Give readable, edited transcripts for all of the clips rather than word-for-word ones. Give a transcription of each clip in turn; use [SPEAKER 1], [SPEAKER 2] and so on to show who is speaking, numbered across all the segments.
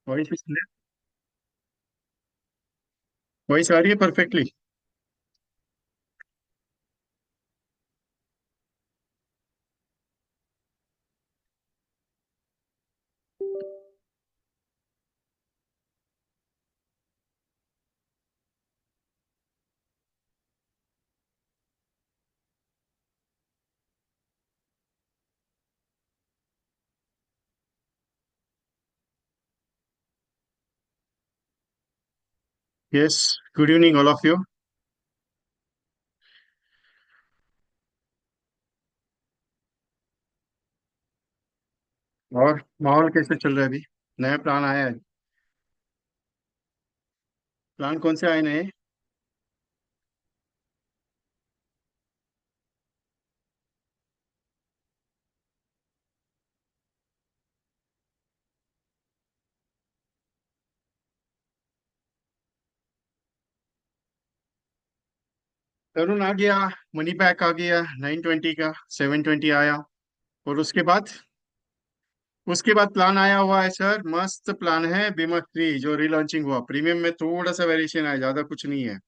[SPEAKER 1] Voice voice आ रही है perfectly. Yes, good evening all of you. और माहौल कैसे चल रहा है अभी? नया प्लान आया है? प्लान कौन से आए नए? तरुण आ गया, मनी बैक आ गया 920 का, 720 आया। और उसके बाद प्लान आया हुआ है सर, मस्त प्लान है बीमा थ्री जो रीलॉन्चिंग हुआ। प्रीमियम में थोड़ा सा वेरिएशन आया, ज्यादा कुछ नहीं है,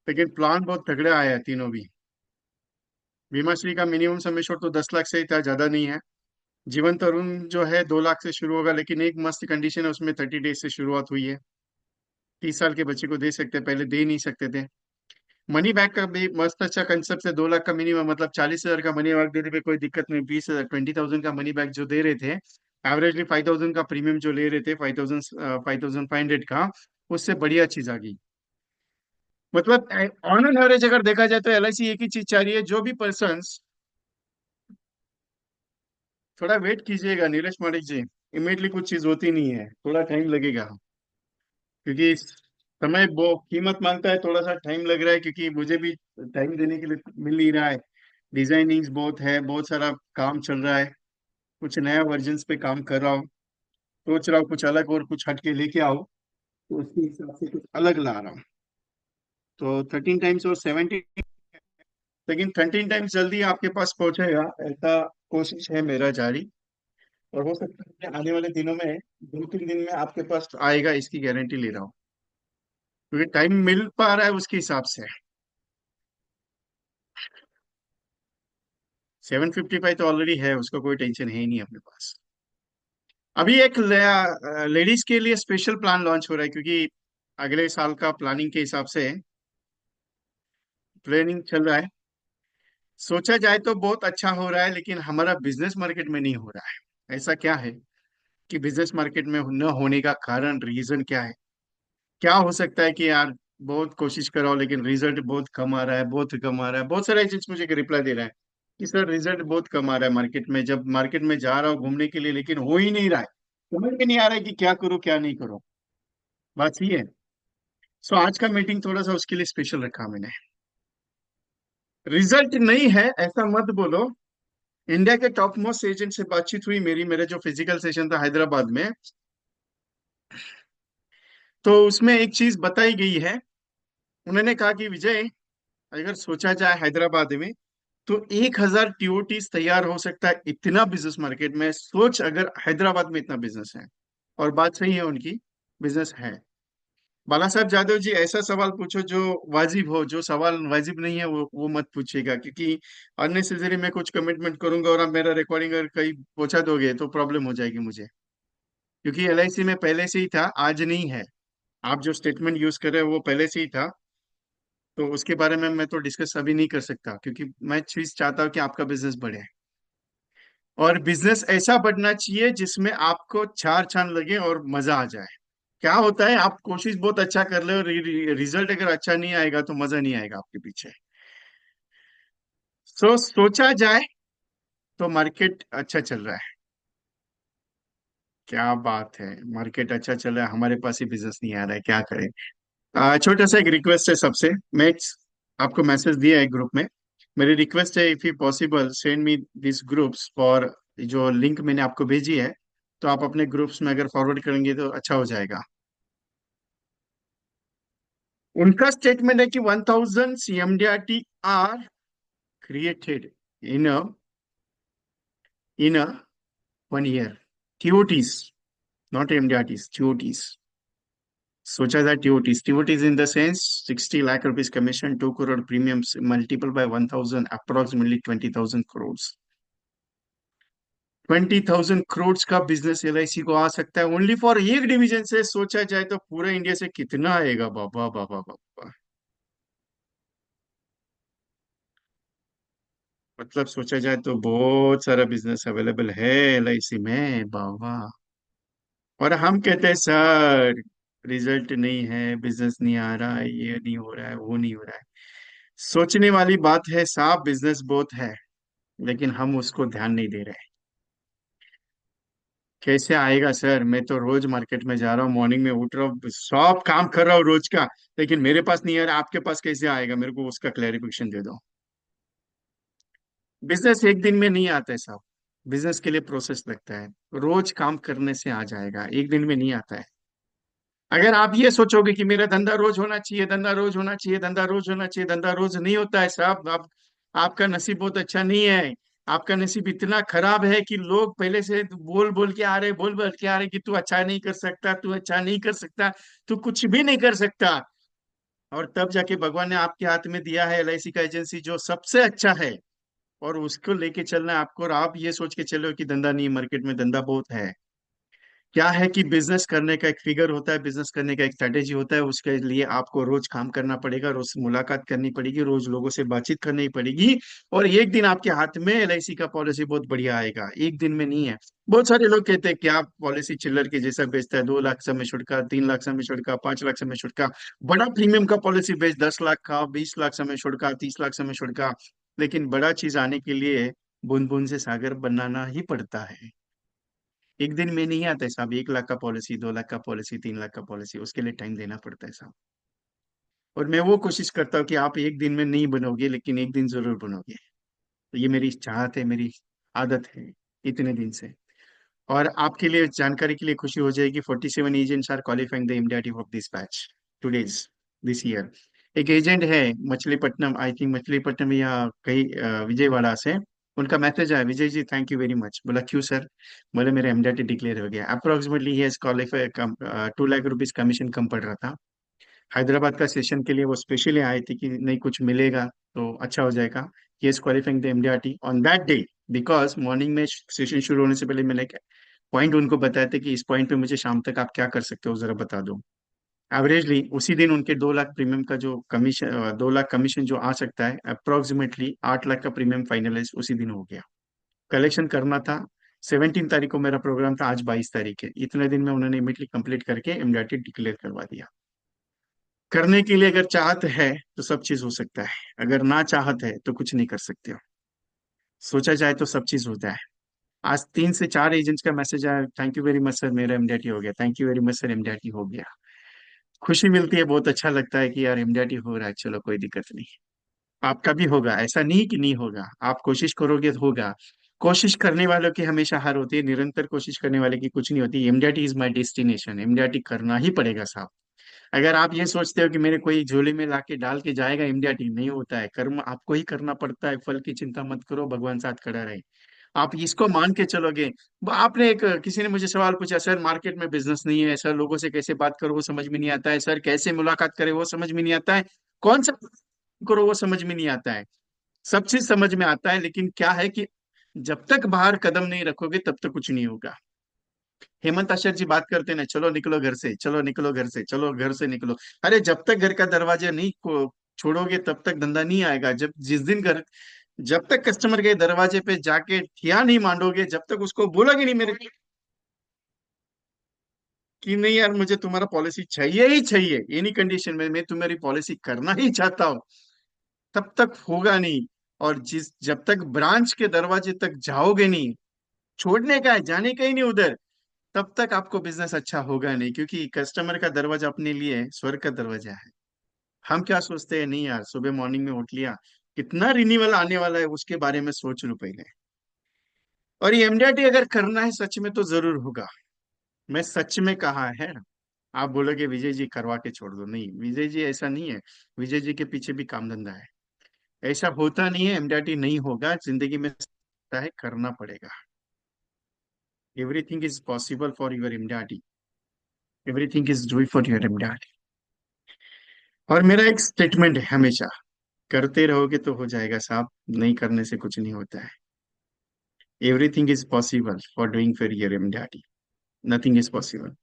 [SPEAKER 1] लेकिन प्लान बहुत तगड़े आया है तीनों भी। बीमा श्री का मिनिमम सम एश्योर्ड तो 10 लाख से ही था, ज्यादा नहीं है। जीवन तरुण जो है 2 लाख से शुरू होगा, लेकिन एक मस्त कंडीशन है उसमें, 30 डेज से शुरुआत हुई है। 30 साल के बच्चे को दे सकते हैं, पहले दे नहीं सकते थे। मनी बैक का भी मस्त अच्छा कंसेप्ट है। 2 लाख का मिनिमम, मतलब 40,000 का मनी बैक देने पे कोई दिक्कत नहीं। 20,000 20,000 का मनी बैक जो दे रहे थे, एवरेजली 5,000 का प्रीमियम जो ले रहे थे, 5,000 5,500 का, उससे बढ़िया चीज आ गई। मतलब ऑन एन एवरेज अगर देखा जाए तो एल आई सी एक ही चीज चाह रही है, जो भी पर्सन। थोड़ा वेट कीजिएगा नीरज मानिक जी, इमीडिएटली कुछ चीज होती नहीं है, थोड़ा टाइम लगेगा। क्योंकि समय वो कीमत मांगता है, थोड़ा सा टाइम लग रहा है, क्योंकि मुझे भी टाइम देने के लिए मिल नहीं रहा है। डिजाइनिंग्स बहुत है, बहुत सारा काम चल रहा है। कुछ नया वर्जन्स पे काम कर रहा हूँ। सोच रहा हूँ कुछ अलग और कुछ हटके लेके आओ, तो उसके हिसाब से कुछ अलग ला रहा हूँ। तो 13 टाइम्स और 17, लेकिन 13 टाइम्स जल्दी आपके पास पहुंचेगा, ऐसा कोशिश है मेरा जारी। और हो सकता है कि आने वाले दिनों में, 2-3 दिन में आपके पास आएगा, इसकी गारंटी ले रहा हूँ। क्योंकि टाइम मिल पा रहा है उसके हिसाब से। 755 तो ऑलरेडी है, उसका कोई टेंशन है ही नहीं अपने पास। अभी एक लेडीज के लिए स्पेशल प्लान लॉन्च हो रहा है, क्योंकि अगले साल का प्लानिंग के हिसाब से प्लानिंग चल रहा है। सोचा जाए तो बहुत अच्छा हो रहा है, लेकिन हमारा बिजनेस मार्केट में नहीं हो रहा है। ऐसा क्या है कि बिजनेस मार्केट में न होने का कारण, रीजन क्या है? क्या हो सकता है कि यार बहुत कोशिश कर रहा हूँ लेकिन रिजल्ट बहुत कम आ रहा है, बहुत कम आ रहा है। बहुत सारे एजेंट्स मुझे रिप्लाई दे रहा है कि सर रिजल्ट बहुत कम आ रहा है मार्केट में, जब मार्केट में जा रहा हूँ घूमने के लिए, लेकिन हो ही नहीं रहा है। समझ में नहीं आ रहा है कि क्या करूँ क्या नहीं करूँ। बात सही है। सो आज का मीटिंग थोड़ा सा उसके लिए स्पेशल रखा मैंने। रिजल्ट नहीं है ऐसा मत बोलो। इंडिया के टॉप मोस्ट एजेंट से बातचीत हुई मेरी, मेरे जो फिजिकल सेशन था हैदराबाद में, तो उसमें एक चीज बताई गई है। उन्होंने कहा कि विजय, अगर सोचा जाए हैदराबाद में, तो 1,000 टीओटीज तैयार हो सकता है। इतना बिजनेस मार्केट में सोच, अगर हैदराबाद में इतना बिजनेस है। और बात सही है उनकी, बिजनेस है। बाला साहब जादव जी, ऐसा सवाल पूछो जो वाजिब हो। जो सवाल वाजिब नहीं है वो मत पूछिएगा, क्योंकि अननेसेसरी मैं कुछ कमिटमेंट करूंगा और आप मेरा रिकॉर्डिंग अगर कहीं पहुंचा दोगे तो प्रॉब्लम हो जाएगी मुझे। क्योंकि एल आई सी में पहले से ही था, आज नहीं है। आप जो स्टेटमेंट यूज कर रहे हो वो पहले से ही था। तो उसके बारे में मैं तो डिस्कस अभी नहीं कर सकता, क्योंकि मैं चीज चाहता हूँ कि आपका बिजनेस बढ़े। और बिजनेस ऐसा बढ़ना चाहिए जिसमें आपको चार चांद लगे और मजा आ जाए। क्या होता है, आप कोशिश बहुत अच्छा कर ले और रिजल्ट अगर अच्छा नहीं आएगा तो मजा नहीं आएगा आपके पीछे। सोचा जाए तो मार्केट अच्छा चल रहा है। क्या बात है, मार्केट अच्छा चल रहा है, हमारे पास ही बिजनेस नहीं आ रहा है, क्या करें। छोटा सा एक रिक्वेस्ट है सबसे। मैं आपको मैसेज दिया है ग्रुप में। मेरी रिक्वेस्ट है, if you possible send me this groups for, जो लिंक मैंने आपको भेजी है, तो आप अपने ग्रुप्स में अगर फॉरवर्ड करेंगे तो अच्छा हो जाएगा। उनका स्टेटमेंट है कि 1,000 CMDRT are created in 1 year. TOTs, not MDRTs, TOTs. सोचा था TOTs, TOTs in the sense 60 lakh rupees commission, 2 crore premiums, multiple by 1,000, approximately 20,000 crore. 20,000 crore का बिजनेस एलआईसी को आ सकता है ओनली फॉर एक डिवीजन से। सोचा जाए तो पूरे इंडिया से कितना आएगा, बाबा बाबा बाबा। मतलब सोचा जाए तो बहुत सारा बिजनेस अवेलेबल है एलआईसी में, बाबा। और हम कहते हैं सर रिजल्ट नहीं है, बिजनेस नहीं आ रहा है, ये नहीं हो रहा है, वो नहीं हो रहा है। सोचने वाली बात है साहब, बिजनेस बहुत है, लेकिन हम उसको ध्यान नहीं दे रहे। कैसे आएगा सर? मैं तो रोज मार्केट में जा रहा हूँ, मॉर्निंग में उठ रहा हूँ, सब काम कर रहा हूँ रोज का, लेकिन मेरे पास नहीं आ रहा। आपके पास कैसे आएगा? मेरे को उसका क्लैरिफिकेशन दे दो। बिजनेस एक दिन में नहीं आता है साहब। बिजनेस के लिए प्रोसेस लगता है। रोज काम करने से आ जाएगा, एक दिन में नहीं आता है। अगर आप ये सोचोगे कि मेरा धंधा रोज होना चाहिए, धंधा रोज होना चाहिए, धंधा रोज होना चाहिए, धंधा रोज नहीं होता है साहब। आप, आपका नसीब बहुत अच्छा नहीं है। आपका नसीब इतना खराब है कि लोग पहले से बोल बोल के आ रहे, बोल बोल के आ रहे कि तू अच्छा नहीं कर सकता, तू अच्छा नहीं कर सकता, तू कुछ भी नहीं कर सकता। और तब जाके भगवान ने आपके हाथ में दिया है एलआईसी का एजेंसी, जो सबसे अच्छा है, और उसको लेके चलना है आपको। और आप ये सोच के चलो कि धंधा नहीं, मार्केट में धंधा बहुत है। क्या है कि बिजनेस करने का एक फिगर होता है, बिजनेस करने का एक स्ट्रेटेजी होता है। उसके लिए आपको रोज काम करना पड़ेगा, रोज मुलाकात करनी पड़ेगी, रोज लोगों से बातचीत करनी पड़ेगी। और एक दिन आपके हाथ में एलआईसी का पॉलिसी बहुत बढ़िया आएगा, एक दिन में नहीं है। बहुत सारे लोग कहते हैं कि आप पॉलिसी चिल्लर के जैसा बेचता है, 2 लाख समय शुल्क, 3 लाख समय शुल्क, 5 लाख समय शुल्क। बड़ा प्रीमियम का पॉलिसी बेच 10 लाख का, 20 लाख समय शुल्क, 30 लाख समय शुल्क। लेकिन बड़ा चीज आने के लिए बूंद बूंद से सागर बनाना ही पड़ता है। एक दिन में नहीं आता है साहब। 1 लाख का पॉलिसी, 2 लाख का पॉलिसी, 3 लाख का पॉलिसी, उसके लिए टाइम देना पड़ता है साहब। और मैं वो कोशिश करता हूँ कि आप एक दिन में नहीं बनोगे, लेकिन एक दिन जरूर बनोगे। तो ये मेरी चाहत है, मेरी आदत है इतने दिन से। और आपके लिए जानकारी के लिए खुशी हो जाएगी, 47 agents are qualifying the immediate of this batch today's, this year. एक एजेंट है मछलीपट्टनम, आई थिंक मछलीपट्टनम या कहीं विजयवाड़ा से। उनका मैसेज आया, Vijay ji thank you very much. बोला क्यों सर? बोले मेरा एमडीआरटी डिक्लेयर हो गया। Approximately he has qualify, 2 lakh rupees commission कम पड़ रहा था। हैदराबाद का सेशन के लिए वो स्पेशली आए थे कि नहीं कुछ मिलेगा तो अच्छा हो जाएगा। He is qualifying the MDRT on that day. Because morning में सेशन शुरू होने से पहले मैंने पॉइंट उनको बताया था कि इस पॉइंट पे मुझे शाम तक आप क्या कर सकते हो जरा बता दो। एवरेजली उसी दिन उनके 2 लाख प्रीमियम का जो कमीशन, 2 लाख कमीशन जो आ सकता है, अप्रोक्सीमेटली 8 लाख का प्रीमियम फाइनलाइज उसी दिन हो गया। कलेक्शन करना था 17 तारीख को, मेरा प्रोग्राम था, आज 22 तारीख है। इतने दिन में उन्होंने इमीडिएटली कंप्लीट करके एमडीआरटी डिक्लेयर करवा दिया। करने के लिए अगर चाहत है तो सब चीज हो सकता है, अगर ना चाहत है तो कुछ नहीं कर सकते हो। सोचा जाए तो सब चीज होता है। आज 3 से 4 एजेंट्स का मैसेज आया, thank you very much sir मेरा एमडीआरटी हो गया, thank you very much sir MDRT हो गया। खुशी मिलती है, बहुत अच्छा लगता है कि यार एमडीआरटी हो रहा है, चलो कोई दिक्कत नहीं। आपका भी होगा, ऐसा नहीं कि नहीं होगा, आप कोशिश करोगे तो होगा। कोशिश करने वालों की हमेशा हार होती है, निरंतर कोशिश करने वाले की कुछ नहीं होती। MDRT is my destination, MDRT करना ही पड़ेगा साहब। अगर आप ये सोचते हो कि मेरे कोई झोली में लाके डाल के जाएगा, एमडीआरटी नहीं होता है। कर्म आपको ही करना पड़ता है, फल की चिंता मत करो, भगवान साथ खड़ा रहे। आप इसको मान के चलोगे। आपने एक, किसी ने मुझे सवाल पूछा, सर मार्केट में बिजनेस नहीं है सर, लोगों से कैसे बात करो वो समझ में नहीं आता है सर, कैसे मुलाकात करे वो समझ में नहीं आता है, कौन सा करो वो समझ में नहीं आता है। सब चीज समझ में आता है, लेकिन क्या है कि जब तक बाहर कदम नहीं रखोगे तब तक कुछ नहीं होगा। हेमंत आशर जी बात करते ना, चलो निकलो घर से, चलो निकलो घर से, चलो घर से निकलो। अरे जब तक घर का दरवाजा नहीं छोड़ोगे तब तक धंधा नहीं आएगा। जब जिस दिन घर, जब तक कस्टमर के दरवाजे पे जाके ठिया नहीं मांडोगे, जब तक उसको बोलोगे नहीं मेरे कि नहीं यार मुझे तुम्हारा पॉलिसी चाहिए ही चाहिए, एनी कंडीशन में मैं तुम्हारी पॉलिसी करना ही चाहता हूँ, तब तक होगा नहीं। और जिस जब तक ब्रांच के दरवाजे तक जाओगे नहीं, छोड़ने का है, जाने का ही नहीं उधर, तब तक आपको बिजनेस अच्छा होगा नहीं। क्योंकि कस्टमर का दरवाजा अपने लिए स्वर्ग का दरवाजा है। हम क्या सोचते हैं, नहीं यार सुबह मॉर्निंग में उठ लिया, कितना रिन्यूअल आने वाला है उसके बारे में सोच लो पहले। और ये एमडीआरटी अगर करना है सच में तो जरूर होगा। मैं सच में कहा है। आप बोलोगे विजय जी करवा के छोड़ दो, नहीं विजय जी ऐसा नहीं है। विजय जी के पीछे भी काम धंधा है। ऐसा होता नहीं है एमडीआरटी नहीं होगा जिंदगी में, है करना पड़ेगा। Everything is possible for your immunity, everything is do for your immunity. और मेरा एक स्टेटमेंट है हमेशा, करते रहोगे तो हो जाएगा साहब, नहीं करने से कुछ नहीं होता है। Everything is possible for doing for your immunity, nothing is possible.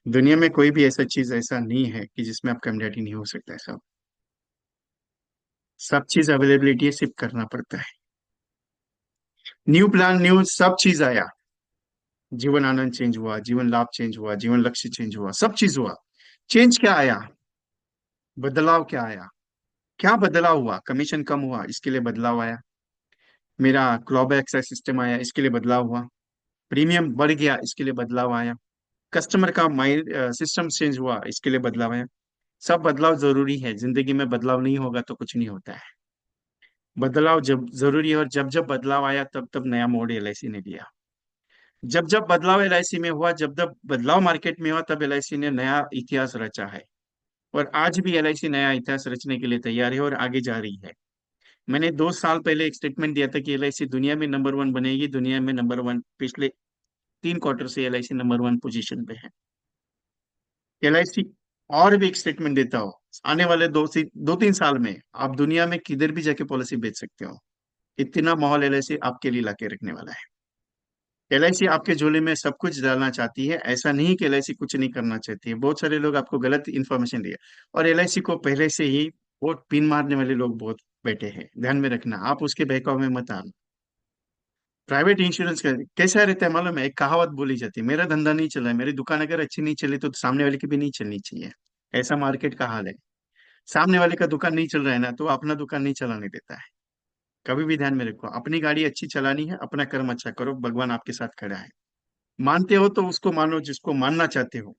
[SPEAKER 1] दुनिया में कोई भी ऐसा चीज ऐसा नहीं है कि जिसमें आपका इम्यूनिटी नहीं हो सकता है साहब। सब चीज अवेलेबिलिटी है, सिर्फ करना पड़ता है। न्यू प्लान, न्यू सब चीज आया, जीवन आनंद चेंज हुआ, जीवन लाभ चेंज हुआ, जीवन लक्ष्य चेंज हुआ, सब चीज हुआ। चेंज क्या आया? बदलाव क्या आया? क्या बदलाव हुआ? कमीशन कम हुआ, इसके लिए बदलाव आया। मेरा क्लॉब एक्सेस सिस्टम आया, इसके लिए बदलाव हुआ। प्रीमियम बढ़ गया, इसके लिए बदलाव आया। कस्टमर का माइंड सिस्टम चेंज हुआ, इसके लिए बदलाव आया। सब बदलाव जरूरी है, जिंदगी में बदलाव नहीं होगा तो कुछ नहीं होता है। बदलाव जब जरूरी है, और जब जब बदलाव आया तब तब नया मोड़ एलआईसी ने लिया। जब जब बदलाव एलआईसी में हुआ, जब जब बदलाव मार्केट में हुआ, तब एलआईसी ने नया इतिहास रचा है। और आज भी एलआईसी नया इतिहास रचने के लिए तैयार है और आगे जा रही है। मैंने 2 साल पहले एक स्टेटमेंट दिया था कि एलआईसी दुनिया में नंबर वन बनेगी, दुनिया में नंबर वन। पिछले 3 क्वार्टर से एलआईसी नंबर वन पोजीशन पे है। एलआईसी और भी एक स्टेटमेंट देता हो, आने वाले 2 3 साल में आप दुनिया में किधर भी जाके पॉलिसी बेच सकते हो। इतना माहौल एलआईसी आपके लिए लाके रखने वाला है। एलआईसी आपके झोले में सब कुछ डालना चाहती है, ऐसा नहीं कि एलआईसी कुछ नहीं करना चाहती है। बहुत सारे लोग आपको गलत इन्फॉर्मेशन दिए, और एलआईसी को पहले से ही वोट पिन मारने वाले लोग बहुत बैठे हैं, ध्यान में रखना, आप उसके बहकाव में मत आना। प्राइवेट इंश्योरेंस का कैसा रहता है मालूम है? एक कहावत बोली जाती है, मेरा धंधा नहीं चल रहा है, मेरी दुकान अगर अच्छी नहीं चली तो सामने वाले की भी नहीं चलनी चाहिए। ऐसा मार्केट का हाल है। सामने वाले का दुकान नहीं चल रहा है ना, तो अपना दुकान नहीं चलाने देता है। कभी भी ध्यान में रखो, अपनी गाड़ी अच्छी चलानी है, अपना कर्म अच्छा करो, भगवान आपके साथ खड़ा है। मानते हो तो उसको मानो जिसको मानना चाहते हो,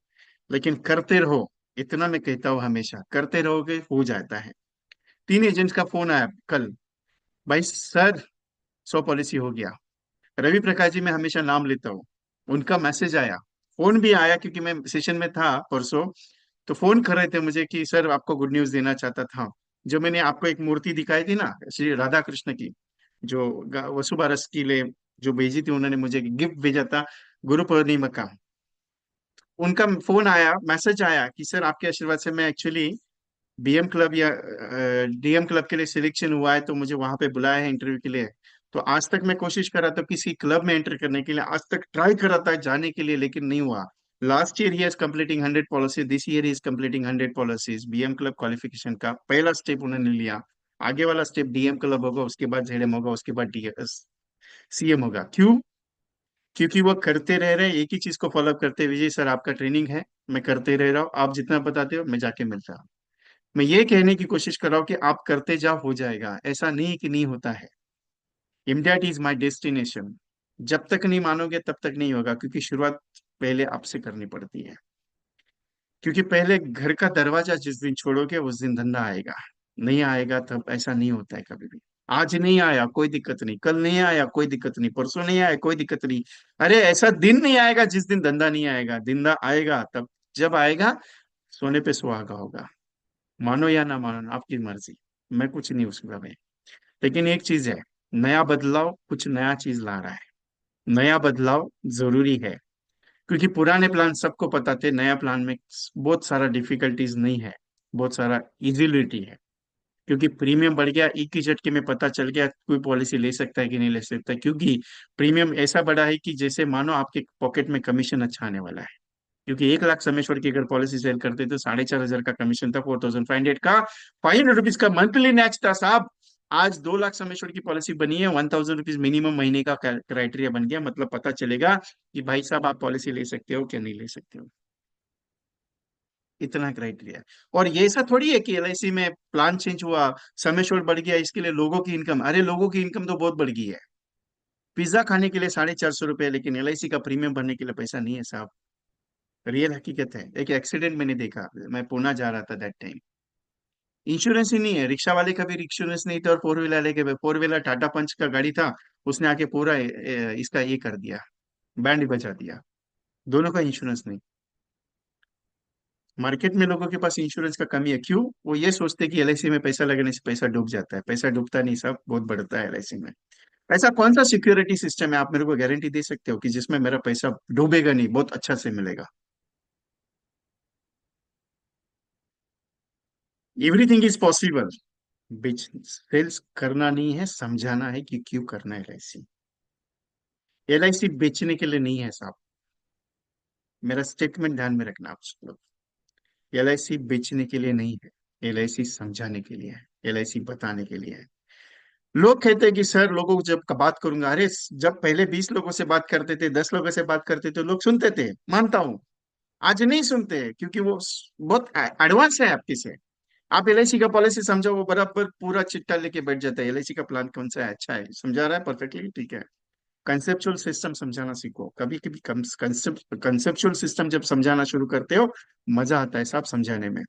[SPEAKER 1] लेकिन करते रहो। इतना मैं कहता हूँ, हमेशा करते रहोगे हो जाता है। 3 एजेंट्स का फोन आया कल, भाई सर 100 पॉलिसी हो गया। रवि प्रकाश जी मैं हमेशा नाम लेता हूँ, उनका मैसेज आया, फोन भी आया, क्योंकि मैं सेशन में था परसों। तो फोन कर रहे थे मुझे कि सर आपको गुड न्यूज देना चाहता था। जो मैंने आपको एक मूर्ति दिखाई थी ना, श्री राधा कृष्ण की, जो वसुबारस के लिए जो भेजी थी, उन्होंने मुझे गिफ्ट भेजा था गुरु पूर्णिमा का। उनका फोन आया, मैसेज आया कि सर आपके आशीर्वाद से मैं एक्चुअली बीएम क्लब या डीएम क्लब के लिए सिलेक्शन हुआ है, तो मुझे वहां पे बुलाया है इंटरव्यू के लिए। तो आज तक मैं कोशिश कर रहा था किसी क्लब में एंटर करने के लिए, आज तक ट्राई कर रहा था जाने के लिए, लेकिन नहीं हुआ। Last year he is completing 100 policy, this year is completing 100 policies. BM club qualification का पहला स्टेप उन्होंने लिया। आगे वाला स्टेप डीएम क्लब होगा, उसके बाद जेडएम होगा, उसके बाद डी सीएम होगा। क्यों? क्योंकि वो करते रह रहे हैं, एक ही चीज को फॉलो करते हैं, विजय सर आपका ट्रेनिंग है, मैं करते रह रहा हूँ, आप जितना बताते हो मैं जाके मिलता हूँ। मैं ये कहने की कोशिश कर रहा हूँ कि आप करते जाओ, हो जाएगा, ऐसा नहीं कि नहीं होता है। Imtiaz is my destination. जब तक नहीं मानोगे तब तक नहीं होगा, क्योंकि शुरुआत पहले आपसे करनी पड़ती है। क्योंकि पहले घर का दरवाजा जिस दिन छोड़ोगे उस दिन धंधा आएगा, नहीं आएगा तब ऐसा नहीं होता है कभी भी। आज नहीं आया कोई दिक्कत नहीं, कल नहीं आया कोई दिक्कत नहीं, परसों नहीं आया कोई दिक्कत नहीं। अरे ऐसा दिन नहीं आएगा जिस दिन धंधा नहीं आएगा, धंधा आएगा तब, जब आएगा सोने पे सुहागा होगा। मानो या ना मानो, आपकी मर्जी, मैं कुछ नहीं उसमें में। लेकिन एक चीज है, नया बदलाव कुछ नया चीज ला रहा है। नया बदलाव जरूरी है, क्योंकि पुराने प्लान सबको पता थे, नया प्लान में बहुत सारा डिफिकल्टीज नहीं है, बहुत सारा इजिलिटी है। क्योंकि प्रीमियम बढ़ गया, एक ही झटके में पता चल गया कोई पॉलिसी ले सकता है कि नहीं ले सकता, क्योंकि प्रीमियम ऐसा बढ़ा है कि जैसे मानो आपके पॉकेट में कमीशन अच्छा आने वाला है। क्योंकि 1 लाख समेश्वर की अगर पॉलिसी सेल करते तो 4,500 का कमीशन था, 4,500 का, ₹500 का मंथली नेक्स्ट था साहब। आज 2 लाख समेश्वर की पॉलिसी बनी है, ₹1,000 मिनिमम महीने का क्राइटेरिया बन गया, मतलब पता चलेगा कि भाई साहब आप पॉलिसी ले सकते हो क्या नहीं ले सकते हो। इतना क्राइटेरिया। और ये ऐसा थोड़ी है कि एलआईसी में प्लान चेंज हुआ, समेश्वर बढ़ गया, इसके लिए लोगों की इनकम, अरे लोगों की इनकम तो बहुत बढ़ गई है। पिज्जा खाने के लिए ₹450, लेकिन एलआईसी का प्रीमियम भरने के लिए पैसा नहीं है साहब। रियल हकीकत है। एक एक्सीडेंट मैंने देखा, मैं पुणे जा रहा था दैट टाइम, इंश्योरेंस ही नहीं है, रिक्शा वाले का भी इंश्योरेंस नहीं था, और फोर व्हीलर लेके, फोर व्हीलर टाटा पंच का गाड़ी था, उसने आके पूरा इसका ये कर दिया, बैंड ही बजा दिया। दोनों का इंश्योरेंस नहीं। मार्केट में लोगों के पास इंश्योरेंस का कमी है, क्यों? वो ये सोचते हैं कि एलआईसी में पैसा लगने से पैसा डूब जाता है, पैसा डूबता नहीं, सब बहुत बढ़ता है एलआईसी में। ऐसा कौन सा सिक्योरिटी सिस्टम है, आप मेरे को गारंटी दे सकते हो कि जिसमें मेरा पैसा डूबेगा नहीं, बहुत अच्छा से मिलेगा? Everything is possible. सेल्स करना नहीं है, समझाना है कि क्यों करना है एलआईसी। एलआईसी बेचने के लिए नहीं है साहब। मेरा स्टेटमेंट ध्यान में रखना आप सब लोग। एलआईसी बेचने के लिए नहीं है, एलआईसी समझाने के लिए है, एलआईसी बताने के लिए है। लोग कहते हैं कि सर, लोगों को जब बात करूंगा, अरे जब पहले 20 लोगों से बात करते थे, 10 लोगों से बात करते थे, लोग सुनते थे, मानता हूं। आज नहीं सुनते हैं, क्योंकि वो बहुत एडवांस है आपके से। आप एलआईसी का पॉलिसी समझो, वो बराबर पूरा चिट्ठा लेके बैठ जाता है, एलआईसी का प्लान कौन सा है, अच्छा है, समझा रहा है परफेक्टली, ठीक है। कंसेप्चुअल सिस्टम समझाना सीखो, कभी कभी कंसेप्चुअल सिस्टम जब समझाना शुरू करते हो, मजा आता है साहब समझाने में।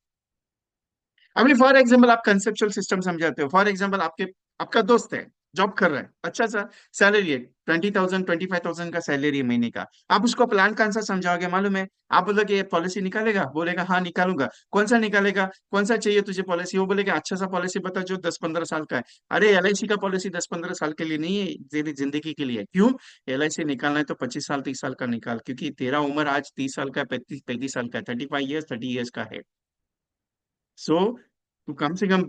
[SPEAKER 1] अभी फॉर एग्जाम्पल आप कंसेप्चुअल सिस्टम समझाते हो, फॉर एग्जाम्पल आपके आपका दोस्त है, जॉब कर रहा है, अच्छा सा सैलरी है, 20,000 25,000 का सैलरी है महीने का। आप उसको प्लान कौन सा समझाओगे मालूम है? आप बोलोगे ये पॉलिसी निकालेगा, बोलेगा हाँ निकालूंगा। कौन सा निकालेगा, कौन सा चाहिए तुझे पॉलिसी, वो बोलेगा अच्छा सा पॉलिसी बता जो 10-15 साल का है। अरे एलआईसी का पॉलिसी 10-15 साल के लिए नहीं है, तेरी जिंदगी के लिए है। क्यों? एलआईसी निकालना है तो 25 साल 30 साल का निकाल, क्योंकि तेरा उम्र आज 30 साल का, 35-35 साल का है, 35 ईयर्स 30 ईयर्स का है। सो तू कम से कम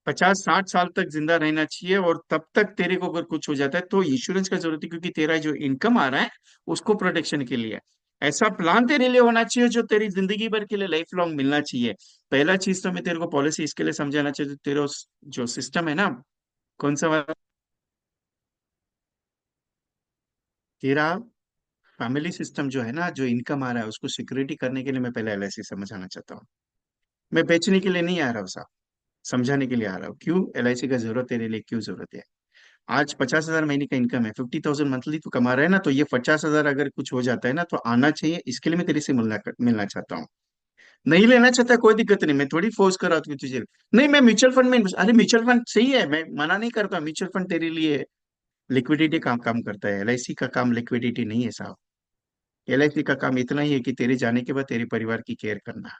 [SPEAKER 1] 50-60 साल तक जिंदा रहना चाहिए, और तब तक तेरे को अगर कुछ हो जाता है तो इंश्योरेंस का जरूरत है, क्योंकि तेरा जो इनकम आ रहा है उसको प्रोटेक्शन के लिए। ऐसा प्लान तेरे लिए होना चाहिए जो तेरी जिंदगी भर के लिए लाइफ लॉन्ग मिलना चाहिए। पहला चीज तो मैं तेरे को पॉलिसी इसके लिए समझाना चाहिए, तो तेरा जो सिस्टम है ना, कौन सा वाला, तेरा फैमिली सिस्टम जो है ना, जो इनकम आ रहा है उसको सिक्योरिटी करने के लिए मैं पहले एलआईसी समझाना चाहता हूँ। मैं बेचने के लिए नहीं आ रहा हूँ साहब, समझाने के लिए आ रहा हूँ, क्यों एलआईसी का जरूरत तेरे लिए, क्यों जरूरत है। आज 50,000 महीने का इनकम है, 50,000 मंथली तू कमा रहा है ना, तो ये 50,000 अगर कुछ हो जाता है ना तो आना चाहिए, इसके लिए मैं तेरे से मिलना चाहता हूँ। नहीं लेना चाहता, कोई दिक्कत नहीं, मैं थोड़ी फोर्स कर रहा हूँ कि तुझे। नहीं, मैं म्यूचुअल फंड में अरे म्यूचुअल फंड सही है, मैं मना नहीं करता, म्यूचुअल फंड तेरे लिए लिक्विडिटी काम काम करता है, एलआईसी का काम लिक्विडिटी नहीं है साहब। एलआईसी का काम इतना ही है कि तेरे जाने के बाद तेरे परिवार की केयर करना।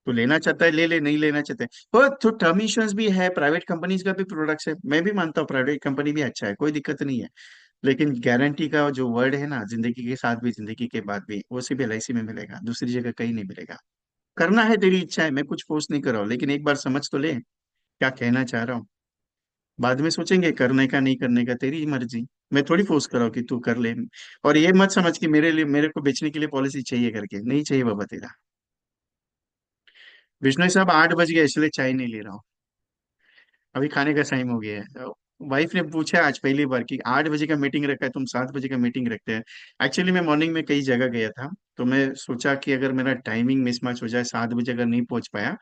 [SPEAKER 1] तो लेना चाहता है ले ले, नहीं लेना चाहता है और तो टर्म इंश्योरेंस भी है, प्राइवेट कंपनीज का भी प्रोडक्ट्स है, मैं भी मानता हूँ प्राइवेट कंपनी भी अच्छा है, कोई दिक्कत नहीं है। लेकिन गारंटी का जो वर्ड है ना, जिंदगी के साथ भी जिंदगी के बाद भी, वो सिर्फ एलआईसी में मिलेगा, दूसरी जगह कहीं नहीं मिलेगा। करना है तेरी इच्छा है, मैं कुछ फोर्स नहीं कर रहा हूँ, लेकिन एक बार समझ तो ले क्या कहना चाह रहा हूँ। बाद में सोचेंगे करने का नहीं करने का, तेरी मर्जी। मैं थोड़ी फोर्स कर रहा हूँ कि तू कर ले। और ये मत समझ कि मेरे लिए, मेरे को बेचने के लिए पॉलिसी चाहिए करके, नहीं चाहिए बाबा तेरा। विष्णु साहब 8 बज गए, इसलिए चाय नहीं ले रहा हूँ। अभी खाने का टाइम हो गया है। वाइफ ने पूछा आज पहली बार कि 8 बजे का मीटिंग रखा है, तुम 7 बजे का मीटिंग रखते हैं। एक्चुअली मैं मॉर्निंग में कई जगह गया था, तो मैं सोचा कि अगर मेरा टाइमिंग मिसमैच हो जाए, 7 बजे अगर नहीं पहुंच पाया,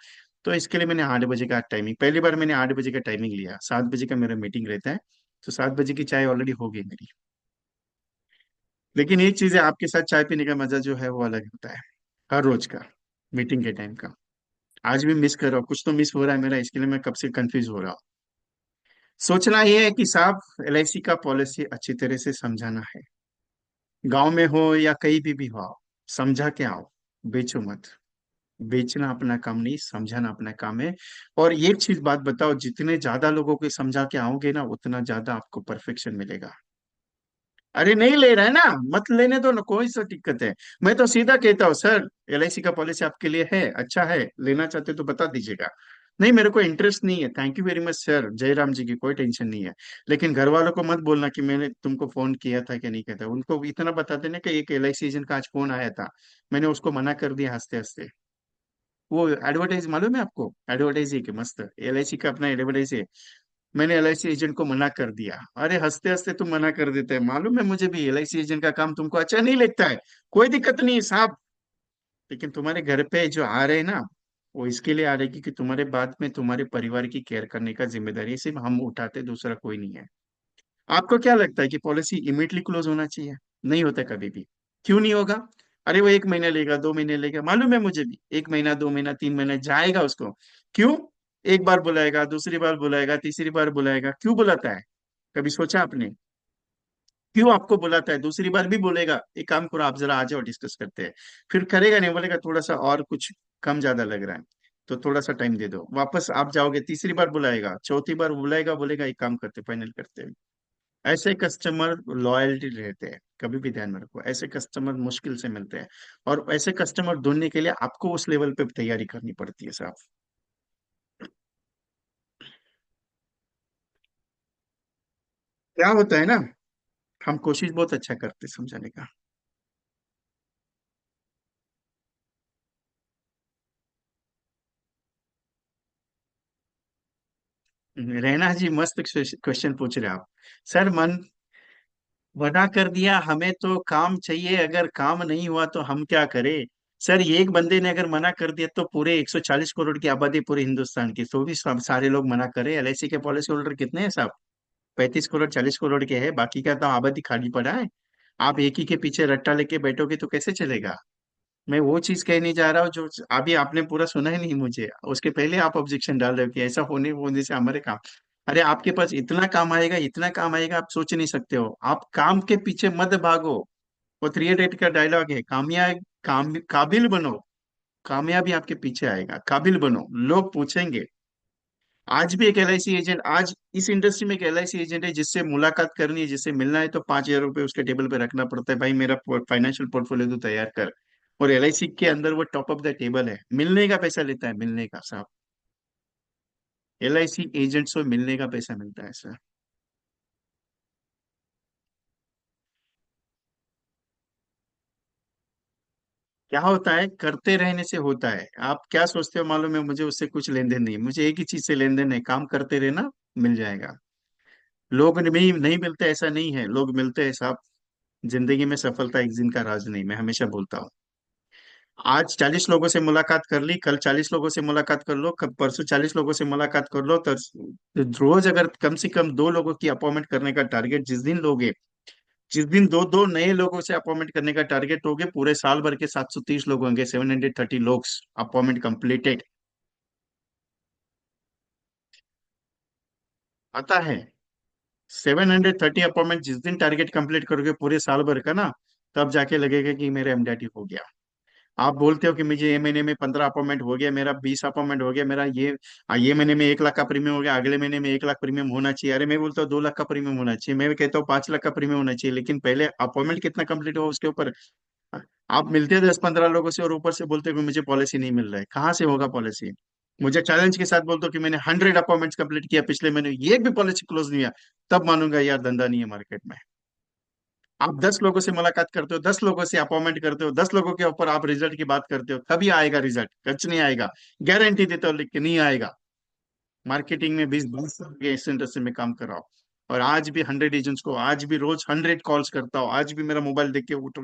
[SPEAKER 1] तो इसके लिए मैंने 8 बजे का टाइमिंग, पहली बार मैंने 8 बजे का टाइमिंग लिया, 7 बजे का मेरा मीटिंग रहता है। तो 7 बजे की चाय ऑलरेडी हो गई मेरी। लेकिन एक चीज है, आपके साथ चाय पीने का मजा जो है वो अलग होता है, हर रोज का, मीटिंग के टाइम का। आज भी मिस कर रहा हूँ, कुछ तो मिस हो रहा है मेरा, इसके लिए मैं कब से कंफ्यूज हो रहा हूँ। सोचना यह है कि साहब, एलआईसी का पॉलिसी अच्छी तरह से समझाना है। गांव में हो या कहीं भी हो, आओ, समझा के आओ, बेचो मत। बेचना अपना काम नहीं, समझाना अपना काम है। और एक चीज बात बताओ, जितने ज्यादा लोगों को समझा के आओगे ना, उतना ज्यादा आपको परफेक्शन मिलेगा। अरे नहीं ले रहा है ना, मत लेने दो ना, कोई सा दिक्कत है। मैं तो सीधा कहता हूँ सर, एलआईसी का पॉलिसी आपके लिए है, अच्छा है, लेना चाहते तो बता दीजिएगा। नहीं, मेरे को इंटरेस्ट नहीं है, thank you very much sir, जय राम जी की, कोई टेंशन नहीं है। लेकिन घर वालों को मत बोलना कि मैंने तुमको फोन किया था कि नहीं किया था, उनको इतना बता देना कि एक एलआईसी एजेंट का आज फोन आया था, मैंने उसको मना कर दिया हंसते हंसते। वो एडवर्टाइज मालूम है आपको, एडवर्टाइज है कि मस्त एलआईसी का अपना एडवर्टाइज है, मैंने एलआईसी एजेंट को मना कर दिया। अरे हंसते हंसते तुम मना कर देते हैं, मालूम है मुझे भी, एलआईसी एजेंट का काम तुमको अच्छा नहीं लगता है, कोई दिक्कत नहीं है साहब। लेकिन तुम्हारे घर पे जो आ रहे हैं ना, वो इसके लिए आ रहे हैं क्योंकि तुम्हारे बाद में तुम्हारे परिवार की केयर करने का जिम्मेदारी सिर्फ हम उठाते, दूसरा कोई नहीं है। आपको क्या लगता है कि पॉलिसी इमीडिएटली क्लोज होना चाहिए? नहीं होता कभी भी। क्यों नहीं होगा? अरे वो 1 महीना लेगा, 2 महीने लेगा, मालूम है मुझे भी, 1 महीना 2 महीना 3 महीना जाएगा उसको। क्यों? एक बार बुलाएगा, दूसरी बार बुलाएगा, तीसरी बार बुलाएगा, क्यों बुलाता है? कभी सोचा आपने? क्यों आपको बुलाता है? दूसरी बार भी बोलेगा एक काम करो, आप जरा आ जाओ, डिस्कस करते हैं। फिर करेगा नहीं, बोलेगा थोड़ा सा और कुछ कम ज्यादा लग रहा है, तो थोड़ा सा टाइम दे दो, वापस आप जाओगे, तीसरी बार बुलाएगा, चौथी बार बुलाएगा, बोलेगा एक काम करते, फाइनल करते हैं। ऐसे कस्टमर लॉयल्टी रहते हैं, कभी भी ध्यान में रखो, ऐसे कस्टमर मुश्किल से मिलते हैं। और ऐसे कस्टमर ढूंढने के लिए आपको उस लेवल पे तैयारी करनी पड़ती है साहब। क्या होता है ना, हम कोशिश बहुत अच्छा करते हैं समझाने का। रहना जी, मस्त क्वेश्चन पूछ रहे हैं आप। सर मन मना कर दिया, हमें तो काम चाहिए, अगर काम नहीं हुआ तो हम क्या करें। सर ये एक बंदे ने अगर मना कर दिया तो पूरे 140 करोड़ की आबादी पूरे हिंदुस्तान की, तो भी सब सारे लोग मना करें। एलआईसी के पॉलिसी होल्डर कितने हैं साहब? 35 करोड़ 40 करोड़ के हैं, बाकी का तो आबादी खाली पड़ा है। आप एक ही के पीछे रट्टा लेके बैठोगे तो कैसे चलेगा। मैं वो चीज कहने जा रहा हूँ जो अभी आपने पूरा सुना ही नहीं मुझे, उसके पहले आप ऑब्जेक्शन डाल रहे हो कि ऐसा होने होने से हमारे काम। अरे आपके पास इतना काम आएगा, इतना काम आएगा, आप सोच नहीं सकते हो। आप काम के पीछे मत भागो। वो 3 8 का डायलॉग है, काबिल बनो। कामयाबी आपके पीछे आएगा, काबिल बनो, लोग पूछेंगे। आज भी एक एलआईसी एजेंट, आज इस इंडस्ट्री में एक एलआईसी एजेंट है, जिससे मुलाकात करनी है, जिससे मिलना है, तो 5,000 रुपये उसके टेबल पे रखना पड़ता है, भाई मेरा फाइनेंशियल पोर्टफोलियो तो तैयार कर। और एलआईसी के अंदर वो टॉप ऑफ द टेबल है, मिलने का पैसा लेता है, मिलने का साहब। एलआईसी एजेंट से मिलने का पैसा मिलता है सर। क्या होता है, करते रहने से होता है। आप क्या सोचते हो मालूम है, मुझे उससे कुछ लेन देन नहीं, मुझे एक ही चीज से लेन देन है, काम करते रहना, मिल जाएगा। लोग नहीं नहीं मिलते ऐसा नहीं है, लोग मिलते हैं साहब। जिंदगी में सफलता एक दिन का राज नहीं, मैं हमेशा बोलता हूँ। आज 40 लोगों से मुलाकात कर ली, कल 40 लोगों से मुलाकात कर लो, कब परसों 40 लोगों से मुलाकात कर लो, तो रोज अगर कम से कम 2 लोगों की अपॉइंटमेंट करने का टारगेट जिस दिन लोगे, जिस दिन दो दो नए लोगों से अपॉइंटमेंट करने का टारगेट होगे, पूरे साल भर के 730 लोग होंगे, 730 लोग अपॉइंटमेंट कंप्लीटेड। आता है। 730 अपॉइंटमेंट जिस दिन टारगेट कंप्लीट करोगे पूरे साल भर का ना, तब जाके लगेगा कि मेरा एमडीआरटी हो गया। आप बोलते हो कि मुझे ये महीने में 15 अपॉइंटमेंट हो गया, मेरा 20 अपॉइंटमेंट हो गया, मेरा ये महीने में 1 लाख का प्रीमियम हो गया, अगले महीने में 1 लाख प्रीमियम होना चाहिए। अरे मैं बोलता हूँ 2 लाख का प्रीमियम होना चाहिए, मैं कहता हूँ 5 लाख का प्रीमियम होना चाहिए, लेकिन पहले अपॉइंटमेंट कितना कंप्लीट हो उसके ऊपर। आप मिलते हैं 10 15 लोगों से और ऊपर से बोलते हो कि मुझे पॉलिसी नहीं मिल रहा है, कहाँ से होगा पॉलिसी। मुझे चैलेंज के साथ बोलते हो कि मैंने 100 अपॉइंटमेंट्स कंप्लीट किया पिछले महीने, ये भी पॉलिसी क्लोज नहीं हुआ, तब मानूंगा यार धंधा नहीं है मार्केट में। आप 10 लोगों से मुलाकात करते हो, 10 लोगों से अपॉइंटमेंट करते हो, 10 लोगों के ऊपर आप रिजल्ट की बात करते हो, तभी आएगा रिजल्ट, कुछ नहीं आएगा। गारंटी देते हो, लेकिन नहीं आएगा। मार्केटिंग में 20 22 साल के इस इंडस्ट्री में काम कर रहा हूँ, और आज भी 100 एजेंट्स को, आज भी रोज 100 कॉल्स करता हूँ, आज भी मेरा मोबाइल देख के उठो,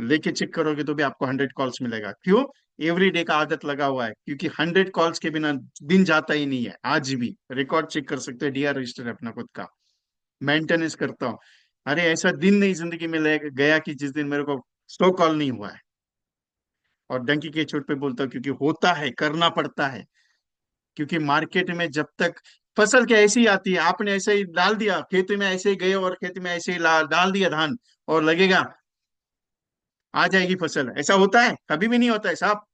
[SPEAKER 1] लेके चेक करोगे तो भी आपको 100 कॉल्स मिलेगा। क्यों? एवरी डे का आदत लगा हुआ है, क्योंकि 100 कॉल्स के बिना दिन जाता ही नहीं है। आज भी रिकॉर्ड चेक कर सकते हो, डीआर रजिस्टर है अपना खुद का, मेंटेनेंस करता हूँ। अरे ऐसा दिन नहीं जिंदगी में गया कि जिस दिन मेरे को 100 कॉल नहीं हुआ है। और डंकी के चोट पे बोलता हूँ, क्योंकि होता है, करना पड़ता है। क्योंकि मार्केट में जब तक फसल क्या ऐसी ही आती है, आपने ऐसे ही डाल दिया खेत में, ऐसे ही गए और खेत में ऐसे ही डाल दिया धान, और लगेगा आ जाएगी फसल, ऐसा होता है? कभी भी नहीं होता है साहब।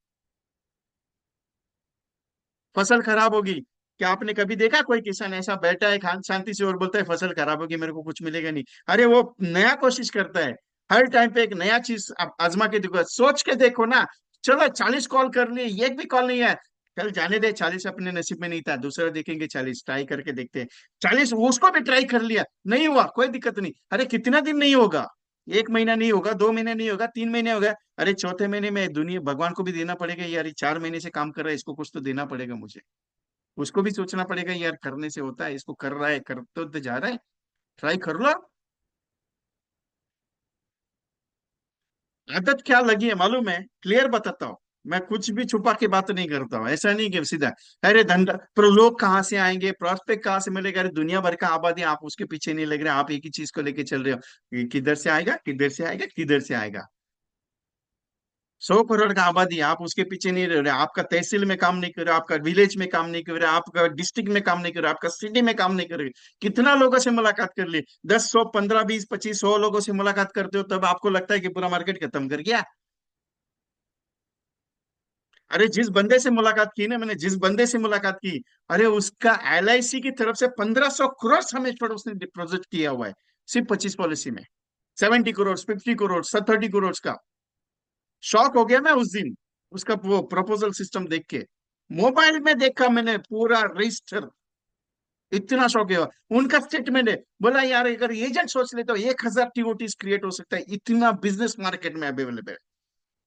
[SPEAKER 1] फसल खराब होगी। क्या आपने कभी देखा कोई किसान ऐसा बैठा है शांति से और बोलता है फसल खराब होगी, मेरे को कुछ मिलेगा नहीं? अरे वो नया कोशिश करता है, हर टाइम पे एक नया चीज आप आजमा के देखो, सोच के देखो ना। चलो 40 कॉल कर लिए, एक भी कॉल नहीं है, चल जाने दे, 40 अपने नसीब में नहीं था, दूसरा देखेंगे, 40 ट्राई करके देखते हैं। 40 उसको भी ट्राई कर लिया, नहीं हुआ, कोई दिक्कत नहीं। अरे कितना दिन नहीं होगा, 1 महीना नहीं होगा, 2 महीने नहीं होगा, 3 महीने होगा। अरे चौथे महीने में दुनिया भगवान को भी देना पड़ेगा यार, ये 4 महीने से काम कर रहा है, इसको कुछ तो देना पड़ेगा मुझे। उसको भी सोचना पड़ेगा यार, करने से होता है, इसको कर रहा है, कर तो जा रहा है, ट्राई कर लो। आदत क्या लगी है मालूम है, क्लियर बताता हूँ। मैं कुछ भी छुपा के बात नहीं करता हूँ, ऐसा नहीं कि सीधा। अरे धंधा पर लोग कहाँ से आएंगे, प्रोस्पेक्ट कहाँ से मिलेगा, अरे दुनिया भर का आबादी, आप उसके पीछे नहीं लग रहे, आप एक ही चीज को लेके चल रहे हो कि किधर से आएगा, किधर से आएगा, किधर से आएगा। 100 करोड़ का आबादी है, आप उसके पीछे नहीं रह रहे, आपका तहसील में काम नहीं कर रहे, आपका विलेज में काम नहीं कर रहे, आपका डिस्ट्रिक्ट में काम नहीं कर रहे, आपका सिटी में काम नहीं कर रहे। कितना लोगों से मुलाकात कर ली, 10 100 15 20 25 100 लोगों से मुलाकात करते हो, तब आपको लगता है कि पूरा मार्केट खत्म कर गया। अरे जिस बंदे से मुलाकात की ना मैंने, जिस बंदे से मुलाकात की, अरे उसका एलआईसी की तरफ से 1500 करोड़ हमें पर उसने डिपॉजिट किया हुआ है। सिर्फ 25 पॉलिसी में, 70 करोड़, 50 करोड़, 30 करोड़ का। शॉक हो गया मैं उस दिन, उसका वो प्रपोजल सिस्टम देख के। मोबाइल में देखा मैंने पूरा रजिस्टर, इतना शौक है। उनका स्टेटमेंट है, बोला यार अगर एजेंट सोच ले तो 1,000 टीओटीज क्रिएट हो सकता है, इतना बिजनेस मार्केट में अवेलेबल है।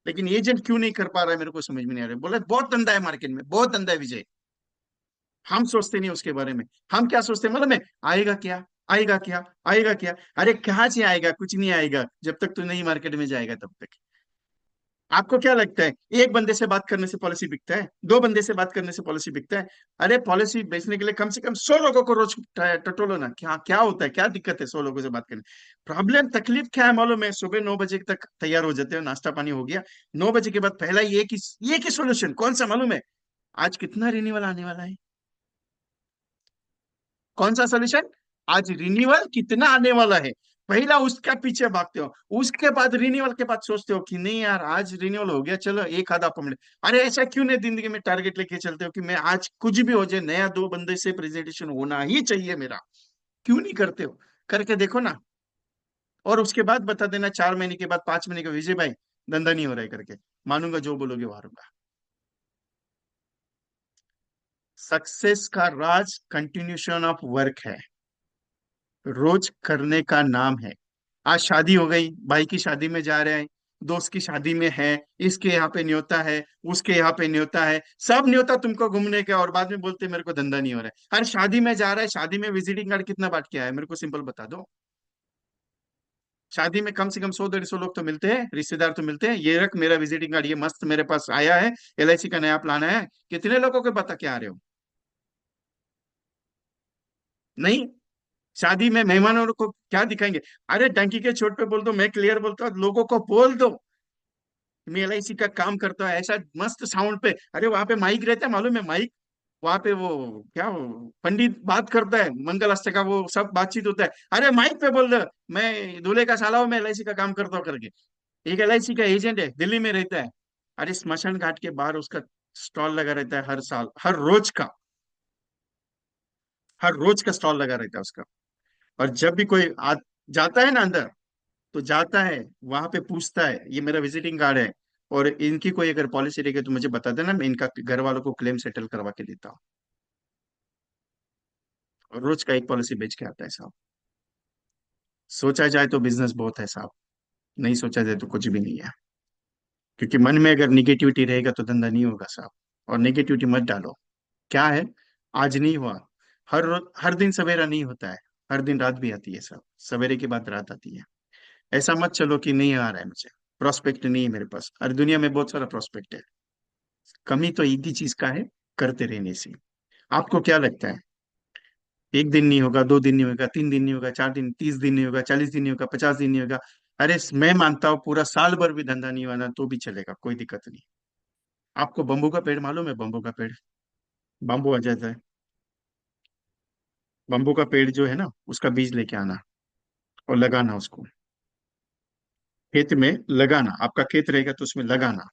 [SPEAKER 1] लेकिन एजेंट क्यों नहीं कर पा रहा है मेरे को समझ में नहीं आ रहा है। बोला बहुत धंधा है मार्केट में, बहुत धंधा है विजय। हम सोचते नहीं उसके बारे में। हम क्या सोचते हैं मतलब में, आएगा क्या, आएगा क्या, आएगा क्या। अरे कहाँ से आएगा, कुछ नहीं आएगा जब तक तू नई मार्केट में जाएगा तब तक। आपको क्या लगता है एक बंदे से बात करने से पॉलिसी बिकता है, दो बंदे से बात करने से पॉलिसी बिकता है? अरे पॉलिसी बेचने के लिए कम से कम 100 लोगों को रोज टटोलो ना। क्या क्या होता है, क्या दिक्कत है 100 लोगों से बात करने? प्रॉब्लम तकलीफ क्या है मालूम है? सुबह 9 बजे तक तैयार हो जाते हो, नाश्ता पानी हो गया, 9 बजे के बाद पहला ये की सोल्यूशन कौन सा मालूम है? आज कितना रिन्यूअल आने वाला है? कौन सा सोल्यूशन? आज रिन्यूअल कितना आने वाला है, पहला उसका पीछे भागते हो। उसके बाद रिन्यूअल के बाद सोचते हो कि नहीं यार आज रिन्यूअल हो गया, चलो एक आधा पमड़े। अरे ऐसा क्यों नहीं जिंदगी में टारगेट लेके चलते हो कि मैं आज कुछ भी हो जाए नया दो बंदे से प्रेजेंटेशन होना ही चाहिए मेरा? क्यों नहीं करते हो? करके देखो ना। और उसके बाद बता देना 4 महीने के बाद, 5 महीने के, विजय भाई धंधा नहीं हो रहा है करके। मानूंगा, जो बोलोगे वो हारूंगा। सक्सेस का राज कंटिन्यूशन ऑफ वर्क है, रोज करने का नाम है। आज शादी हो गई, भाई की शादी में जा रहे हैं, दोस्त की शादी में है, इसके यहाँ पे न्योता है, उसके यहाँ पे न्योता है, सब न्योता तुमको घूमने का, और बाद में बोलते मेरे को धंधा नहीं हो रहा है। हर शादी में जा रहा है, शादी में विजिटिंग कार्ड कितना बांट के आया है मेरे को सिंपल बता दो। शादी में कम से कम 100 150 लोग तो मिलते हैं, रिश्तेदार तो मिलते हैं। ये रख मेरा विजिटिंग कार्ड, ये मस्त मेरे पास आया है, एलआईसी का नया प्लान है। कितने लोगों को बता के आ रहे हो? नहीं। शादी में मेहमानों को क्या दिखाएंगे? अरे डंकी के चोट पे बोल दो, मैं क्लियर बोलता हूँ, लोगों को बोल दो मैं एलआईसी का काम करता है, ऐसा मस्त साउंड पे। अरे वहां पे माइक रहता है मालूम है, माइक। वहां पे वो क्या वो पंडित बात करता है, मंगल अष्टका वो सब बातचीत होता है। अरे माइक पे बोल दो मैं दूल्हे का साला हूं, मैं एलआईसी का काम करता हूँ करके। एक एलआईसी का एजेंट है, दिल्ली में रहता है। अरे स्मशान घाट के बाहर उसका स्टॉल लगा रहता है, हर साल, हर रोज का, हर रोज का स्टॉल लगा रहता है उसका। और जब भी कोई जाता है ना अंदर, तो जाता है वहां पे पूछता है ये मेरा विजिटिंग कार्ड है, और इनकी कोई अगर पॉलिसी रहेगी तो मुझे बता देना, मैं इनका घर वालों को क्लेम सेटल करवा के देता हूँ। और रोज का एक पॉलिसी बेच के आता है साहब। सोचा जाए तो बिजनेस बहुत है साहब, नहीं सोचा जाए तो कुछ भी नहीं है। क्योंकि मन में अगर निगेटिविटी रहेगा तो धंधा नहीं होगा साहब। और निगेटिविटी मत डालो। क्या है, आज नहीं हुआ, हर दिन सवेरा नहीं होता है, हर दिन रात भी आती है साहब, सवेरे के बाद रात आती है। ऐसा मत चलो कि नहीं आ रहा है मुझे, प्रोस्पेक्ट नहीं है मेरे पास, अरे दुनिया में बहुत सारा प्रोस्पेक्ट है। कमी तो एक ही चीज का है, करते रहने से। आपको क्या लगता है, एक दिन नहीं होगा, 2 दिन नहीं होगा, 3 दिन नहीं होगा, 4 दिन, 30 दिन नहीं होगा, 40 दिन नहीं होगा, 50 दिन नहीं होगा? अरे मैं मानता हूँ पूरा साल भर भी धंधा नहीं हुआ ना तो भी चलेगा, कोई दिक्कत नहीं। आपको बम्बू का पेड़ मालूम है? बम्बू का पेड़, बम्बू आ जाता है, बम्बू का पेड़ जो है ना उसका बीज लेके आना और लगाना उसको, खेत में लगाना। आपका खेत रहेगा तो उसमें लगाना,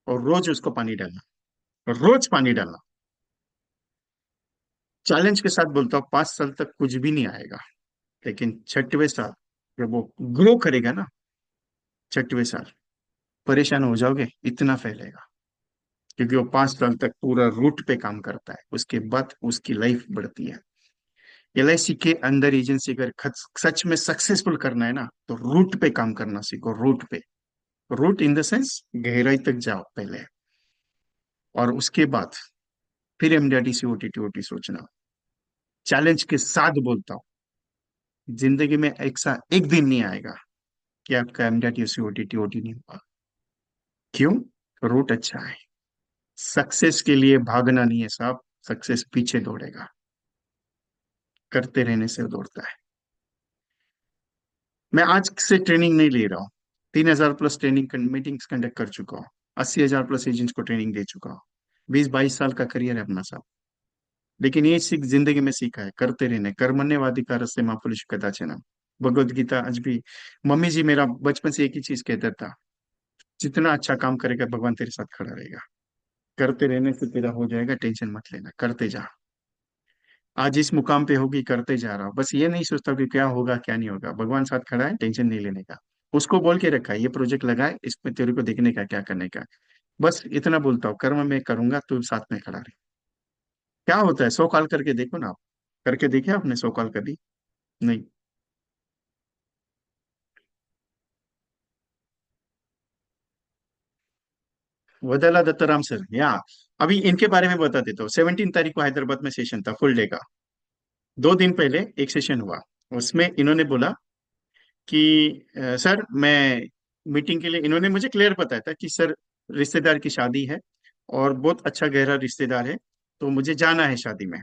[SPEAKER 1] और रोज उसको पानी डालना, और रोज पानी डालना। चैलेंज के साथ बोलता हूँ 5 साल तक कुछ भी नहीं आएगा, लेकिन छठवें साल जब वो ग्रो करेगा ना, छठवें साल परेशान हो जाओगे, इतना फैलेगा। क्योंकि वो 5 साल तक पूरा रूट पे काम करता है, उसके बाद उसकी लाइफ बढ़ती है। एलआईसी के अंदर एजेंसी अगर सच में सक्सेसफुल करना है ना, तो रूट पे काम करना सीखो, रूट पे। रूट इन द सेंस गहराई तक जाओ पहले, और उसके बाद फिर एमडीआरटी सीओटी टीओटी सोचना। चैलेंज के साथ बोलता हूँ, जिंदगी में एक दिन नहीं आएगा कि आपका एमडीआरटी सीओटी टीओटी नहीं हुआ। क्यों? रूट अच्छा है। सक्सेस के लिए भागना नहीं है साहब, सक्सेस पीछे दौड़ेगा, करते रहने से दौड़ता है। मैं आज से ट्रेनिंग नहीं ले रहा हूँ, 3,000 प्लस ट्रेनिंग मीटिंग्स कंडक्ट कर चुका हूँ, 80,000 प्लस एजेंट्स को ट्रेनिंग दे चुका हूँ। 20 22 साल का करियर है अपना साहब। लेकिन ये सीख जिंदगी में सीखा है, करते रहने, कर्मण्येवाधिकारस्ते मां फलेषु कदाचन। भगवत गीता आज भी। मम्मी जी मेरा बचपन से एक ही चीज कहता था, जितना अच्छा काम करेगा भगवान तेरे साथ खड़ा रहेगा, करते रहने से तेरा हो जाएगा, टेंशन मत लेना, करते जा। आज इस मुकाम पे होगी, करते जा रहा हूँ, बस ये नहीं सोचता कि क्या होगा क्या नहीं होगा, भगवान साथ खड़ा है, टेंशन नहीं लेने का। उसको बोल के रखा है, ये प्रोजेक्ट लगा है, इसमें तेरे को देखने का क्या करने का है। बस इतना बोलता हूँ, कर्म मैं करूंगा, तू साथ में खड़ा रहे। क्या होता है, 100 कॉल करके देखो ना आप। करके देखिए आपने 100 कॉल कभी? नहीं। वदला दत्ताराम सर, या अभी इनके बारे में बता देता हूँ। 17 तारीख को हैदराबाद में सेशन था, फुल डे का। 2 दिन पहले एक सेशन हुआ। उसमें इन्होंने बोला कि सर मैं मीटिंग के लिए, इन्होंने मुझे क्लियर बताया था कि सर रिश्तेदार की शादी है, और बहुत अच्छा गहरा रिश्तेदार है, तो मुझे जाना है शादी में।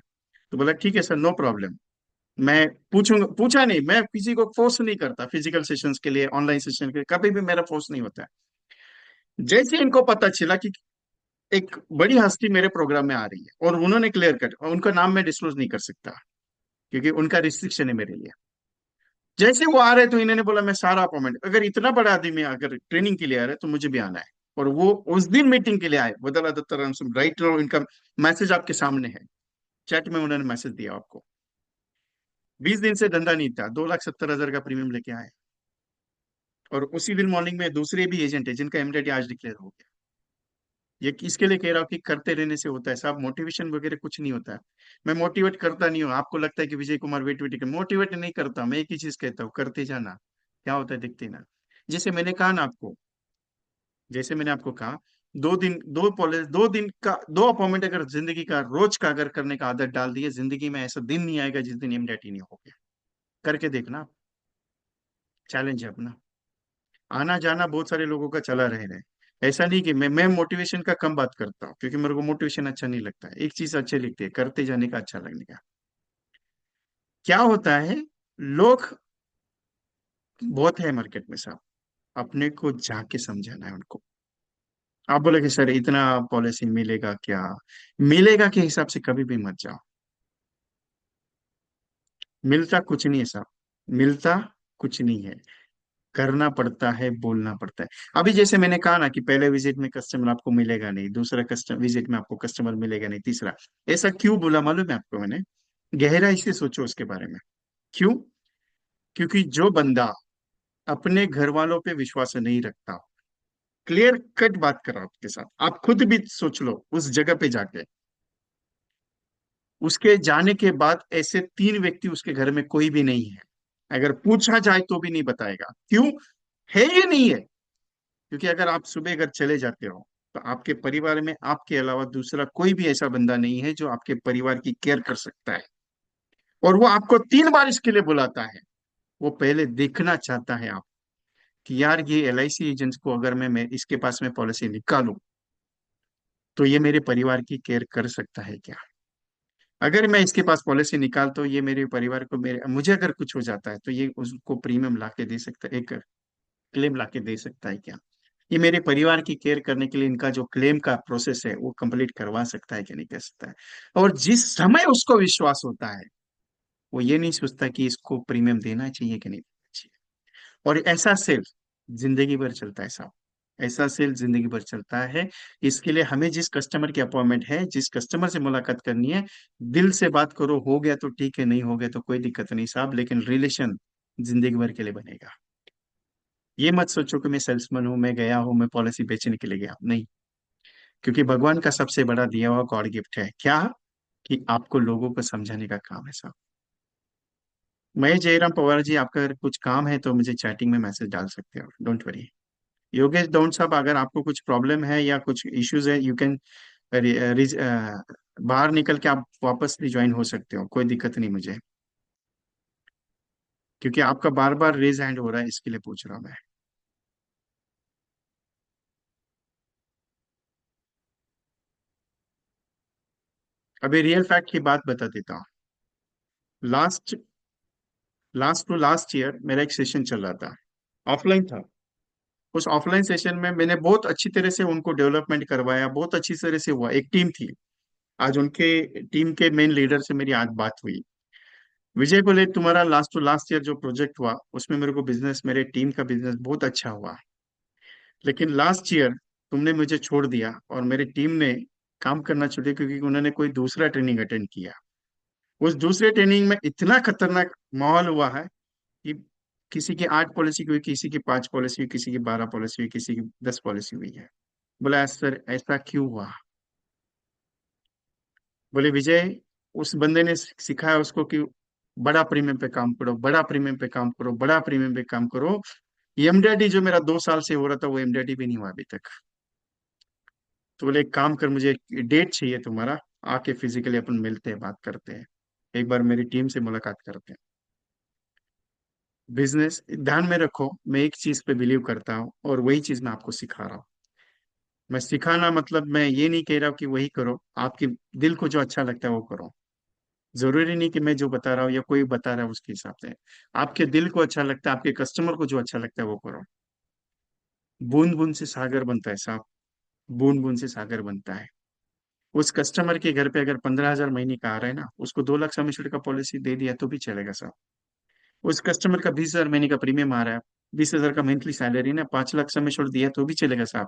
[SPEAKER 1] तो बोला ठीक है सर, नो प्रॉब्लम। मैं पूछूंगा, पूछा नहीं, मैं किसी को फोर्स नहीं करता फिजिकल सेशंस के लिए, ऑनलाइन सेशन के लिए कभी भी मेरा फोर्स नहीं होता है। जैसे इनको पता चला कि एक बड़ी हस्ती मेरे प्रोग्राम में आ रही है, और उन्होंने क्लियर कट, उनका नाम मैं डिस्क्लोज नहीं कर सकता क्योंकि उनका रिस्ट्रिक्शन है मेरे लिए। जैसे वो आ रहे तो इन्होंने बोला मैं सारा अपॉइंटमेंट, अगर इतना बड़ा आदमी अगर ट्रेनिंग के लिए आ रहा है तो मुझे भी आना है। और वो उस दिन मीटिंग के लिए आए, बदला दत्ताराम से राइट नाउ इनका मैसेज आपके सामने है, चैट में उन्होंने मैसेज दिया आपको। 20 दिन से धंधा नहीं था, 2,70,000 का प्रीमियम लेके आए। और उसी दिन मॉर्निंग में दूसरे भी एजेंट है जिनका एमडेडी आज डिक्लेयर हो गया। ये किसके लिए कह रहा हूँ कि करते रहने से होता है साहब, मोटिवेशन वगैरह कुछ नहीं होता है। मैं मोटिवेट करता नहीं हूँ, आपको लगता है कि Vijay Kumar wait wait motivate नहीं करता, मैं एक ही चीज कहता हूँ, करते जाना, क्या होता है देखते ना। जैसे मैंने कहा ना आपको, जैसे मैंने आपको कहा, 2 दिन, 2 दिन का 2 अपॉइंटमेंट अगर जिंदगी का रोज का अगर करने का आदत डाल दिए, जिंदगी में ऐसा दिन नहीं आएगा जिस दिन इमडेटी नहीं हो गया। करके देखना, चैलेंज है अपना। आना जाना बहुत सारे लोगों का चला रहे हैं। ऐसा नहीं कि मैं मोटिवेशन का कम बात करता हूँ, क्योंकि मेरे को मोटिवेशन अच्छा नहीं लगता है, एक चीज अच्छी लगती है, करते जाने का अच्छा लगने का। क्या होता है, लोग बहुत है मार्केट में साहब, अपने को जाके समझाना है उनको। आप बोले कि सर इतना पॉलिसी मिलेगा क्या, मिलेगा के हिसाब से कभी भी मत जाओ। मिलता कुछ नहीं है साहब, मिलता कुछ नहीं है। करना पड़ता है, बोलना पड़ता है। अभी जैसे मैंने कहा ना कि पहले विजिट में कस्टमर आपको मिलेगा नहीं, दूसरा कस्टमर विजिट में आपको कस्टमर मिलेगा नहीं, तीसरा। ऐसा क्यों बोला मालूम है आपको मैंने? गहराई से सोचो उसके बारे में। क्यों? क्योंकि जो बंदा अपने घर वालों पे विश्वास नहीं रखता, क्लियर कट बात करो आपके साथ, आप खुद भी सोच लो उस जगह पे जाके, उसके जाने के बाद ऐसे 3 व्यक्ति उसके घर में कोई भी नहीं है, अगर पूछा जाए तो भी नहीं बताएगा। क्यों है ये नहीं है? क्योंकि अगर आप सुबह अगर चले जाते हो, तो आपके परिवार में आपके अलावा दूसरा कोई भी ऐसा बंदा नहीं है जो आपके परिवार की केयर कर सकता है। और वो आपको 3 बार इसके लिए बुलाता है। वो पहले देखना चाहता है आप, कि यार ये LIC एजेंट को अगर मैं इसके पास में पॉलिसी निकालूं, तो ये मेरे परिवार की केयर कर सकता है क्या? अगर मैं इसके पास पॉलिसी निकाल, तो ये मेरे परिवार को, मेरे मुझे अगर कुछ हो जाता है तो ये उसको प्रीमियम ला के दे सकता है, एक क्लेम ला के दे सकता है क्या? ये मेरे परिवार की केयर करने के लिए इनका जो क्लेम का प्रोसेस है वो कंप्लीट करवा सकता है कि नहीं कर सकता है? और जिस समय उसको विश्वास होता है, वो ये नहीं सोचता कि इसको प्रीमियम देना चाहिए कि नहीं देना चाहिए। और ऐसा सेल जिंदगी भर चलता है साहब, ऐसा सेल जिंदगी भर चलता है। इसके लिए हमें जिस कस्टमर की अपॉइंटमेंट है, जिस कस्टमर से मुलाकात करनी है, दिल से बात करो, हो गया तो ठीक है, नहीं हो गया तो कोई दिक्कत नहीं साहब, लेकिन रिलेशन जिंदगी भर के लिए बनेगा। ये मत सोचो कि मैं सेल्समैन हूं, मैं गया हूं, मैं पॉलिसी बेचने के लिए गया, नहीं। क्योंकि भगवान का सबसे बड़ा दिया हुआ गॉड गिफ्ट है क्या? कि आपको लोगों को समझाने का काम है साहब। मैं जयराम पवार जी, आपका अगर कुछ काम है तो मुझे चैटिंग में मैसेज डाल सकते हो, डोंट वरी। योगेश दौंड साहब, अगर आपको कुछ प्रॉब्लम है या कुछ इश्यूज है, यू कैन बाहर निकल के आप वापस रिज्वाइन हो सकते हो, कोई दिक्कत नहीं मुझे। क्योंकि आपका बार बार रेज हैंड हो रहा है, इसके लिए पूछ रहा हूं मैं। अभी रियल फैक्ट की बात बता देता हूँ। Last last to last year मेरा एक सेशन चल रहा था, ऑफलाइन था। उस ऑफलाइन सेशन में मैंने बहुत अच्छी तरह से उनको डेवलपमेंट करवाया, बहुत अच्छी तरह से हुआ, एक टीम थी। आज उनके टीम के मेन लीडर से मेरी आज बात हुई। विजय बोले तुम्हारा लास्ट टू लास्ट ईयर जो प्रोजेक्ट हुआ, उसमें मेरे को बिजनेस, मेरे टीम का बिजनेस बहुत अच्छा हुआ, लेकिन लास्ट ईयर तुमने मुझे छोड़ दिया और मेरी टीम ने काम करना छोड़ दिया, क्योंकि उन्होंने कोई दूसरा ट्रेनिंग अटेंड किया। उस दूसरे ट्रेनिंग में इतना खतरनाक माहौल हुआ है कि किसी की 8 पॉलिसी हुई, किसी की 5 पॉलिसी हुई, किसी की 12 पॉलिसी हुई, किसी की 10 पॉलिसी हुई है। बोला सर ऐसा क्यों हुआ? बोले विजय, उस बंदे ने सिखाया उसको कि बड़ा प्रीमियम पे काम करो, बड़ा प्रीमियम पे काम करो, बड़ा प्रीमियम पे काम करो। एमडीआरटी जो मेरा 2 साल से हो रहा था वो एमडीआरटी भी नहीं हुआ अभी तक। तो बोले एक काम कर, मुझे डेट चाहिए तुम्हारा, आके फिजिकली अपन मिलते हैं, बात करते हैं, एक बार मेरी टीम से मुलाकात करते हैं। बिजनेस ध्यान में रखो, मैं एक चीज पे बिलीव करता हूँ और वही चीज मैं आपको सिखा रहा हूँ। मैं सिखाना मतलब मैं ये नहीं कह रहा हूँ कि वही करो, आपके दिल को जो अच्छा लगता है वो करो। जरूरी नहीं कि मैं जो बता रहा हूँ या कोई बता रहा है उसके हिसाब से। आपके दिल को अच्छा लगता है, आपके कस्टमर को जो अच्छा लगता है वो करो। बूंद बूंद से सागर बनता है साहब, बूंद बूंद से सागर बनता है। उस कस्टमर के घर पे अगर 15,000 महीने का आ रहा है ना, उसको 2 लाख सम एश्योर्ड का पॉलिसी दे दिया तो भी चलेगा साहब। उस कस्टमर का 20,000 महीने का प्रीमियम आ रहा है, 20,000 का मंथली सैलरी ना, 5 लाख सम एश्योर्ड दिया तो भी चलेगा साहब।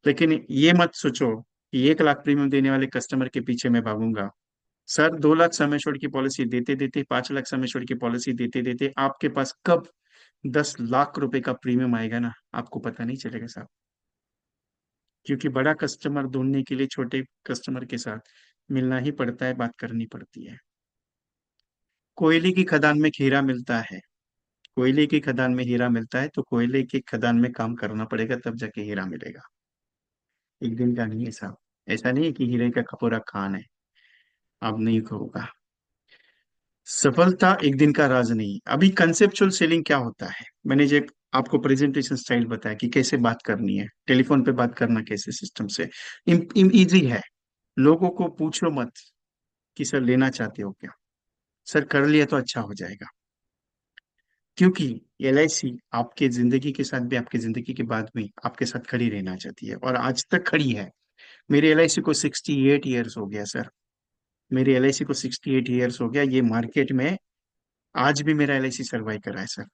[SPEAKER 1] लेकिन ये मत सोचो कि 1 लाख प्रीमियम देने वाले कस्टमर के पीछे मैं भागूंगा। सर 2 लाख सम एश्योर्ड की पॉलिसी देते देते, 5 लाख सम एश्योर्ड की पॉलिसी देते देते आपके पास कब 10 लाख रुपए का प्रीमियम आएगा ना, आपको पता नहीं चलेगा साहब। क्योंकि बड़ा कस्टमर ढूंढने के लिए छोटे कस्टमर के साथ मिलना ही पड़ता है, बात करनी पड़ती है। कोयले की खदान में हीरा मिलता है, कोयले की खदान में हीरा मिलता है, तो कोयले की खदान में काम करना पड़ेगा तब जाके हीरा मिलेगा। एक दिन का नहीं है साहब। ऐसा नहीं है कि हीरे का पूरा खान है, अब नहीं होगा। सफलता एक दिन का राज नहीं। अभी कंसेप्चुअल सेलिंग क्या होता है, मैंने जो आपको प्रेजेंटेशन स्टाइल बताया कि कैसे बात करनी है, टेलीफोन पे बात करना कैसे सिस्टम से इजी है। लोगों को पूछो मत कि सर लेना चाहते हो क्या, सर कर लिया तो अच्छा हो जाएगा। क्योंकि एलआईसी आपके जिंदगी के साथ भी, आपके जिंदगी के बाद भी आपके साथ खड़ी रहना चाहती है और आज तक खड़ी है। मेरी एलआईसी को 68 ईयर्स हो गया सर। मेरी एलआईसी को 68 ईयर्स हो गया, ये मार्केट में आज भी मेरा एलआईसी सर्वाइव कर रहा है सर।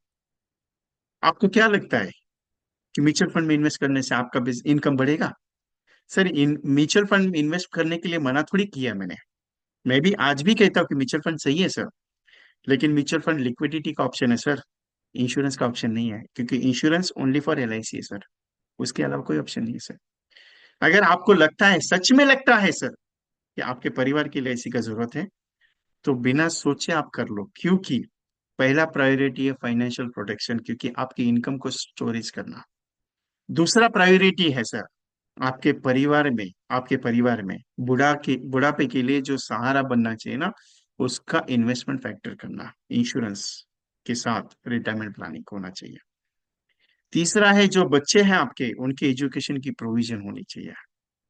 [SPEAKER 1] आपको क्या लगता है कि म्यूचुअल फंड में इन्वेस्ट करने से आपका इनकम बढ़ेगा? सर इन म्यूचुअल फंड में इन्वेस्ट करने के लिए मना थोड़ी किया मैंने। मैं भी आज भी कहता हूँ कि म्यूचुअल फंड सही है सर, लेकिन म्यूचुअल फंड लिक्विडिटी का ऑप्शन है सर, इंश्योरेंस का ऑप्शन नहीं है। क्योंकि इंश्योरेंस ओनली फॉर एलआईसी है सर, उसके अलावा कोई ऑप्शन नहीं है सर। अगर आपको लगता है, सच में लगता है सर, कि आपके परिवार की एलआईसी का जरूरत है, तो बिना सोचे आप कर लो। क्योंकि पहला प्रायोरिटी है फाइनेंशियल प्रोटेक्शन, क्योंकि आपकी इनकम को स्टोरेज करना। दूसरा प्रायोरिटी है सर, आपके परिवार में बुढ़ापे के लिए जो सहारा बनना चाहिए ना, उसका इन्वेस्टमेंट फैक्टर करना, इंश्योरेंस के साथ रिटायरमेंट प्लानिंग होना चाहिए। तीसरा है जो बच्चे हैं आपके, उनके एजुकेशन की प्रोविजन होनी चाहिए।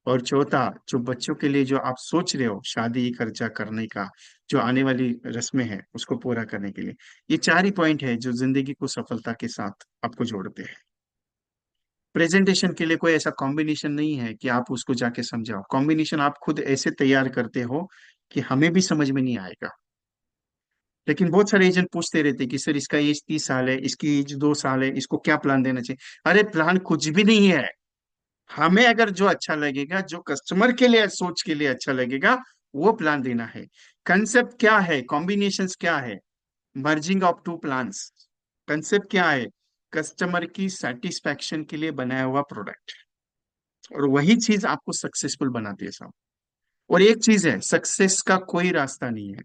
[SPEAKER 1] और चौथा, जो बच्चों के लिए जो आप सोच रहे हो शादी खर्चा करने का, जो आने वाली रस्में हैं उसको पूरा करने के लिए, ये 4 ही पॉइंट है जो जिंदगी को सफलता के साथ आपको जोड़ते हैं। प्रेजेंटेशन के लिए कोई ऐसा कॉम्बिनेशन नहीं है कि आप उसको जाके समझाओ, कॉम्बिनेशन आप खुद ऐसे तैयार करते हो कि हमें भी समझ में नहीं आएगा। लेकिन बहुत सारे एजेंट पूछते रहते हैं कि सर इसका एज 30 साल है, इसकी एज 2 साल है, इसको क्या प्लान देना चाहिए। अरे प्लान कुछ भी नहीं है। हमें अगर जो अच्छा लगेगा, जो कस्टमर के लिए सोच के लिए अच्छा लगेगा, वो प्लान देना है। कंसेप्ट क्या है, कॉम्बिनेशंस क्या है? Merging of two plans. Concept क्या है? कस्टमर की सेटिस्फैक्शन के लिए बनाया हुआ प्रोडक्ट। और वही चीज आपको सक्सेसफुल बनाती है साहब। और एक चीज है, सक्सेस का कोई रास्ता नहीं है।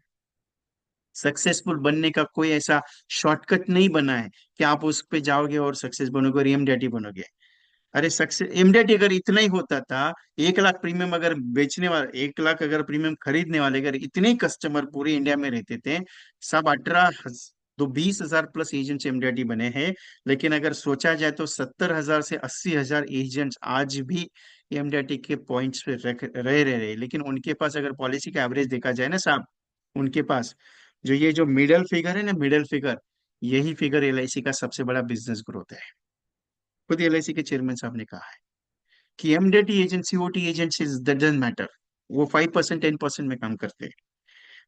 [SPEAKER 1] सक्सेसफुल बनने का कोई ऐसा शॉर्टकट नहीं बना है कि आप उस पे जाओगे और सक्सेस बनोगे और एमडीआरटी बनोगे। अरे सक्सेस एमडीआरटी अगर इतना ही होता था, 1 लाख प्रीमियम अगर बेचने वाले, 1 लाख अगर प्रीमियम खरीदने वाले अगर इतने ही कस्टमर पूरे इंडिया में रहते थे, सब 20,000 प्लस एजेंट्स एमडीआरटी बने हैं। लेकिन अगर सोचा जाए तो 70,000 से 80,000 एजेंट्स आज भी एमडीआरटी के पॉइंट्स पे रहे, लेकिन उनके पास अगर पॉलिसी का एवरेज देखा जाए ना साहब, उनके पास जो ये जो मिडल फिगर है ना, मिडल फिगर, यही फिगर एलआईसी का सबसे बड़ा बिजनेस ग्रोथ है। खुद एलआईसी के चेयरमैन साहब ने कहा है कि MDT agency, OT agency doesn't matter, वो 5% 10% में काम करते हैं।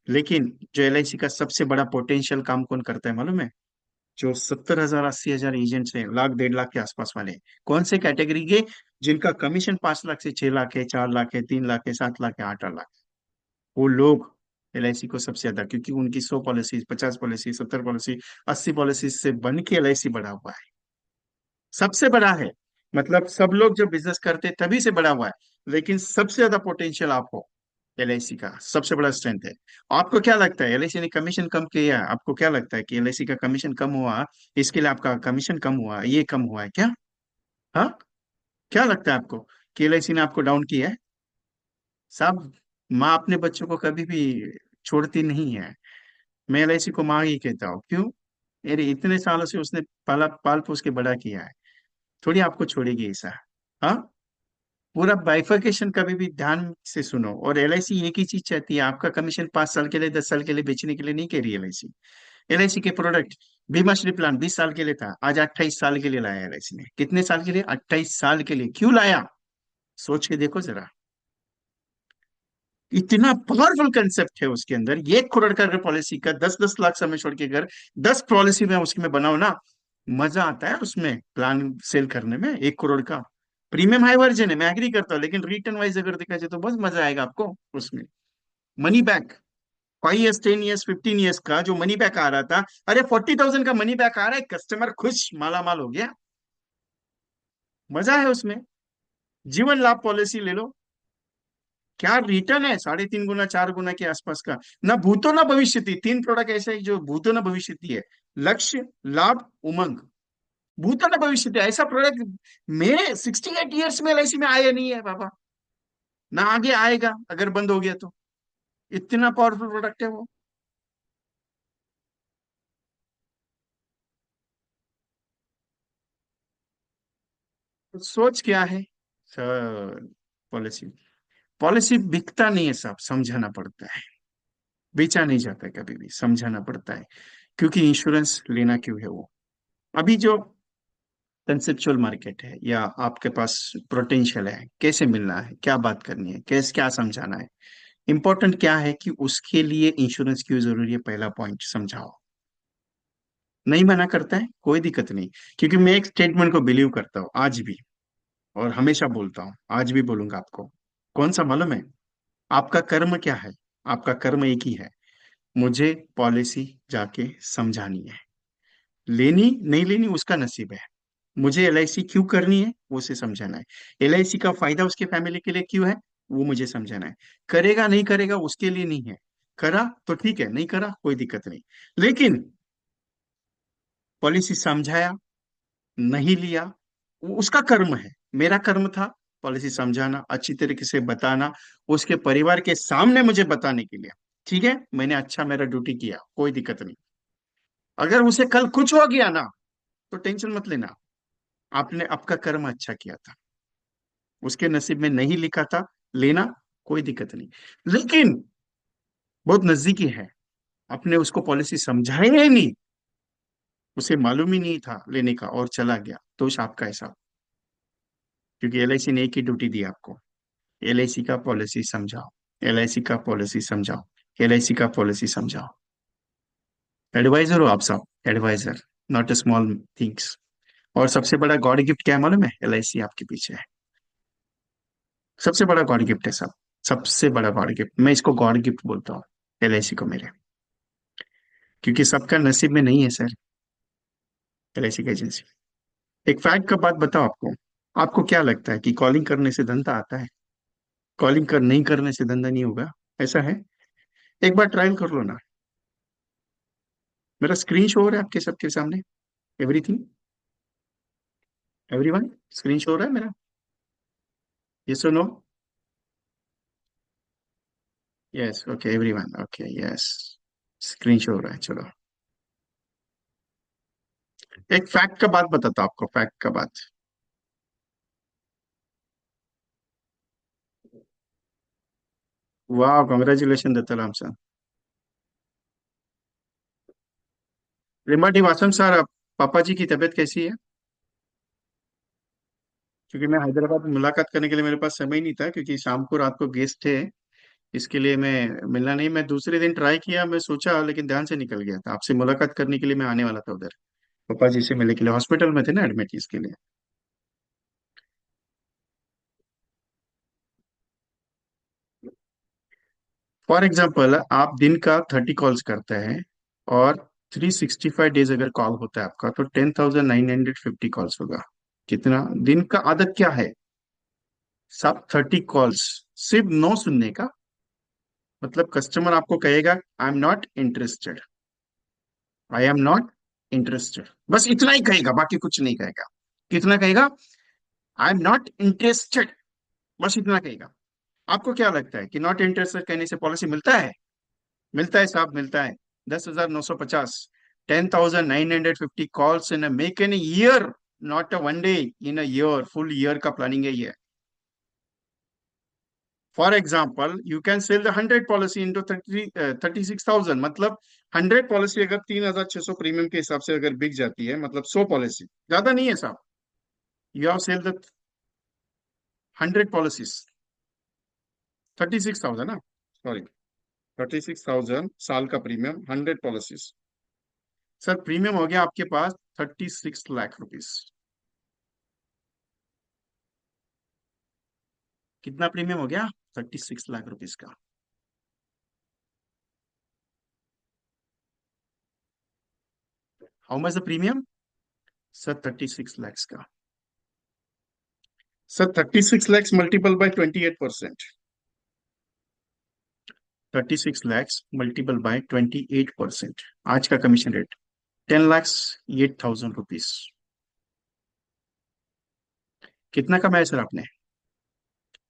[SPEAKER 1] लेकिन जो एलआईसी का सबसे बड़ा पोटेंशियल काम कौन करता है मालूम है? जो 70,000 80,000 एजेंट्स हैं, लाख 1.5 लाख के आसपास वाले, कौन से कैटेगरी के? जिनका कमीशन 5 लाख से 6 लाख है, 4 लाख है, 3 लाख है, 7 लाख है, 8 लाख। वो लोग एलआईसी को सबसे ज्यादा, क्योंकि उनकी 100 पॉलिसी, 50 पॉलिसी, 70 पॉलिसी, 80 पॉलिसी से बन के एलआईसी बड़ा हुआ है, सबसे बड़ा है। मतलब सब लोग जब बिजनेस करते तभी से बड़ा हुआ है, लेकिन सबसे ज्यादा पोटेंशियल आप हो, एलआईसी का सबसे बड़ा स्ट्रेंथ है। आपको क्या लगता है एलआईसी ने कमीशन कम किया है? आपको क्या लगता है कि एलआईसी का कमीशन कम हुआ, इसके लिए आपका कमीशन कम हुआ, ये कम हुआ है क्या? हाँ, क्या लगता है आपको कि एलआईसी ने आपको डाउन किया है? साहब, माँ अपने बच्चों को कभी भी छोड़ती नहीं है। मैं एलआईसी को माँ ही कहता हूँ। क्यों? अरे इतने सालों से उसने पाला पाल पोस के बड़ा किया है, थोड़ी आपको छोड़ेगी ऐसा। हाँ, पूरा बाइफरकेशन कभी भी ध्यान से सुनो। और एलआईसी एक ही चीज चाहती है, आपका कमीशन 5 साल के लिए, 10 साल के लिए बेचने के लिए नहीं कह रही एलआईसी। एलआईसी के प्रोडक्ट, बीमा श्री प्लान 20 साल के लिए था, आज 28 साल के लिए लाया एलआईसी ने। कितने साल के लिए? 28 साल के लिए। क्यों लाया? सोच के देखो जरा। इतना पावरफुल कंसेप्ट है उसके अंदर। 1 करोड़ का अगर पॉलिसी का 10-10 लाख समय छोड़ के अगर 10 पॉलिसी में उसकी में बनाओ ना, मजा आता है उसमें प्लान सेल करने में। 1 करोड़ का प्रीमियम हाई वर्जन है, मैं एग्री करता हूँ, लेकिन रिटर्न वाइज अगर देखा जाए तो बहुत मजा आएगा आपको उसमें। Money back, 5 years, 10 years, 15 years का जो मनी बैक आ रहा था, अरे 40,000 का मनी बैक आ रहा है, कस्टमर खुश, माला माल हो गया। मजा है उसमें। जीवन लाभ पॉलिसी ले लो, क्या रिटर्न है, 3.5 गुना, 4 गुना के आसपास का। ना भूतो ना भविष्य, 3 प्रोडक्ट ऐसे है जो भूतो ना भविष्य है। लक्ष्य, लाभ, उमंग। भूतो ना भविष्य ऐसा प्रोडक्ट मेरे 68 ईयर्स में एलआईसी में आया नहीं है बाबा, ना आगे आएगा अगर बंद हो गया तो। इतना पावरफुल प्रोडक्ट है वो। तो सोच क्या है सर? पॉलिसी, पॉलिसी बिकता नहीं है साहब, समझाना पड़ता है। बेचा नहीं जाता है कभी भी, समझाना पड़ता है। क्योंकि इंश्योरेंस लेना क्यों है वो। अभी जो कंसेप्चुअल मार्केट है, या आपके पास पोटेंशियल है, कैसे मिलना है, क्या बात करनी है, कैसे क्या समझाना है, इंपॉर्टेंट क्या है कि उसके लिए इंश्योरेंस क्यों जरूरी है, पहला पॉइंट समझाओ। नहीं मना करता है, कोई दिक्कत नहीं। क्योंकि मैं एक स्टेटमेंट को बिलीव करता हूँ आज भी, और हमेशा बोलता हूँ, आज भी बोलूंगा आपको। कौन सा मालूम है? आपका कर्म क्या है? आपका कर्म एक ही है, मुझे पॉलिसी जाके समझानी है। लेनी नहीं लेनी उसका नसीब है, मुझे एलआईसी क्यों करनी है वो उसे समझाना है। एलआईसी का फायदा उसके फैमिली के लिए क्यों है वो मुझे समझाना है। करेगा नहीं करेगा उसके लिए नहीं है, करा तो ठीक है, नहीं करा कोई दिक्कत नहीं। लेकिन पॉलिसी समझाया, नहीं लिया, वो उसका कर्म है। मेरा कर्म था पॉलिसी समझाना, अच्छी तरीके से बताना, उसके परिवार के सामने मुझे बताने के लिए। ठीक है, मैंने अच्छा मेरा ड्यूटी किया, कोई दिक्कत नहीं। अगर उसे कल कुछ हो गया ना, तो टेंशन मत लेना, आपने आपका कर्म अच्छा किया था। उसके नसीब में नहीं लिखा था लेना, कोई दिक्कत नहीं। लेकिन बहुत नजदीकी है, आपने उसको पॉलिसी समझाई ही नहीं, उसे मालूम ही नहीं था लेने का और चला गया, तो आपका हिसाब। क्योंकि एलआईसी ने एक ही ड्यूटी दी आपको, एलआईसी का पॉलिसी समझाओ, एलआईसी का पॉलिसी समझाओ, एलआईसी का पॉलिसी समझाओ। एडवाइजर हो आप सब, adviser, not a small things. और सबसे बड़ा गॉड गिफ्ट क्या है मालूम है? एलआईसी आपके पीछे है। सबसे बड़ा गॉड गिफ्ट है सब, सबसे बड़ा गॉड गिफ्ट, मैं इसको गॉड गिफ्ट बोलता हूँ एलआईसी को मेरे। क्योंकि सबका नसीब में नहीं है सर, एलआईसी की एजेंसी। एक फैक्ट का बात बताओ आपको, आपको क्या लगता है कि कॉलिंग करने से धंधा आता है? कॉलिंग कर नहीं करने से धंधा नहीं होगा, ऐसा है? एक बार ट्रायल कर लो ना। मेरा स्क्रीन शो हो रहा है आपके सबके सामने, एवरीथिंग, एवरीवन, स्क्रीन शो हो रहा है मेरा? यस और no? Yes, okay everyone, okay yes, screen show हो रहा है, चलो। एक फैक्ट का बात बताता हूँ आपको, फैक्ट का बात। वाह, congratulation Dattaram sir. Rima Vaasam sir, पापा जी की तबीयत कैसी है? क्योंकि मैं हैदराबाद में मुलाकात करने के लिए मेरे पास समय नहीं था, क्योंकि शाम को रात को गेस्ट थे, इसके लिए मैं मिलना नहीं, मैं दूसरे दिन ट्राई किया, मैं सोचा लेकिन ध्यान से निकल गया था। आपसे मुलाकात करने के लिए मैं आने वाला था उधर, पापा जी से मिलने के लिए, हॉस्पिटल में थे ना एडमिट, इसके लिए। फॉर एग्जाम्पल आप दिन का 30 कॉल्स करते हैं और 365 डेज अगर कॉल होता है आपका, तो 10,950 कॉल्स होगा। कितना दिन का आदत क्या है? सब 30 कॉल्स, सिर्फ नो सुनने का। मतलब कस्टमर आपको कहेगा I am not interested, I am not interested, बस इतना ही कहेगा, बाकी कुछ नहीं कहेगा। कितना कहेगा? आई एम नॉट इंटरेस्टेड, बस इतना कहेगा। आपको क्या लगता है कि नॉट इंटरेस्टेड कहने से पॉलिसी मिलता है? मिलता है साहब, मिलता है। 10,950, 10,950 calls in make in year, not a one day, in a year, full year का प्लानिंग है ये। For example you can sell the 100 policy into 36,000, मतलब 100 पॉलिसी अगर 3,600 प्रीमियम के हिसाब से अगर बिक जाती है, मतलब 100 पॉलिसी, ज्यादा नहीं है साहब। You have sell the 100 policies, 36,000 ना, सॉरी, 36,000 साल का प्रीमियम, 100 पॉलिसीज। सर प्रीमियम हो गया आपके पास 36 लाख रुपीस। कितना प्रीमियम हो गया? 36 लाख रुपीस का। How much the premium? Sir 36 lakhs का। Sir 36 lakhs multiple by 28%। 36 lakhs multiple by 28%। आज का कमीशन रेट 10,08,000 रुपीज। कितना कमाया सर आपने?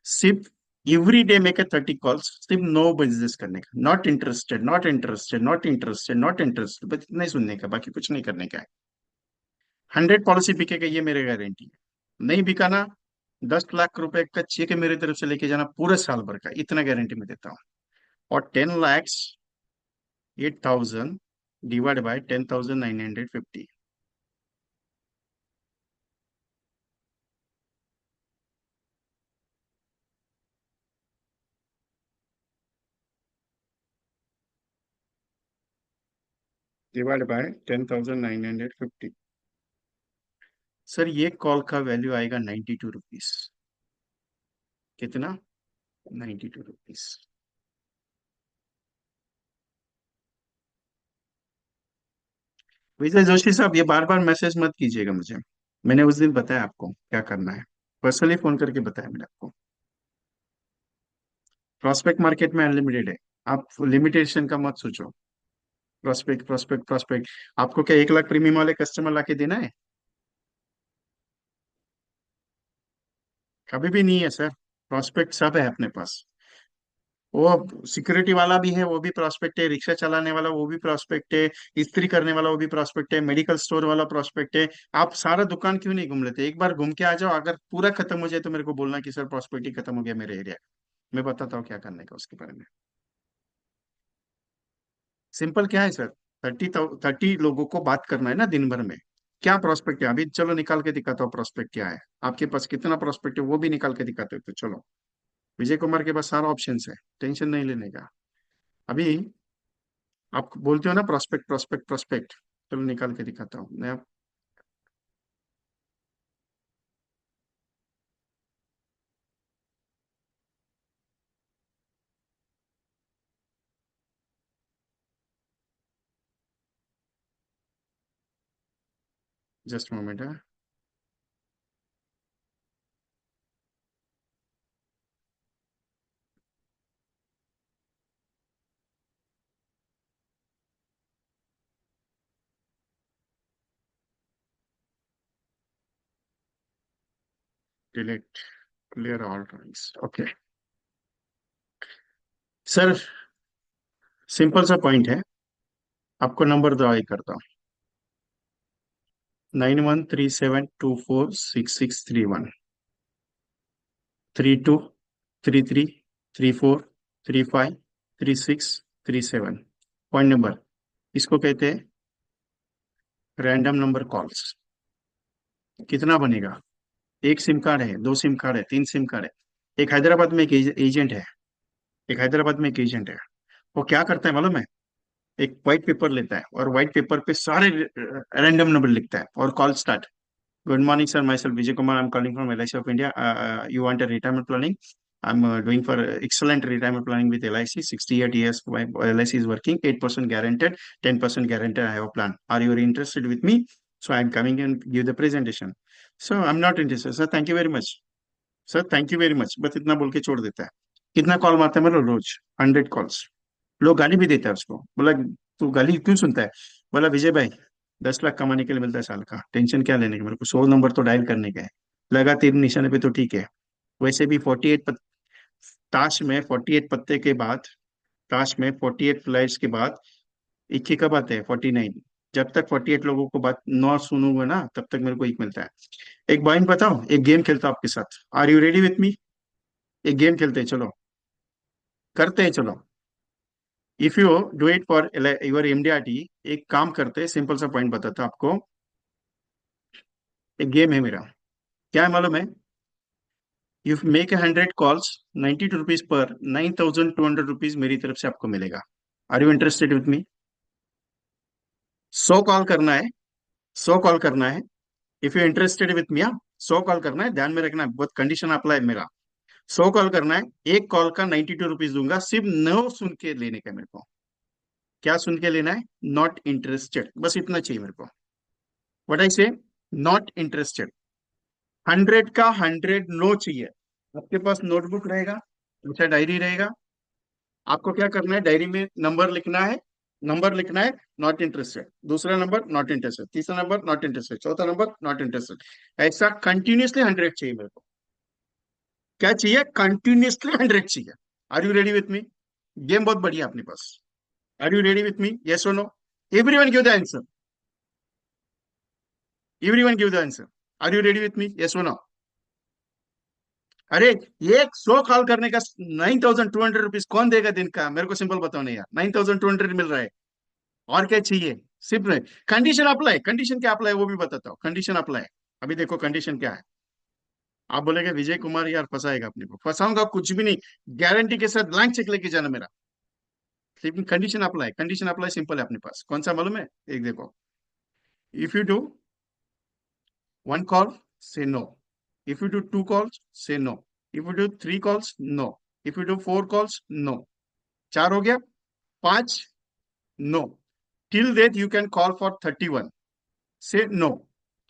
[SPEAKER 1] सिर्फ एवरी डे मेक 30 कॉल्स, सिर्फ नो बिजनेस करने का, not interested, not interested, not interested, not interested, बस इतना ही सुनने का, बाकी कुछ नहीं करने का है। 100 पॉलिसी बिकेगा, ये मेरे गारंटी है। नहीं बिका ना, 10 लाख रुपए का चेक मेरे तरफ से लेके जाना पूरे साल भर का, इतना गारंटी मैं देता हूँ। और 10,08,000 divide by 10,950, divide by 10,950। Sir ये कॉल का वैल्यू आएगा 92 रुपीज। कितना? 92 रुपीज। विजय जोशी साहब, ये बार बार मैसेज मत कीजिएगा मुझे। मैंने उस दिन बताया आपको क्या करना है, पर्सनली फोन करके बताया मैंने आपको। प्रोस्पेक्ट मार्केट में अनलिमिटेड है, आप लिमिटेशन का मत सोचो। Prospect prospect prospect. आपको क्या 1 लाख प्रीमियम वाले कस्टमर लाके देना है? कभी भी नहीं है सर। प्रोस्पेक्ट सब है अपने पास। वो सिक्योरिटी वाला भी है, वो भी प्रोस्पेक्ट है, रिक्शा चलाने वाला वो भी प्रोस्पेक्ट है, इस्त्री करने वाला वो भी प्रोस्पेक्ट है, मेडिकल स्टोर वाला प्रोस्पेक्ट है। आप सारा दुकान क्यों नहीं घूम लेते? एक बार घूम के आ जाओ, अगर पूरा खत्म हो जाए तो मेरे को बोलना कि सर प्रोस्पेक्ट ही खत्म हो गया मेरे एरिया। मैं बताता हूँ क्या करने का उसके बारे में। सिंपल क्या है सर, 30 लोगों को बात करना है ना दिन भर में। क्या प्रोस्पेक्ट है अभी, चलो निकाल के दिखाता हूँ प्रोस्पेक्ट क्या है। आपके पास कितना प्रोस्पेक्ट है वो भी निकाल के दिखाते हो, तो चलो। विजय कुमार के पास सारा ऑप्शन है, टेंशन नहीं लेने का। अभी आप बोलते हो ना प्रोस्पेक्ट प्रोस्पेक्ट प्रोस्पेक्ट, चलो निकाल के दिखाता हूँ मैं। जस्ट मोमेंट है। Delete, clear all drawings, okay. Sir simple सा पॉइंट है, आपको नंबर दवाई करता हूँ। 9137246631, 323334, 353637। पॉइंट नंबर, इसको कहते हैं रैंडम नंबर कॉल्स। कितना बनेगा? एक सिम कार्ड है, दो सिम कार्ड है, तीन सिम कार्ड है। एक हैदराबाद में एक एजेंट है, एक हैदराबाद में एक एजेंट है। वो क्या करता है मालूम है? एक व्हाइट पेपर लेता है और व्हाइट पेपर पे सारे रैंडम नंबर लिखता है और call start. Good morning sir, my self Vijay Kumar, I am calling from LIC of India, you want a retirement planning. I'm doing for excellent retirement planning with LIC. 68 years my LIC is working. 8% guaranteed, 10% guaranteed. I have a plan. Are you interested with me? So I'm coming and give the presentation. So I'm not interested. Sir, thank you very much. Sir thank you very much, बस इतना बोल के छोड़ देता है। कितना call मारता है मेरे रोज? 100 कॉल्स। लोग गाली भी देता है उसको। बोला तू गाली क्यों सुनता है? बोला विजय भाई 10 लाख कमाने के लिए मिलता है साल का, टेंशन क्या लेने का, मेरे को 100 नंबर तो डायल करने का है। लगा तीर निशाने पे तो ठीक है। वैसे भी 48 ताश में 48 पत्ते के बाद, ताश में 48 फ्लाइट्स के बाद एक ही कब आते हैं? 49। जब तक 48 लोगों को बात नौ सुनूंगा ना, तब तक मेरे को एक मिलता है। एक पॉइंट बताओ, एक गेम खेलता हूं आपके साथ। Are you ready with me? एक गेम खेलते हैं, चलो करते हैं, चलो। If you do it for your MDRT, एक काम करते हैं, सिंपल सा पॉइंट बताता हूं आपको। एक गेम है मेरा, क्या है मालूम है? You make 100 calls, 92 rupees per, 9200 rupees मेरी तरफ से आपको मिलेगा। Are you interested with me? 100 call करना है, 100 कॉल करना है। If you interested with me, 100 call करना है, ध्यान में रखना है, बहुत कंडीशन अप्लाई है मेरा। 100 कॉल करना है, एक कॉल का 92 रुपीज दूंगा, सिर्फ 9 सुन के लेने का मेरे को। क्या सुन के लेना है? नॉट इंटरेस्टेड, बस इतना चाहिए मेरे को। व्हाट आई से? Not interested. 100 का 100 नो चाहिए। आपके पास नोटबुक रहेगा, अच्छा डायरी रहेगा। आपको क्या करना है, डायरी में नंबर लिखना है, नंबर लिखना है, नॉट इंटरेस्टेड, दूसरा नंबर नॉट इंटरेस्टेड, तीसरा नंबर नॉट इंटरेस्टेड, चौथा नंबर नॉट इंटरेस्टेड। ऐसा कंटिन्यूसली 100 चाहिए मेरे को। क्या चाहिए? कंटिन्यूसली 100 चाहिए। Are you ready with me? Game बहुत बढ़िया अपने पास। Are you ready with me? Yes और no? Everyone give the answer, everyone give the answer. Are you ready with me? Yes और नो? अरे, एक 100 कॉल करने का 9200 रुपीज कौन देगा दिन का? मेरे को सिंपल बताओ ना यार, 9200 मिल रहा है। और क्या चाहिए? सिर्फ कंडीशन अप्लाई, कंडीशन क्या अप्लाई वो भी बताता हूँ। कंडीशन अप्लाई, अभी देखो कंडीशन क्या है। आप बोलेगे विजय कुमार यार फंसाएगा अपने को। फंसाऊंगा कुछ भी नहीं, गारंटी के साथ ब्लैंक चेक लेके जाना मेरा। लेकिन condition apply, condition apply simple है अपने पास। कौन सा मालूम है? एक देखो। If you do 1 call, say no. If you do 2 calls, say no. If you do 3 calls, no. If you do 4 calls, no. 4 हो गया। 5, no. Till that you can call for 31, say no.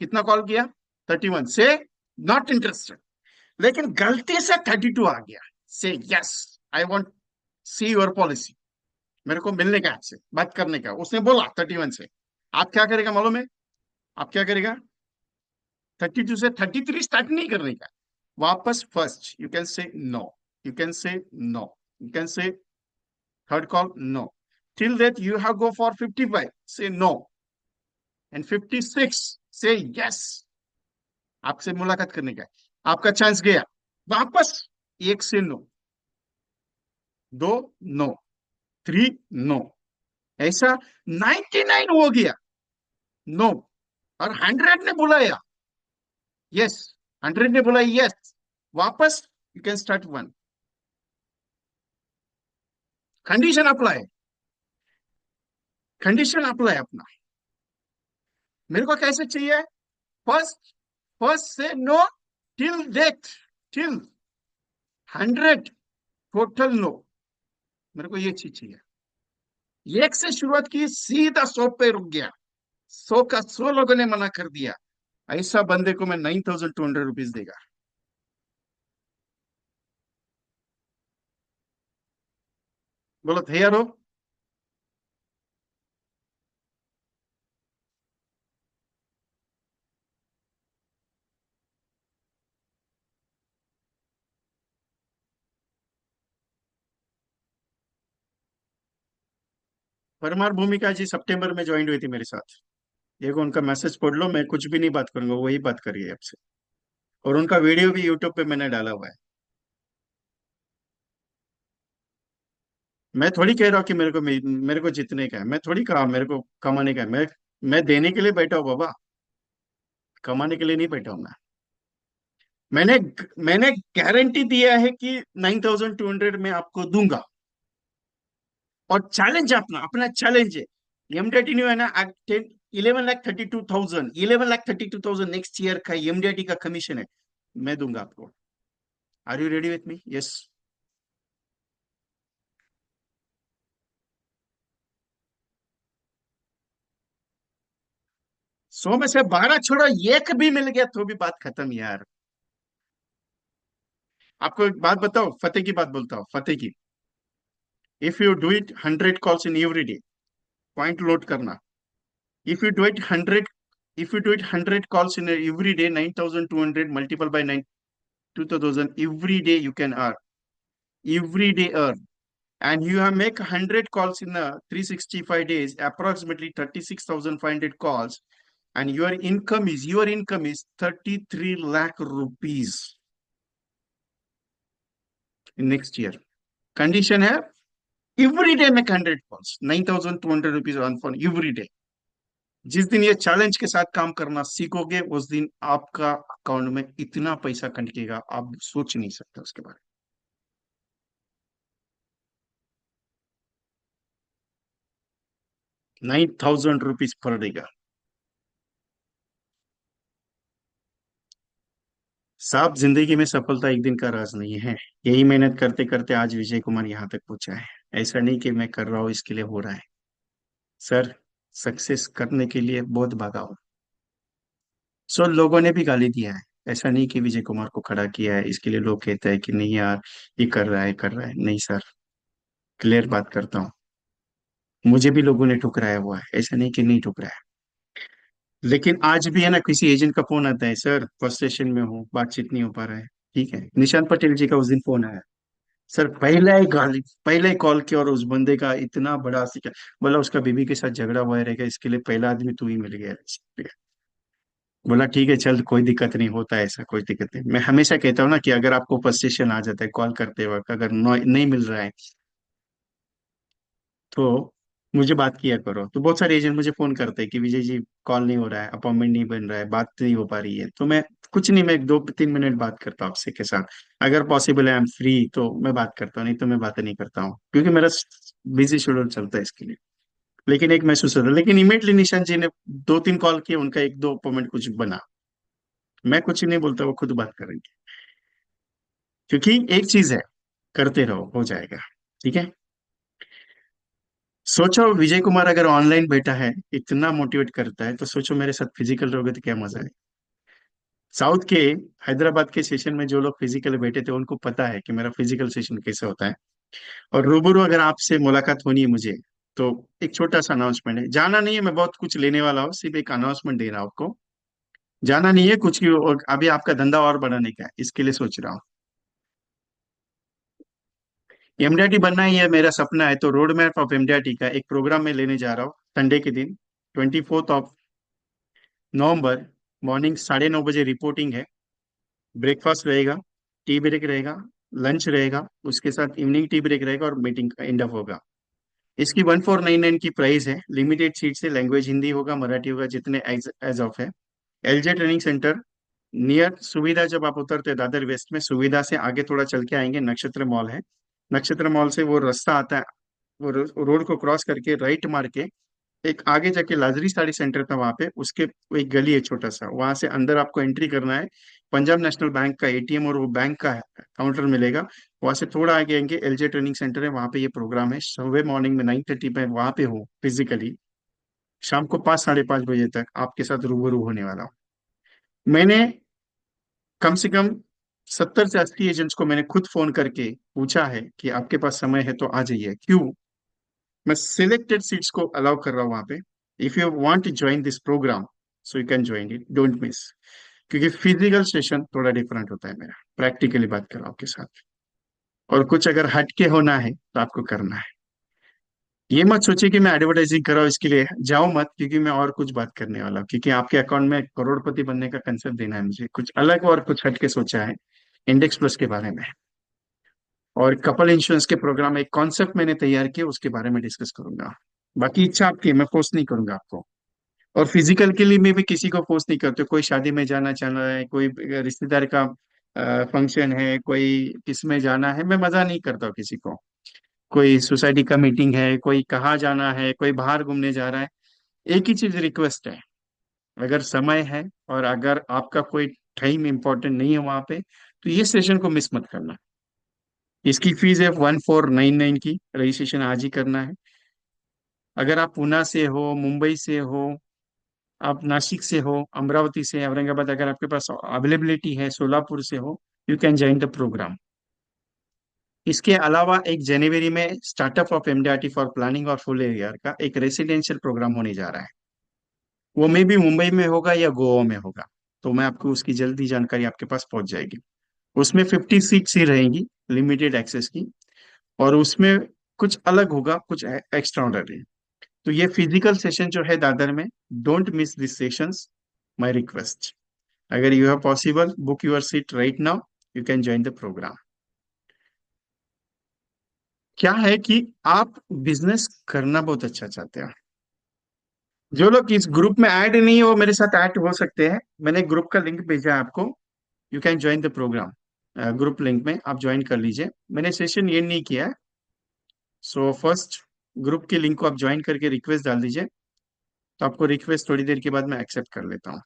[SPEAKER 1] कितना call किया? 31, से not interested. लेकिन गलती से 32 आ गया, से yes, I want see your policy. मेरे को मिलने का, आपसे बात करने का, उसने बोला 31 से। आप क्या करेगा मालूम है? आप क्या करेगा? 32 से 33 स्टार्ट नहीं करने का, वापस first. You can say no, you can say no, you can say third call no. Till that you have go for 55, say no. And 56, से यस। आपसे मुलाकात करने का है, आपका चांस गया, वापस। एक से नो, 2 नो, 3 नो, ऐसा 99 हो गया, नो। और 100 ने बुलाया, यस। 100 ने बोला यस, वापस। You can start 1। Condition apply, condition apply अपना। मेरे को कैसे चाहिए? First, first say no, till date, till 100, total no. मेरे को ये चीज चाहिए। एक से शुरुआत की, सीधा 100 पे रुक गया। 100 का 100 लोगों ने मना कर दिया। ऐसा बंदे को मैं 9200 रुपीज देगा। बोलो तैयार हो? परमार भूमिका जी सितंबर में ज्वाइन हुई थी मेरे साथ। देखो उनका मैसेज पढ़ लो, मैं कुछ भी नहीं बात करूंगा, वही बात करिए आपसे। और उनका वीडियो भी यूट्यूब पे मैंने डाला हुआ है। मैं थोड़ी कह रहा हूँ कि मेरे को जीतने का है, मैं थोड़ी कहा मेरे को कमाने का है। मैं देने के लिए बैठा हूँ बाबा, कमाने के लिए नहीं बैठा हूँ मैं। मैंने मैंने गारंटी दिया है कि 9200 में आपको दूंगा। और चैलेंज अपना अपना चैलेंज है। एमडीआईटी नहीं है ना, 11,32,000, 11,32,000 नेक्स्ट ईयर का एमडीआईटी का कमीशन है, मैं दूंगा आपको। Are you ready with me? Yes. 100 में से 12 छोड़ो, एक भी मिल गया तो भी बात खत्म यार। आपको एक बात बताओ, फतेह की बात बोलता हूँ, फतेह की। If you do it 100 calls in every day, point note करना। If you do it 100, if you do it 100 calls in a every day, 9,200 multiple by 9 2,000 every day you can earn, every day earn. And you have make 100 calls in a 365 days, approximately 36,500 calls, and your income is 33 lakh rupees in next year. Condition है, every day make 100 calls, 9,200 rupees on phone every day. जिस दिन ये challenge के साथ काम करना सीखोगे, उस दिन आपका अकाउंट में इतना पैसा कटकेगा, आप सोच नहीं सकते उसके बारे 9,000 रुपीज पर डे का। साहब, जिंदगी में सफलता एक दिन का राज नहीं है। यही मेहनत करते करते आज विजय कुमार यहाँ तक पहुंचा है। ऐसा नहीं कि मैं कर रहा हूँ इसके लिए हो रहा है। सर, सक्सेस करने के लिए बहुत भागा हूँ। सो लोगों ने भी गाली दिया है। ऐसा नहीं कि विजय कुमार को खड़ा किया है इसके लिए लोग कहते हैं कि नहीं यार, ये कर रहा है। नहीं सर, क्लियर बात करता हूँ। मुझे भी लोगों ने ठुकराया हुआ है, ऐसा नहीं कि नहीं ठुकराया। लेकिन आज भी है ना, किसी एजेंट का फोन आता है, सर फ्रस्ट्रेशन में हूँ, बातचीत नहीं हो पा रहा है। ठीक है, निशान पटेल जी का उस दिन फोन आया। सर, पहले ही कॉल किया और उस बंदे का इतना बड़ा सिक्का, बोला उसका बीवी के साथ झगड़ा हुआ रहेगा, इसके लिए पहला आदमी तू ही मिल गया। बोला ठीक है चल, कोई दिक्कत नहीं, होता है ऐसा, कोई दिक्कत नहीं। मैं हमेशा कहता हूँ ना कि अगर आपको फ्रस्ट्रेशन आ जाता है कॉल करते वक्त, अगर नहीं मिल रहा है, तो मुझे बात किया करो। तो बहुत सारे एजेंट मुझे फोन करते हैं कि विजय जी, कॉल नहीं हो रहा है, अपॉइंटमेंट नहीं बन रहा है, बात नहीं हो पा रही है। तो मैं कुछ नहीं, मैं 2-3 मिनट बात करता हूँ आपसे के साथ। अगर पॉसिबल है, आई एम फ्री, तो मैं बात करता हूँ, नहीं तो मैं बात नहीं करता हूँ, क्योंकि मेरा बिजी शेड्यूल चलता है इसके लिए। लेकिन एक महसूस होता है, लेकिन इमीडिएटली निशांत जी ने 2-3 कॉल किए, उनका 1-2 अपॉइंटमेंट कुछ बना। मैं कुछ नहीं बोलता, वो खुद बात करेंगे। क्योंकि एक चीज है, करते रहो, हो जाएगा। ठीक है। सोचो, विजय कुमार अगर ऑनलाइन बैठा है, इतना मोटिवेट करता है, तो सोचो मेरे साथ फिजिकल रहोगे तो क्या मजा है। साउथ के, हैदराबाद के सेशन में जो लोग फिजिकल बैठे थे, उनको पता है कि मेरा फिजिकल सेशन कैसे होता है। और रूबरू अगर आपसे मुलाकात होनी है मुझे, तो एक छोटा सा अनाउंसमेंट है। जाना नहीं है, मैं बहुत कुछ लेने वाला हूँ, सिर्फ एक अनाउंसमेंट दे रहा हूँ आपको। जाना नहीं है कुछ की, और अभी आपका धंधा और बढ़ाने का है, इसके लिए सोच रहा हूँ। एमडीआरटी बनना ही है, मेरा सपना है। तो रोड मैप ऑफ एमडीआरटी का एक प्रोग्राम मैं लेने जा रहा हूँ संडे के दिन, 24 नवंबर, मॉर्निंग 9:30 बजे रिपोर्टिंग है। ब्रेकफास्ट रहेगा, टी ब्रेक रहेगा, लंच रहेगा, उसके साथ इवनिंग टी ब्रेक रहेगा, और मीटिंग का एंड अप होगा। इसकी 1499 की प्राइस है। लिमिटेड सीट से, लैंग्वेज हिंदी होगा, मराठी होगा, जितने एज ऑफ है। एलजे ट्रेनिंग सेंटर, नियर सुविधा, जब आप उतरते हैं दादर वेस्ट में, सुविधा से आगे थोड़ा चल के आएंगे, नक्षत्र मॉल है। नक्षत्र मॉल से वो रास्ता आता है, वो रोड को क्रॉस करके राइट मार के, एक आगे जाके लाजरी साड़ी सेंटर था वहां पे, उसके एक गली है छोटा सा, वहां से अंदर आपको एंट्री करना है। पंजाब नेशनल बैंक का एटीएम और वो बैंक का काउंटर मिलेगा। वहां से थोड़ा आगे आएंगे, एलजे ट्रेनिंग सेंटर है, वहां पे ये प्रोग्राम है। सुबह मॉर्निंग में 9:30 पे वहां पे हो फिजिकली। शाम को 5-5:30 बजे तक आपके साथ रूबरू होने वाला हूँ। मैंने कम से कम 70 से 80 एजेंट्स को मैंने खुद फोन करके पूछा है कि आपके पास समय है तो आ जाइए। क्यों? मैं सिलेक्टेड सीट्स को अलाउ कर रहा हूँ वहां पे। If you want to join this programme, so you can join it, don't miss. क्योंकि फिजिकल सेशन थोड़ा डिफरेंट होता है मेरा, प्रैक्टिकली बात कर रहा हूँ आपके साथ। और कुछ अगर हट के होना है तो आपको करना है। ये मत सोचिए कि मैं एडवर्टाइजिंग कर रहा हूँ इसके लिए, जाओ मत, क्योंकि मैं और कुछ बात करने वाला हूँ। क्योंकि आपके अकाउंट में करोड़पति बनने का कंसेप्ट देना है मुझे, कुछ अलग और कुछ हट के सोचा है। इंडेक्स प्लस के बारे में, और कपल इंश्योरेंस के प्रोग्राम, एक कॉन्सेप्ट मैंने तैयार किया, उसके बारे में डिस्कस करूंगा। बाकी इच्छा आपकी है, मैं फोर्स नहीं करूंगा आपको। और फिजिकल के लिए मैं भी किसी को फोर्स नहीं करते। कोई शादी में जाना चाह रहा है, कोई रिश्तेदार का फंक्शन है, कोई किसमें जाना है, मैं मजा नहीं करता हूँ किसी को। कोई सोसाइटी का मीटिंग है, कोई कहाँ जाना है, कोई बाहर घूमने जा रहा है, एक ही चीज रिक्वेस्ट है। अगर समय है और अगर आपका कोई टाइम इंपॉर्टेंट नहीं है वहां पे, तो ये सेशन को मिस मत करना। इसकी फीस है 1499 की, रजिस्ट्रेशन आज ही करना है। अगर आप पूना से हो, मुंबई से हो, आप नासिक से हो, अमरावती से, औरंगाबाद, अगर आपके पास अवेलेबिलिटी है, सोलापुर से हो, you can join the programme. इसके अलावा एक जनवरी में startup of MDRT for planning और फुल ईयर का एक रेसिडेंशियल प्रोग्राम होने जा रहा है। वो मे भी मुंबई में होगा या गोवा में होगा, तो मैं आपको उसकी जल्दी जानकारी आपके पास पहुंच जाएगी। उसमें 50 सीट्स ही रहेंगी, लिमिटेड एक्सेस की। और उसमें कुछ अलग होगा, कुछ एक्स्ट्रा ऑर्डिनरी। तो ये फिजिकल सेशन जो है दादर में, don't miss this sessions, my request. अगर you have possible, book your seat right now, you can join the program. क्या है कि आप बिजनेस करना बहुत अच्छा चाहते हैं। जो लोग इस ग्रुप में ऐड नहीं हो, मेरे साथ ऐड हो सकते हैं। मैंने ग्रुप का लिंक भेजा है आपको, you can join the programme. Group link में आप ज्वाइन कर लीजिए। मैंने सेशन ये नहीं किया है, सो फर्स्ट ग्रुप के लिंक को आप ज्वाइन करके रिक्वेस्ट डाल दीजिए। तो आपको रिक्वेस्ट थोड़ी देर के बाद मैं एक्सेप्ट कर लेता हूँ।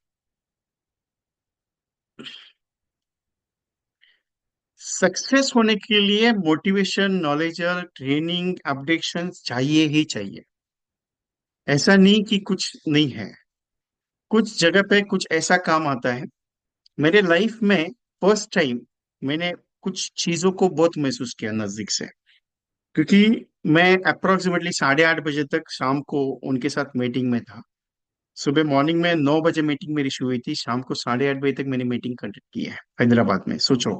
[SPEAKER 1] सक्सेस होने के लिए मोटिवेशन, नॉलेज और ट्रेनिंग अपडेशन चाहिए ही चाहिए। ऐसा नहीं कि कुछ नहीं है, कुछ जगह पे कुछ ऐसा काम आता है। मेरे लाइफ में फर्स्ट टाइम मैंने कुछ चीजों को बहुत महसूस किया नजदीक से, क्योंकि मैं अप्रोक्सीमेटली 8:30 बजे तक शाम को उनके साथ मीटिंग में था। सुबह मॉर्निंग में 9 बजे मीटिंग मेरी शुरू हुई थी, शाम को 8:30 बजे तक मैंने मीटिंग कंडक्ट की है हैदराबाद में, सोचो।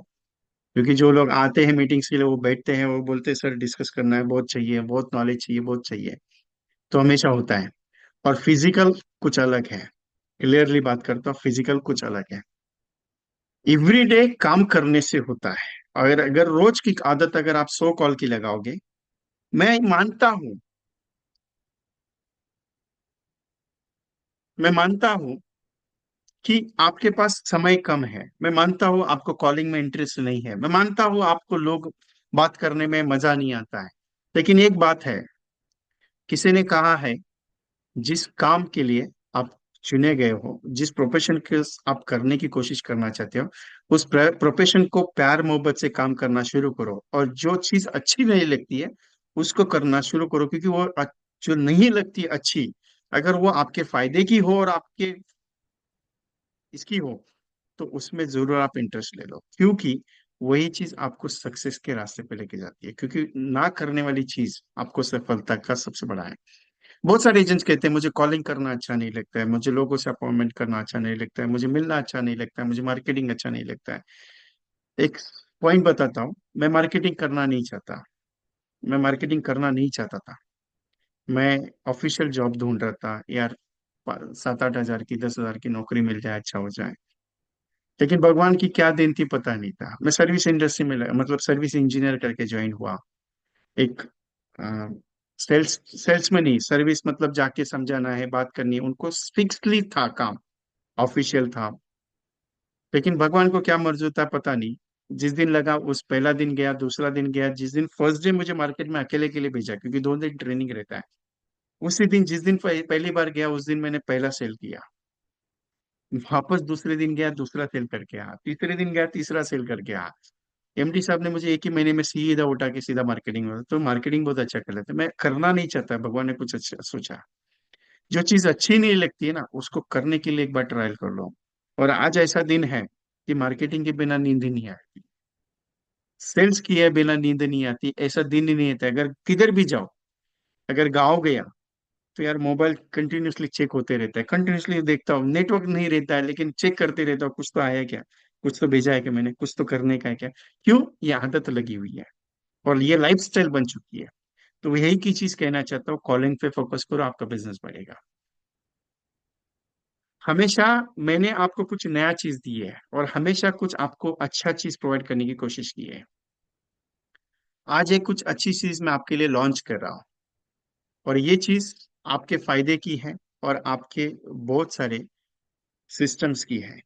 [SPEAKER 1] क्योंकि जो लोग आते हैं मीटिंग्स के लिए, वो बैठते हैं, वो बोलते हैं सर डिस्कस करना है, बहुत चाहिए, बहुत नॉलेज चाहिए, बहुत चाहिए। तो हमेशा होता है। और फिजिकल कुछ अलग है, क्लियरली बात करता हूँ, फिजिकल कुछ अलग है। एवरीडे काम करने से होता है। अगर अगर रोज की आदत अगर आप 100 कॉल की लगाओगे, मैं मानता हूं, मैं मानता हूं कि आपके पास समय कम है, मैं मानता हूं आपको कॉलिंग में इंटरेस्ट नहीं है, मैं मानता हूं आपको लोग बात करने में मजा नहीं आता है। लेकिन एक बात है, किसी ने कहा है, जिस काम के लिए आप चुने गए हो, जिस प्रोफेशन के आप करने की कोशिश करना चाहते हो, उस प्रोफेशन को प्यार मोहब्बत से काम करना शुरू करो। और जो चीज अच्छी नहीं लगती है, उसको करना शुरू करो, क्योंकि वो जो नहीं लगती अच्छी, अगर वो आपके फायदे की हो और आपके इसकी हो, तो उसमें जरूर आप इंटरेस्ट ले लो, क्योंकि वही चीज आपको सक्सेस के रास्ते पे लेके जाती है। क्योंकि ना करने वाली चीज आपको सफलता का सबसे बड़ा है। बहुत सारे एजेंट्स कहते हैं मुझे कॉलिंग करना अच्छा नहीं लगता है, मुझे लोगों से अपॉइंटमेंट करना अच्छा नहीं लगता है, मुझे मिलना अच्छा नहीं लगता है, मुझे मार्केटिंग अच्छा नहीं लगता है। एक पॉइंट बताता हूँ, मैं मार्केटिंग करना नहीं चाहता, मैं मार्केटिंग करना नहीं चाहता था। मैं ऑफिशियल जॉब ढूंढ रहा था यार, 7-8 हजार की, 10 हजार की नौकरी मिल जाए, अच्छा हो जाए। लेकिन भगवान की क्या देन थी पता नहीं था। मैं सर्विस इंडस्ट्री में मतलब सर्विस इंजीनियर करके ज्वाइन हुआ। एक सेल्स सेल्स में नहीं, सर्विस मतलब जाके समझाना है, बात करनी है, उनको फिक्सली था काम, ऑफिशियल था। लेकिन भगवान को क्या मर्जी होता है पता नहीं। जिस दिन लगा, उस पहला दिन गया, दूसरा दिन गया, जिस दिन फर्स्ट डे मुझे मार्केट में अकेले के लिए भेजा, क्योंकि 2 दिन ट्रेनिंग रहता है, उसी दिन जिस दिन पहली बार गया, उस दिन मैंने पहला सेल किया। वापस दूसरे दिन गया, दूसरा सेल करके आया, तीसरे दिन गया, तीसरा सेल करके आया। एमडी साहब ने मुझे एक ही महीने में सीधा उठा के सीधा मार्केटिंग में, तो मार्केटिंग बहुत अच्छा कर लेते। मैं करना नहीं चाहता, भगवान ने कुछ अच्छा सोचा। जो चीज अच्छी नहीं लगती है ना, उसको करने के लिए एक बार ट्रायल कर लो। और आज ऐसा दिन है कि मार्केटिंग के बिना नींद ही नहीं आती, सेल्स किए बिना नींद नहीं आती, ऐसा दिन ही नहीं आता। अगर किधर भी जाओ, अगर गाँव गया, तो यार मोबाइल कंटिन्यूअसली चेक होते रहता है, कंटिन्यूअसली देखता हूँ, नेटवर्क नहीं रहता है लेकिन चेक करते रहता हूँ, कुछ तो आया है क्या, कुछ तो भेजा है क्या मैंने, कुछ तो करने का है क्या। क्यों? ये आदत लगी हुई है और ये लाइफस्टाइल बन चुकी है। तो यही की चीज कहना चाहता हूँ, कॉलिंग पे फोकस करो, आपका बिजनेस बढ़ेगा। हमेशा मैंने आपको कुछ नया चीज दी है और हमेशा कुछ आपको अच्छा चीज प्रोवाइड करने की कोशिश की है। आज एक कुछ अच्छी चीज मैं आपके लिए लॉन्च कर रहा हूँ, और ये चीज आपके फायदे की है और आपके बहुत सारे सिस्टम्स की है।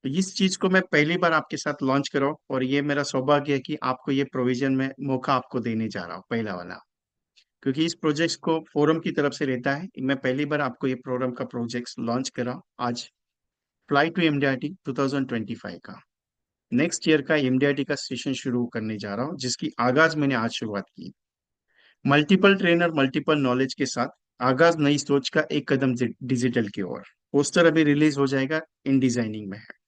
[SPEAKER 1] तो इस चीज को मैं पहली बार आपके साथ लॉन्च कर रहा हूँ, और ये मेरा सौभाग्य है कि आपको ये प्रोविजन में मौका आपको देने जा रहा हूँ, पहला वाला। क्योंकि इस प्रोजेक्ट को फोरम की तरफ से रहता है, मैं पहली बार आपको ये प्रोग्राम का प्रोजेक्ट लॉन्च कर रहा हूँ आज। फ्लाई टू एमडीआईटी 2025 का नेक्स्ट ईयर का एमडीआईटी का सेशन शुरू करने जा रहा हूँ, जिसकी आगाज मैंने आज शुरुआत की। मल्टीपल ट्रेनर मल्टीपल नॉलेज के साथ आगाज नई सोच का एक कदम डिजिटल की ओर। पोस्टर अभी रिलीज हो जाएगा, इन डिजाइनिंग में है।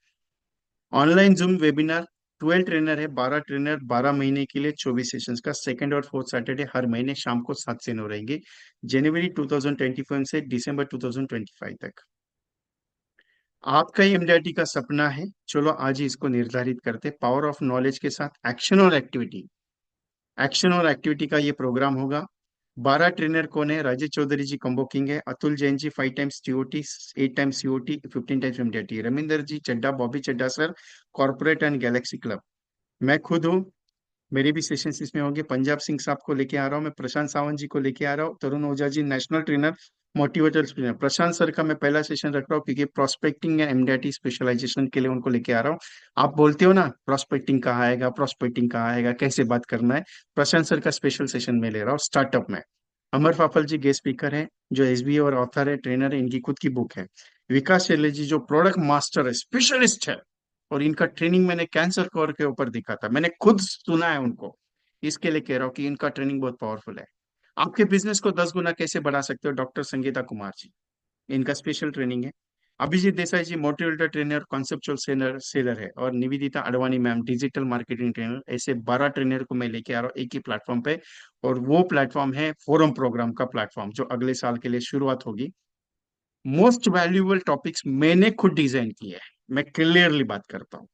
[SPEAKER 1] ऑनलाइन जूम वेबिनार, 12 ट्रेनर है, 12 ट्रेनर 12 महीने के लिए 24 सेशंस का, सेकंड और फोर्थ सैटरडे हर महीने शाम को 7 से 9 रहेंगे, जनवरी 2025 से दिसंबर 2025 तक। आपका एमडीआईटी का सपना है, चलो आज ही इसको निर्धारित करते। पावर ऑफ नॉलेज के साथ एक्शन और एक्टिविटी, एक्शन और एक्टिविटी का ये प्रोग्राम होगा। 12 ट्रेनर कौन है? राजेश चौधरी जी कंबो किंग है, Atul Jain ji 5 times TOT, 8 times COT, 15 times MDIT, Ravinder ji Chadda, Bobby Chadda sir, corporate and galaxy club, मैं खुद हूँ, मेरे भी सेशंस इसमें होंगे। पंजाब सिंह साहब को लेके आ रहा हूँ मैं, प्रशांत सावंत जी को लेके आ रहा हूँ, तरुण Ojha ji national trainer, motivator trainer. प्रशांत सर का मैं पहला सेशन रख रहा हूँ क्योंकि प्रोस्पेक्टिंग एंड एमडीआईटी स्पेशलाइजेशन के लिए उनको लेके आ रहा हूँ। आप बोलते हो ना प्रोस्पेक्टिंग कहाँ आएगा, प्रोस्पेक्टिंग कहाँ आएगा, कैसे बात करना है, प्रशांत सर का स्पेशल सेशन में ले रहा हूँ स्टार्टअप में। अमर फाफल जी गेस्ट स्पीकर है, जो एसबीए और ऑथर है, ट्रेनर है, इनकी खुद की बुक है। विकास शेले जी जो प्रोडक्ट मास्टर है, स्पेशलिस्ट है, और इनका ट्रेनिंग मैंने कैंसर कवर के ऊपर देखा था, मैंने खुद सुना है उनको, इसके लिए कह रहा हूँ कि इनका ट्रेनिंग बहुत पावरफुल है। आपके बिजनेस को 10 गुना कैसे बढ़ा सकते हो, डॉक्टर संगीता कुमार जी, इनका स्पेशल ट्रेनिंग है। Abhijit Desai ji motivator trainer, conceptual seller seller है, और Nivedita Advani ma'am digital marketing trainer. ऐसे 12 ट्रेनर को मैं लेके आ रहा हूँ एक ही प्लेटफॉर्म पे, और वो प्लेटफॉर्म है फोरम प्रोग्राम का प्लेटफॉर्म, जो अगले साल के लिए शुरुआत होगी। मोस्ट वैल्यूएबल टॉपिक्स मैंने खुद डिजाइन किए हैं, मैं क्लियरली बात करता हूँ।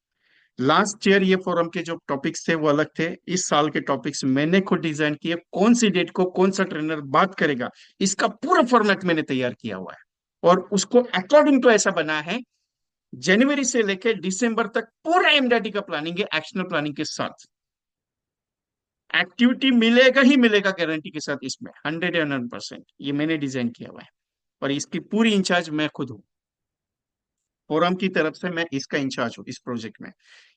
[SPEAKER 1] लास्ट ईयर ये फोरम के जो टॉपिक्स थे वो अलग थे, इस साल के टॉपिक्स मैंने खुद डिजाइन किए। कौन सी डेट को कौन सा ट्रेनर बात करेगा, इसका पूरा फॉर्मेट मैंने तैयार किया हुआ है, और उसको अकॉर्डिंग टू ऐसा बना है। जनवरी से लेकर दिसंबर तक पूरा एमडीआईटी का प्लानिंग है, एक्शनल प्लानिंग के साथ। एक्टिविटी मिलेगा ही मिलेगा गारंटी के साथ, इसमें 100% ये मैंने डिजाइन किया हुआ है, और इसकी पूरी इंचार्ज मैं खुद हूँ। फोरम की तरफ से मैं इसका इंचार्ज हूँ इस प्रोजेक्ट में।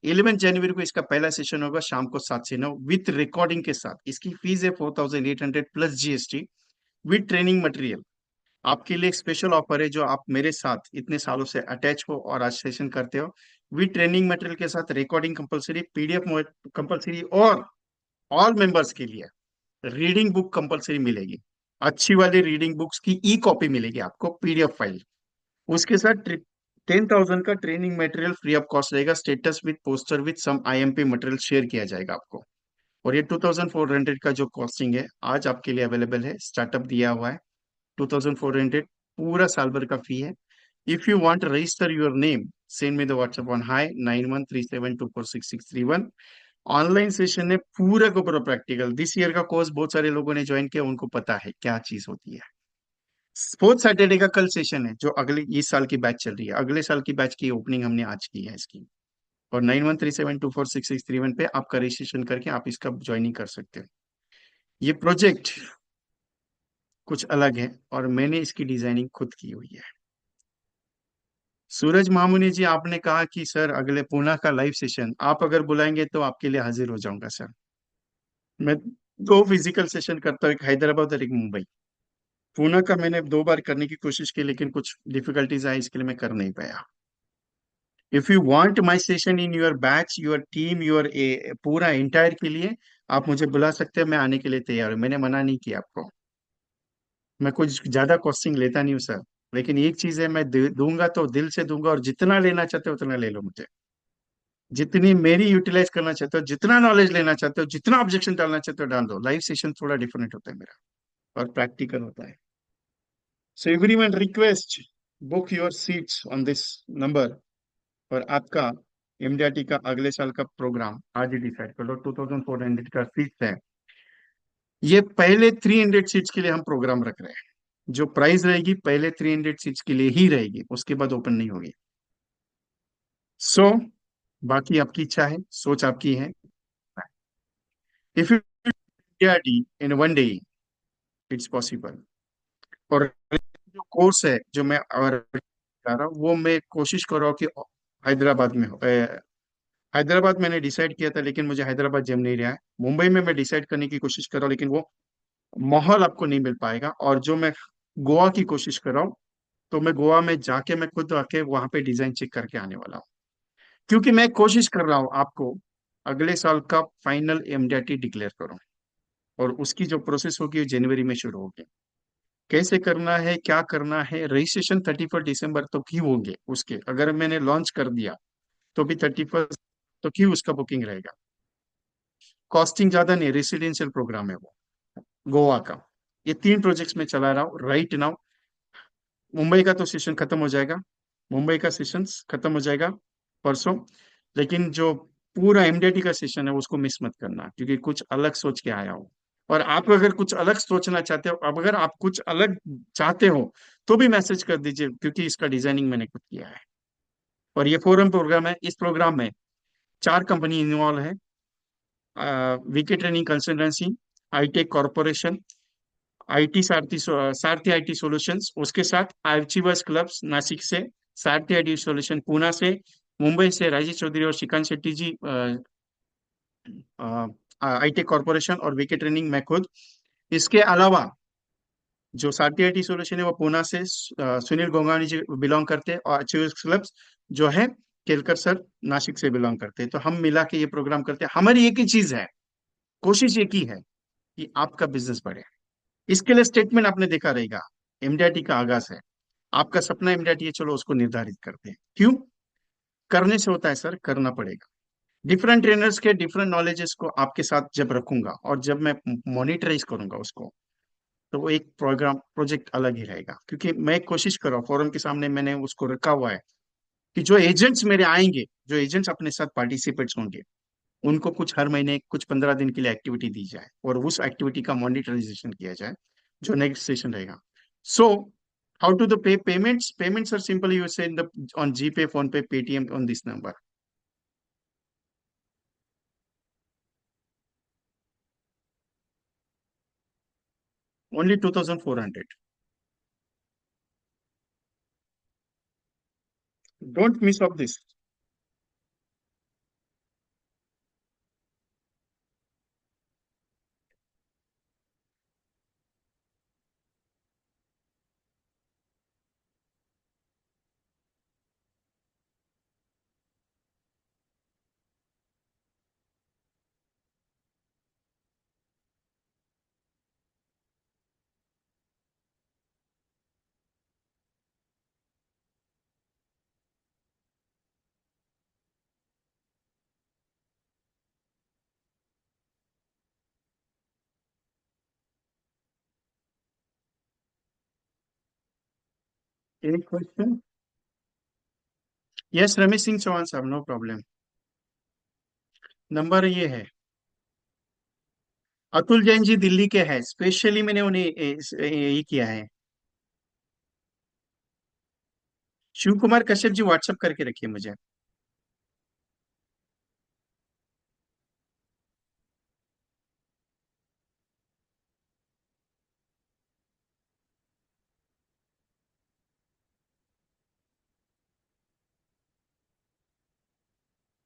[SPEAKER 1] 11 जनवरी को इसका पहला सेशन होगा, शाम को 7 से 9, विथ रिकॉर्डिंग के साथ। इसकी फीस है 4800 plus GST, with training material. आपके लिए एक स्पेशल ऑफर है, जो आप मेरे साथ इतने सालों से अटैच हो और आज सेशन करते हो, विथ ट्रेनिंग मटेरियल के साथ रिकॉर्डिंग कंपलसरी, पीडीएफ कंपलसरी, और ऑल मेंबर्स के लिए रीडिंग बुक कंपलसरी मिलेगी। अच्छी वाली रीडिंग बुक्स की ई कॉपी मिलेगी आपको, पीडीएफ फाइल। उसके साथ 10,000 का training material free of cost रहेगा, status with poster with some IMP material share किया जाएगा आपको। और ये 2,400 का जो कॉस्टिंग है आज आपके लिए अवेलेबल है, स्टार्टअप दिया हुआ है। 2,400 पूरा साल भर का फी है। If you want register your name, send me the WhatsApp on high 9137246631। Online session है पूरा का पूरा प्रैक्टिकल। दिस ईयर का कोर्स बहुत सारे लोगों ने ज्वाइन किया, उनको पता है क्या चीज होती है। फोर्थ सैटरडे का कल सेशन है, जो अगले इस साल की बैच चल रही है, अगले साल की बैच की ओपनिंग हमने आज की है इसकी। और 9137246631 पे आपका रजिस्ट्रेशन करके आप इसका ज्वाइनिंग कर सकते हो। ये प्रोजेक्ट कुछ अलग है, और मैंने इसकी डिजाइनिंग खुद की हुई है। सूरज मामुनी जी, आपने कहा कि सर अगले पुणे का लाइव सेशन आप अगर बुलाएंगे तो आपके लिए हाजिर हो जाऊंगा सर। मैं 2 फिजिकल सेशन करता हूँ, एक हैदराबाद और एक मुंबई। पुणे का मैंने 2 बार करने की कोशिश की, लेकिन कुछ डिफिकल्टीज आई, इसके लिए मैं कर नहीं पाया। If you want my session in your batch, your team, your पूरा इंटायर के लिए, आप मुझे बुला सकते हैं, मैं आने के लिए तैयार हूँ, मैंने मना नहीं किया आपको। मैं कुछ ज्यादा कॉस्टिंग लेता नहीं हूँ सर, लेकिन एक चीज है, मैं दूंगा तो दिल से दूंगा, और जितना लेना चाहते हो उतना ले लो मुझे। जितनी मेरी यूटिलाइज करना चाहते हो, जितना नॉलेज लेना चाहते हो, जितना ऑब्जेक्शन डालना चाहते हो डाल दो। लाइव सेशन थोड़ा डिफरेंट होता है मेरा, और प्रैक्टिकल होता है। So everyone request, book your seats on this number. और आपका एमडीआरटी का अगले साल का प्रोग्राम आज ही डिसाइड कर लो। 2,400 का सीट्स है। ये पहले 300 सीट्स के लिए हम प्रोग्राम रख रहे हैं। जो प्राइस रहेगी पहले 300 सीट्स के लिए ही रहेगी, उसके बाद ओपन नहीं होगी। सो बाकी आपकी इच्छा है, सोच आपकी है। If you MDRT in one day, it's possible. और जो कोर्स है जो मैं और कर रहा हूँ, वो मैं कोशिश कर रहा हूँ कि हैदराबाद में हो। हैदराबाद मैंने डिसाइड किया था, लेकिन मुझे हैदराबाद जम नहीं रहा है। मुंबई में मैं डिसाइड करने की कोशिश कर रहा हूँ, लेकिन वो माहौल आपको नहीं मिल पाएगा। और जो मैं गोवा की कोशिश कर रहा हूँ, तो मैं गोवा में जाके मैं खुद आके वहां पे डिजाइन चेक करके आने वाला हूँ, क्योंकि मैं कोशिश कर रहा हूँ आपको अगले साल का फाइनल एमडीआरटी डिक्लेयर करूँ, और उसकी जो प्रोसेस होगी वो जनवरी में शुरू होगी। कैसे करना है, क्या करना है, रजिस्ट्रेशन 31 दिसंबर तक ही होंगे उसके, अगर मैंने लॉन्च कर दिया तो भी 31 तक ही उसका बुकिंग रहेगा। कॉस्टिंग ज्यादा नहीं, रेसिडेंशियल प्रोग्राम है वो, गोवा का। ये 3 प्रोजेक्ट्स में चला रहा हूँ राइट नाउ। मुंबई का तो सेशन खत्म हो जाएगा, मुंबई का सेशन खत्म हो जाएगा परसों। लेकिन जो पूरा एमडीटी का सेशन है उसको मिस मत करना, क्योंकि कुछ अलग सोच के आया हो। और आप अगर कुछ अलग सोचना चाहते हो, अब अगर आप कुछ अलग चाहते हो तो भी मैसेज कर दीजिए, क्योंकि इसका डिजाइनिंग मैंने खुद किया है। और ये फोरम प्रोग्राम है, इस प्रोग्राम में 4 कंपनी इन्वॉल्व है। VK training consultancy, iTech corporation, IT Sarathi, Sarathi IT solutions, उसके साथ आर्चिवर्स क्लब्स नासिक से, सारथी आईटी सॉल्यूशन पूना से, मुंबई से राजेश चौधरी और श्रीकांत शेट्टी जी, आईटी कॉरपोरेशन और वीके ट्रेनिंग में खुद। इसके अलावा जो सारथी आईटी सॉल्यूशन है वो पूना से सुनील गोंगानी जी बिलोंग करते हैं, और अचीवर्स क्लब्स जो है केलकर सर नासिक से बिलोंग करते हैं। तो हम मिला के ये प्रोग्राम करते हैं। हमारी एक ही चीज है, कोशिश एक ही है कि आपका बिजनेस बढ़े। इसके लिए स्टेटमेंट आपने देखा रहेगा, एमडीआरटी का आगाज है। आपका सपना एमडीआरटी है, चलो उसको निर्धारित करते हैं। क्यों? करने से होता है सर, करना पड़ेगा। डिफरेंट ट्रेनर्स के डिफरेंट नॉलेजेस को आपके साथ जब रखूंगा और जब मैं मॉनिटराइज करूंगा उसको, तो वो एक प्रोग्राम प्रोजेक्ट अलग ही रहेगा। क्योंकि मैं कोशिश कर रहा हूँ, फोरम के सामने मैंने उसको रखा हुआ है कि जो एजेंट्स मेरे आएंगे, जो एजेंट्स अपने साथ पार्टिसिपेट्स होंगे, उनको कुछ हर महीने कुछ 15 दिन के लिए एक्टिविटी दी जाए और उस एक्टिविटी का मॉनिटराइजेशन किया जाए, जो नेक्स्ट सेशन रहेगा। So how to the pay payments, payments are simple, you send the on GPay, phone pay, Paytm, on this number. Only 2400। Don't miss of this. एक क्वेश्चन। यस, रमेश सिंह चौहान साहब, नो प्रॉब्लम। नंबर ये है, अतुल जैन जी दिल्ली के हैं, specially मैंने उन्हें ये किया है। शिव कुमार कश्यप जी व्हाट्सअप करके रखिए मुझे।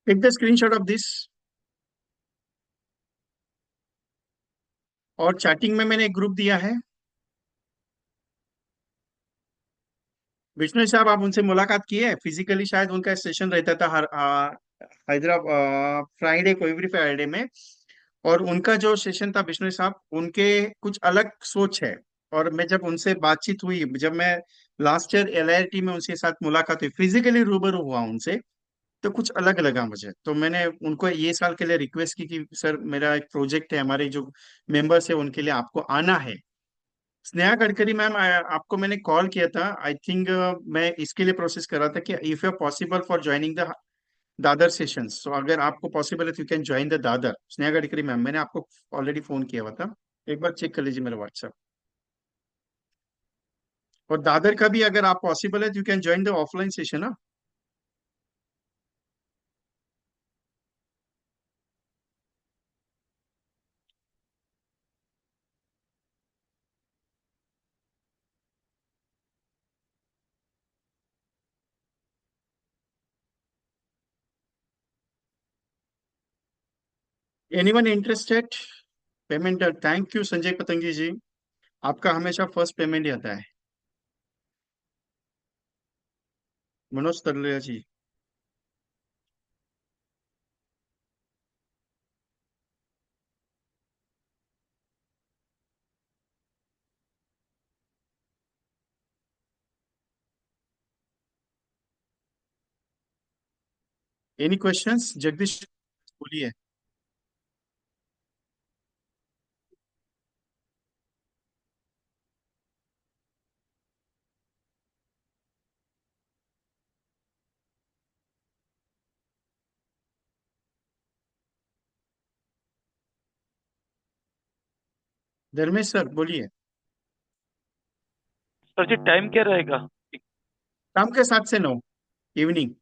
[SPEAKER 1] Take the screenshot of this. और चैटिंग में मैंने एक ग्रुप दिया है। विष्णु साहब, आप उनसे मुलाकात की है फिजिकली? शायद उनका सेशन रहता था हर हैदराबाद, फ्राइडे को, एवरी फ्राइडे में। और उनका जो सेशन था विष्णु साहब, उनके कुछ अलग सोच है। और मैं जब उनसे बातचीत हुई, जब मैं लास्ट ईयर एलआईटी में उनके साथ मुलाकात हुई, फिजिकली रूबरू हुआ उनसे, तो कुछ अलग लगा मुझे। तो मैंने उनको ये साल के लिए रिक्वेस्ट की कि सर, मेरा एक प्रोजेक्ट है, हमारे जो मेंबर्स है उनके लिए आपको आना है। स्नेहा गडकरी मैम, आपको मैंने कॉल किया था, आई थिंक। मैं इसके लिए प्रोसेस कर रहा था कि if you possible for joining the Dadar sessions, तो अगर आपको पॉसिबल है तो you can join the Dadar. Sneha Gadkari ma'am, मैंने आपको ऑलरेडी फोन किया हुआ था, एक बार चेक कर लीजिए मेरा व्हाट्सएप। और दादर का भी अगर आप पॉसिबल है तो you can join the offline session ना। Anyone interested? Payment, thank you Sanjay Patangi ji. आपका हमेशा फर्स्ट पेमेंट ही आता है। मनोज तरलेजा जी। Any questions Jagdish? बोलिए। धर्मेश सर बोलिए।
[SPEAKER 2] सर जी टाइम क्या रहेगा?
[SPEAKER 1] शाम के 7 से 9, इवनिंग।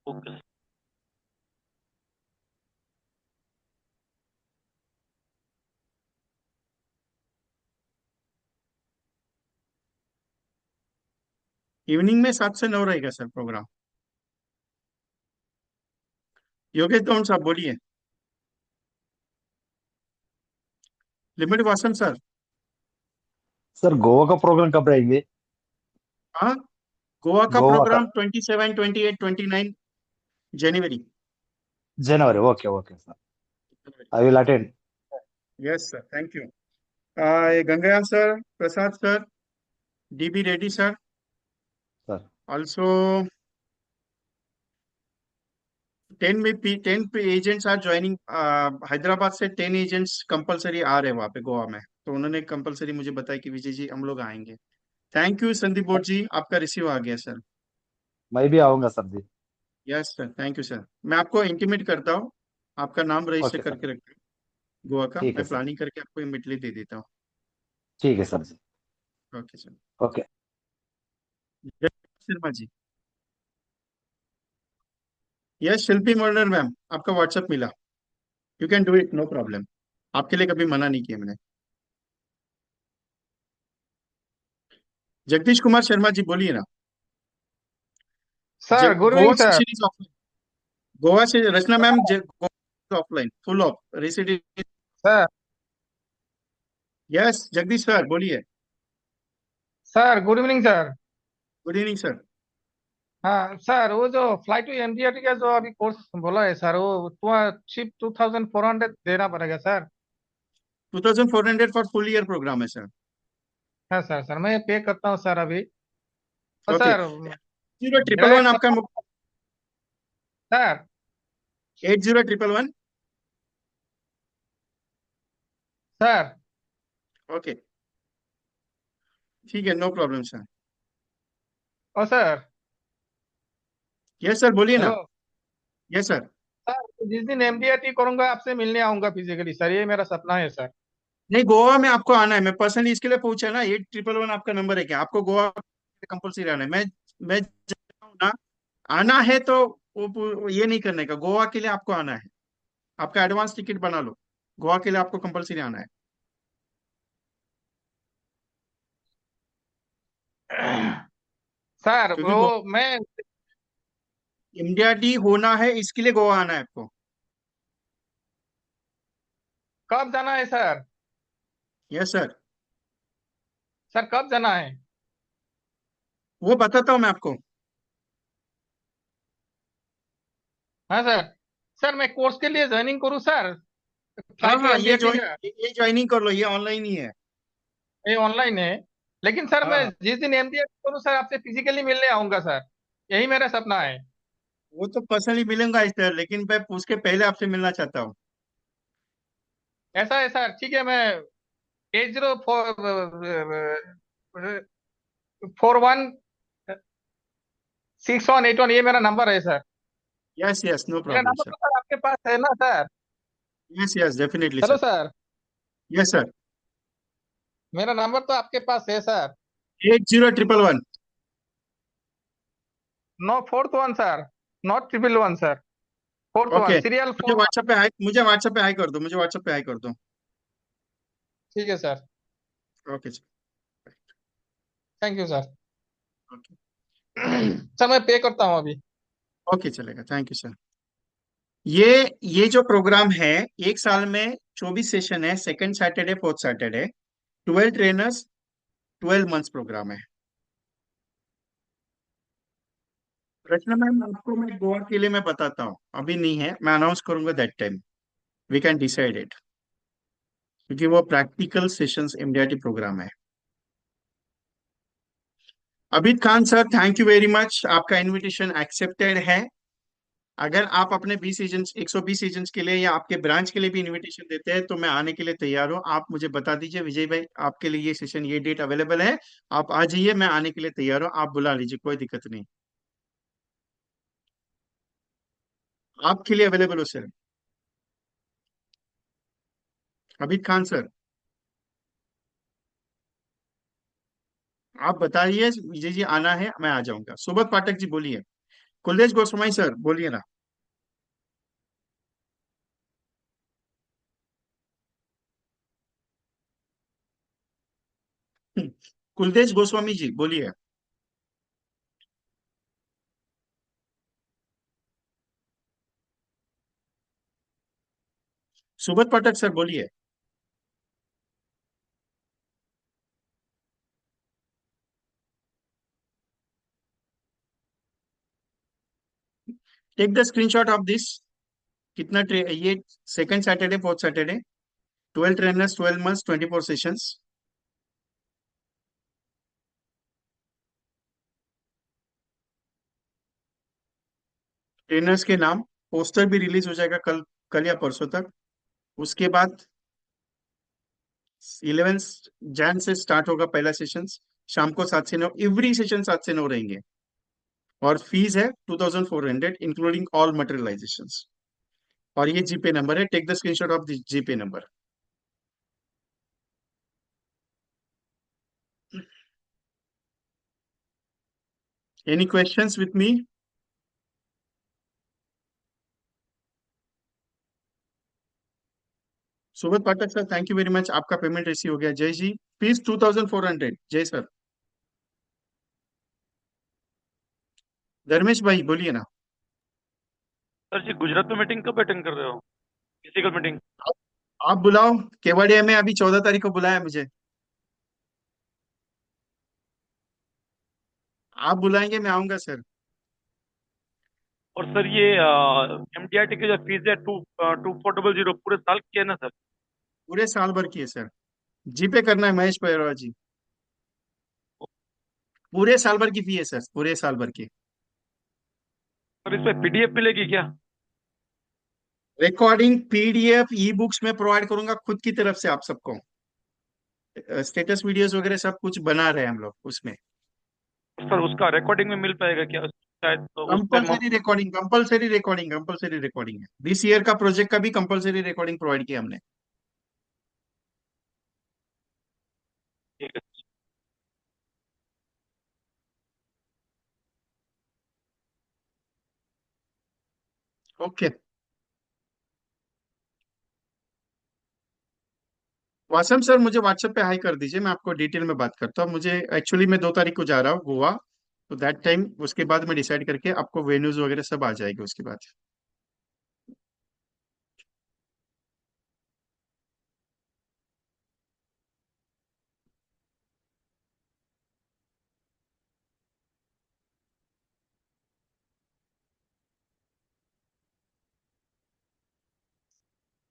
[SPEAKER 2] ओके।
[SPEAKER 1] इवनिंग में 7 से 9 रहेगा सर प्रोग्राम। योगेश दौन साहब बोलिए। लिमिट वासन सर।
[SPEAKER 3] सर गोवा का प्रोग्राम कब रहेंगे?
[SPEAKER 1] हाँ, गोवा का
[SPEAKER 3] गोवा का
[SPEAKER 1] प्रोग्राम 27, 28, 29 जनवरी।
[SPEAKER 3] जनवरी। Okay okay sir, I will attend.
[SPEAKER 1] Yes sir, thank you. Gangyal sir, Prasad sir, DB Reddy sir,
[SPEAKER 3] sir
[SPEAKER 1] also 10 agents are joining. Hyderabad से 10 एजेंट्स कंपलसरी आ रहे हैं वहाँ पे गोवा में, तो उन्होंने कंपलसरी मुझे बताया कि विजय जी हम लोग आएंगे। थैंक यू संदीप बोट जी, आपका रिसीव आ गया सर।
[SPEAKER 3] मैं भी आऊंगा sir ji.
[SPEAKER 1] Yes sir, thank you sir. मैं आपको इंटीमेट करता हूँ, आपका नाम रजिस्टर
[SPEAKER 3] ओके सर,
[SPEAKER 1] करके रखता हूँ गोवा का,
[SPEAKER 3] ठीक है
[SPEAKER 1] मैं
[SPEAKER 3] सर।
[SPEAKER 1] प्लानिंग करके आपको इमिडिएटली दे देता हूँ।
[SPEAKER 3] ठीक है सर जी।
[SPEAKER 1] Okay sir.
[SPEAKER 3] Okay.
[SPEAKER 1] Jai Sharma ji. Yes Shilpi Mordar ma'am, आपका व्हाट्सएप मिला। You can do it, no problem. आपके लिए कभी मना नहीं किया मैंने। जगदीश कुमार शर्मा जी बोलिए ना।
[SPEAKER 4] Sir good
[SPEAKER 1] Goa
[SPEAKER 4] evening sir.
[SPEAKER 1] Session is offline. Goa से Rachna ma'am, offline full of resident.
[SPEAKER 4] Sir
[SPEAKER 1] yes Jagdish sir बोलिए।
[SPEAKER 4] Sir good evening sir.
[SPEAKER 1] Good evening sir.
[SPEAKER 4] हाँ सर, वो जो फ्लाइट टू एनडीआरटी का जो अभी कोर्स बोला है सर, वो शिप 2400 देना पड़ेगा सर।
[SPEAKER 1] 2400 फॉर फुल ईयर प्रोग्राम है सर।
[SPEAKER 4] हाँ सर, सर मैं पे करता हूँ सर अभी। और
[SPEAKER 1] ओके।
[SPEAKER 4] सर
[SPEAKER 1] 011
[SPEAKER 4] मेरा एक
[SPEAKER 1] आपका।
[SPEAKER 4] सर
[SPEAKER 1] 80 111।
[SPEAKER 4] सर
[SPEAKER 1] ओके, ठीक है, नो प्रॉब्लम सर।
[SPEAKER 4] और सर
[SPEAKER 1] यस सर बोलिए
[SPEAKER 4] हेलो
[SPEAKER 1] ना। Yes sir.
[SPEAKER 4] सर, जिस दिन एमडीआरटी करूंगा आपसे मिलने आऊंगा फिजिकली सर, ये मेरा सपना है सर।
[SPEAKER 1] नहीं, गोवा में आपको आना है, मैं पर्सनली इसके लिए पूछा ना। 8111 आपका नंबर है क्या? आपको गोवा कंपलसरी आना है। मैं जानता हूं ना। आना है तो वो ये नहीं करने का, गोवा के लिए आपको आना है। आपका एडवांस टिकट बना लो, गोवा के लिए आपको कंपलसरी आना है।
[SPEAKER 4] सर
[SPEAKER 1] क्योंकि
[SPEAKER 4] वो मैं
[SPEAKER 1] इंडिया डी होना है, इसके लिए गोवा आना है आपको।
[SPEAKER 4] कब जाना है सर?
[SPEAKER 1] Yes sir.
[SPEAKER 4] सर कब जाना है?
[SPEAKER 1] वो बताता हूँ मैं आपको।
[SPEAKER 4] हाँ सर। सर मैं कोर्स के लिए ज्वाइनिंग करूँ सर,
[SPEAKER 1] हाँ
[SPEAKER 4] फ्लाइट टू
[SPEAKER 1] हाँ,
[SPEAKER 4] एमडीआरटी का?
[SPEAKER 1] ये ज्वाइनिंग कर लो, ये ऑनलाइन ही है।
[SPEAKER 4] ये ऑनलाइन है, लेकिन सर मैं
[SPEAKER 1] हाँ,
[SPEAKER 4] जिस दिन एमडीएस करूँ सर आपसे फिजिकली मिलने आऊंगा सर, यही मेरा सपना है।
[SPEAKER 1] वो तो पर्सनली मिलूंगा इस तरह, लेकिन मैं पूछ के पहले आपसे मिलना चाहता हूँ।
[SPEAKER 4] ऐसा है सर, ठीक है। मैं 80416181, ये मेरा नंबर है सर।
[SPEAKER 1] यस यस, नो
[SPEAKER 4] मेरा
[SPEAKER 1] प्रॉब्लम
[SPEAKER 4] नंबर
[SPEAKER 1] सर।
[SPEAKER 4] तो सर आपके पास है ना sir?
[SPEAKER 1] Yes yes, definitely
[SPEAKER 4] hello
[SPEAKER 1] sir.
[SPEAKER 4] Sir,
[SPEAKER 1] yes sir.
[SPEAKER 4] मेरा नंबर तो आपके पास है sir.
[SPEAKER 1] 80 111।
[SPEAKER 4] No fourth one sir, not triple one sir, fourth one,
[SPEAKER 1] okay,
[SPEAKER 4] serial
[SPEAKER 1] मुझे
[SPEAKER 4] 4।
[SPEAKER 1] व्हाट्सएप पे हाई मुझे व्हाट्सएप पे हाई कर दो, मुझे व्हाट्सएप पे हाई कर दो।
[SPEAKER 4] ठीक है sir.
[SPEAKER 1] Okay sir.
[SPEAKER 4] Thank you sir.
[SPEAKER 1] Okay.
[SPEAKER 4] Sir मैं पे करता हूँ अभी।
[SPEAKER 1] ओके चलेगा, थैंक यू सर। ये ये जो प्रोग्राम है, एक साल में 24 सेशन है, second Saturday fourth Saturday. 12 trainers, 12 months programme है। रचना मैम, आपको मैं गोवा के लिए मैं बताता हूँ, अभी नहीं है, मैं अनाउंस करूंगा that time, we can decide it, क्योंकि वो प्रैक्टिकल सेशंस एमडीआरटी प्रोग्राम है। Abid Khan sir, thank you very much, आपका इनविटेशन एक्सेप्टेड है। अगर आप अपने 20 एजेंट्स, 120 एजेंट्स के लिए या आपके ब्रांच के लिए भी इनविटेशन देते हैं तो मैं आने के लिए तैयार हूँ। आप मुझे बता दीजिए विजय भाई, आपके लिए ये सेशन, ये डेट अवेलेबल है, आप आ जाइए, मैं आने के लिए तैयार हूँ, आप बुला लीजिए, कोई दिक्कत नहीं। आपके लिए अवेलेबल हो सर। अबिद खान सर, आप बताइए विजय जी आना है, मैं आ जाऊंगा। सुबोध पाठक जी बोलिए। कुलदेश गोस्वामी सर बोलिए ना। कुलदेश गोस्वामी जी बोलिए। सुबोध पाठक सर बोलिए। Take the screenshot of this. कितना ये second Saturday, fourth Saturday, 12 trainers, 12 months, 24 sessions. Trainers के नाम, पोस्टर भी रिलीज हो जाएगा कल, कल या परसों तक। उसके बाद 11 जैन से स्टार्ट होगा पहला सेशन, शाम को 7 से 9, एवरी सेशन 7 से 9 रहेंगे। और फीस है 2400 इंक्लूडिंग ऑल मटेरियलाइजेशन। और ये जीपे नंबर है, take the screenshot of the GPay number. Any questions with me? Subodh Pathak sir, thank you very much, आपका पेमेंट रिसीव हो गया। जय जी, फीस 2400। जय सर। धर्मेश भाई बोलिए ना।
[SPEAKER 2] सर जी, गुजरात में मीटिंग कब अटेंड कर रहे हो? Physical meeting?
[SPEAKER 1] आप आप बुलाओ, केवड़िया में अभी 14 तारीख को बुलाया मुझे, आप बुलाएंगे मैं आऊंगा सर।
[SPEAKER 2] और सर ये एमडीआरटी की जो फीस है 2400 पूरे साल की है ना सर?
[SPEAKER 1] पूरे साल भर की है सर, जीपे करना है महेश भैरवा जी। पूरे साल भर की फी है सर, पूरे साल भर की।
[SPEAKER 2] सर इसमें पीडीएफ मिलेगी क्या?
[SPEAKER 1] रिकॉर्डिंग, पीडीएफ, ई बुक्स में प्रोवाइड करूंगा खुद की तरफ से आप सबको। स्टेटस वीडियोस वगैरह सब कुछ बना रहे हैं हम लोग उसमें।
[SPEAKER 2] सर उसका रिकॉर्डिंग में मिल पाएगा क्या शायद? तो उस टाइम हम।
[SPEAKER 1] Compulsory recording, compulsory recording, compulsory recording है, दिस ईयर का प्रोजेक्ट का भी कंपलसरी रिकॉर्डिंग प्रोवाइड किया हमने।
[SPEAKER 2] ठीक है।
[SPEAKER 1] ओके। वासम सर मुझे व्हाट्सएप पे हाई कर दीजिए, मैं आपको डिटेल में बात करता हूँ। मुझे एक्चुअली मैं 2 तारीख को जा रहा हूँ गोवा, तो दैट टाइम उसके बाद मैं डिसाइड करके आपको वेन्यूज वगैरह सब आ जाएगी उसके बाद।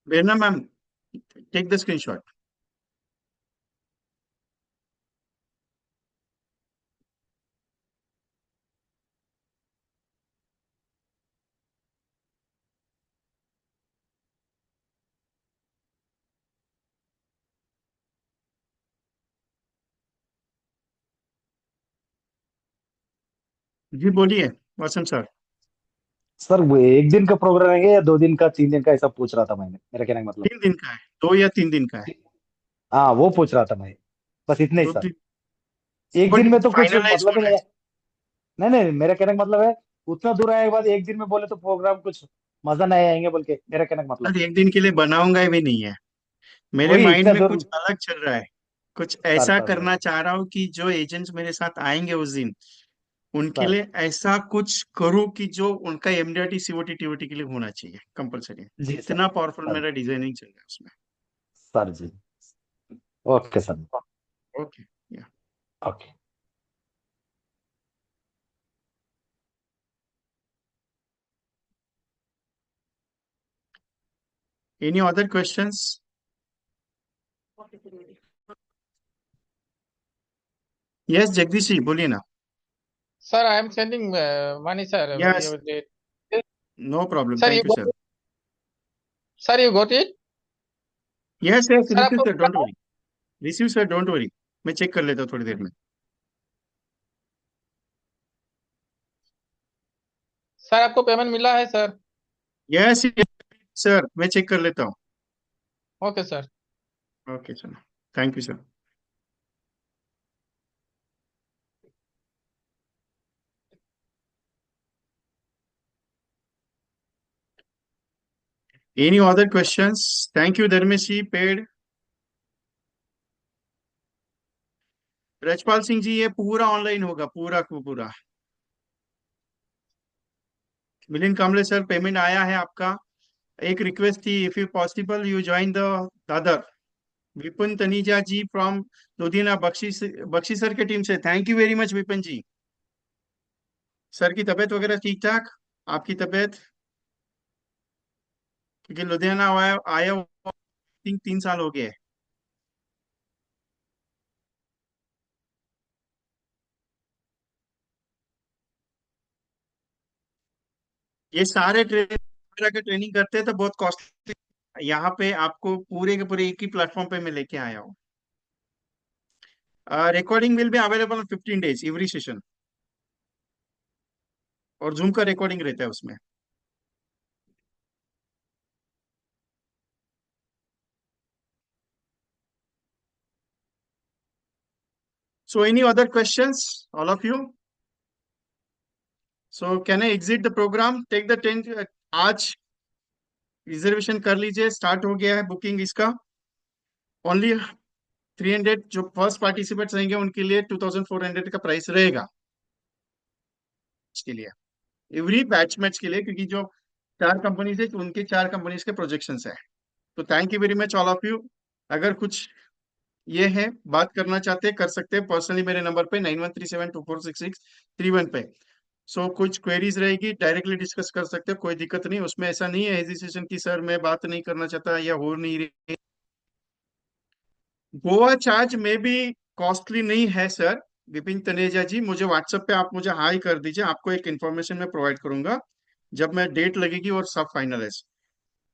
[SPEAKER 1] Verna ma'am, take the screenshot. जी बोलिए वासम सर।
[SPEAKER 3] सर वो एक दिन का प्रोग्राम रहेगा या 2 दिन का, 3 दिन का, ऐसा पूछ रहा था मैंने, मेरा कहने का मतलब।
[SPEAKER 1] 3 दिन का है, 2 या 3 दिन का है।
[SPEAKER 3] हाँ वो पूछ रहा था मैं, बस इतने ही
[SPEAKER 1] दो
[SPEAKER 3] सर।
[SPEAKER 1] दिन
[SPEAKER 3] एक दिन में तो कुछ
[SPEAKER 1] फाइनलाइज
[SPEAKER 3] मतलब
[SPEAKER 1] हो
[SPEAKER 3] ही
[SPEAKER 1] रहा
[SPEAKER 3] नहीं
[SPEAKER 1] है।
[SPEAKER 3] है। नहीं नहीं, मेरा कहने का मतलब है उतना दूर आए के बाद एक दिन में बोले तो प्रोग्राम कुछ मजा नहीं आएंगे, बोल के मेरा कहने का मतलब।
[SPEAKER 1] सर एक दिन के लिए बनाऊंगा भी नहीं है, मेरे
[SPEAKER 3] वही
[SPEAKER 1] माइंड
[SPEAKER 3] इतना
[SPEAKER 1] में
[SPEAKER 3] दूर।
[SPEAKER 1] कुछ अलग चल रहा है। कुछ
[SPEAKER 3] सर
[SPEAKER 1] ऐसा
[SPEAKER 3] सर सर
[SPEAKER 1] करना चाह रहा हूँ कि जो एजेंट्स मेरे साथ आएंगे उस दिन, उनके
[SPEAKER 3] सर।
[SPEAKER 1] लिए ऐसा कुछ करूँ कि जो उनका एमडीआरटी सीओटी टीओटी के लिए होना चाहिए कंपलसरी।
[SPEAKER 3] जी सर।
[SPEAKER 1] इतना पावरफुल
[SPEAKER 3] सर
[SPEAKER 1] मेरा डिजाइनिंग चल रहा है उसमें।
[SPEAKER 3] सर जी। Okay sir.
[SPEAKER 1] Okay.
[SPEAKER 3] Okay.
[SPEAKER 1] Any other questions? Yes Jagdish ji बोलिए ना।
[SPEAKER 4] Sir, I am sending money, sir.
[SPEAKER 1] Yes, no problem,
[SPEAKER 4] Sir, you
[SPEAKER 1] thank you
[SPEAKER 4] got
[SPEAKER 1] sir.
[SPEAKER 4] it? Sir, you got it?
[SPEAKER 1] Yes yes,
[SPEAKER 4] sir
[SPEAKER 1] receive
[SPEAKER 4] आपको
[SPEAKER 1] sir,
[SPEAKER 4] मिला
[SPEAKER 1] don't
[SPEAKER 4] है?
[SPEAKER 1] Worry. Receive sir, don't worry. मैं check कर लेता हूँ थोड़ी देर में।
[SPEAKER 4] Sir आपको पेमेंट मिला है सर?
[SPEAKER 1] यस सर, मैं चेक कर लेता हूँ।
[SPEAKER 4] Okay sir.
[SPEAKER 1] Okay sir, thank you sir. Any other questions? Thank you Dharmesh ji, paid. Rajpal Singh ji, ये पूरा ऑनलाइन होगा, पूरा को पूरा। मिलिंद कांबले सर, पेमेंट आया है आपका। एक रिक्वेस्ट थी, if you possible you join the Dadar. Vipin Taneja ji from Ludhiana, Bakshi sir के टीम से, thank you very much Vipin ji. Sir की तबीयत वगैरह ठीक ठाक? आपकी तबीयत? क्योंकि लुधियाना आया आया हुआ 3 साल हो गए। ये सारे ट्रेनर के ट्रेनिंग करते हैं तो बहुत कॉस्टली। यहाँ पे आपको पूरे के पूरे एक ही प्लेटफॉर्म पे मैं लेके आया हूँ। Recording will be available 15 days every session, और जूम का रिकॉर्डिंग रहता है उसमें। So any other questions all of you? So can I exit the programme, take the 10? आज रिजर्वेशन कर लीजिए, स्टार्ट हो गया है बुकिंग इसका। ओनली 300 जो फर्स्ट पार्टिसिपेट्स रहेंगे उनके लिए 2400 का प्राइस रहेगा इसके लिए, एवरी बैच मैच के लिए, क्योंकि जो 4 कंपनीज है उनके 4 कंपनीज के प्रोजेक्शंस है। तो thank you very much all of you. अगर कुछ ये है बात करना चाहते हैं कर सकते हैं पर्सनली मेरे नंबर पे 9137246631 पे। सो कुछ क्वेरीज रहेगी डायरेक्टली डिस्कस कर सकते हैं, कोई दिक्कत नहीं उसमें। ऐसा नहीं है हेजिटेशन की सर मैं बात नहीं करना चाहता या हो नहीं रही। गोवा चार्ज में भी कॉस्टली नहीं है सर। विपिन तनेजा जी, मुझे व्हाट्सएप पे आप मुझे हाई कर दीजिए, आपको एक इन्फॉर्मेशन मैं प्रोवाइड करूंगा जब मैं डेट लगेगी और सब फाइनलाइज।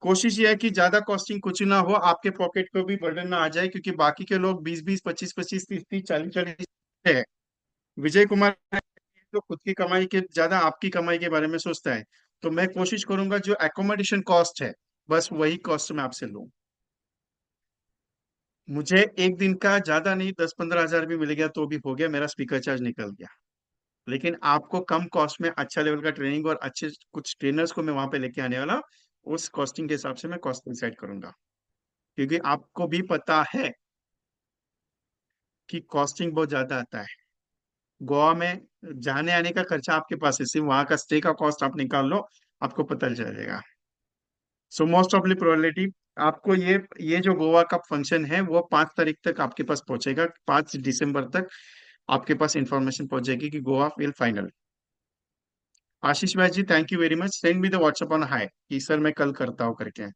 [SPEAKER 1] कोशिश ये है कि ज्यादा कॉस्टिंग कुछ ना हो, आपके पॉकेट को भी बर्डन ना आ जाए, क्योंकि बाकी के लोग 20-20, 25-25, 30-30, 40-40 है। विजय कुमार तो खुद की कमाई के ज्यादा आपकी कमाई के बारे में सोचता है। तो मैं कोशिश करूंगा जो एकोमोडेशन कॉस्ट है बस वही कॉस्ट मैं आपसे लूं। मुझे एक दिन का ज्यादा नहीं, 10-15 हजार भी मिल गया तो भी हो गया, मेरा स्पीकर चार्ज निकल गया। लेकिन आपको कम कॉस्ट में अच्छा लेवल का ट्रेनिंग और अच्छे कुछ ट्रेनर्स को मैं वहां पे लेके आने वाला, उस कॉस्टिंग के हिसाब से मैं कॉस्ट डिसाइड करूंगा। क्योंकि आपको भी पता है कि कॉस्टिंग बहुत ज्यादा आता है गोवा में। जाने आने का खर्चा आपके पास है, सिर्फ वहां का स्टे का कॉस्ट आप निकाल लो, आपको पता चल जाएगा। सो मोस्ट ऑफली प्रोबेबिलिटी आपको ये जो गोवा का फंक्शन है वो 5 तारीख तक आपके पास पहुंचेगा, 5 दिसंबर तक आपके पास इंफॉर्मेशन पहुंच जाएगी कि गोवा विल फाइनल। आशीष भाई जी, thank you very much, send me the WhatsApp on hi कि सर मैं कल करता हूँ करके।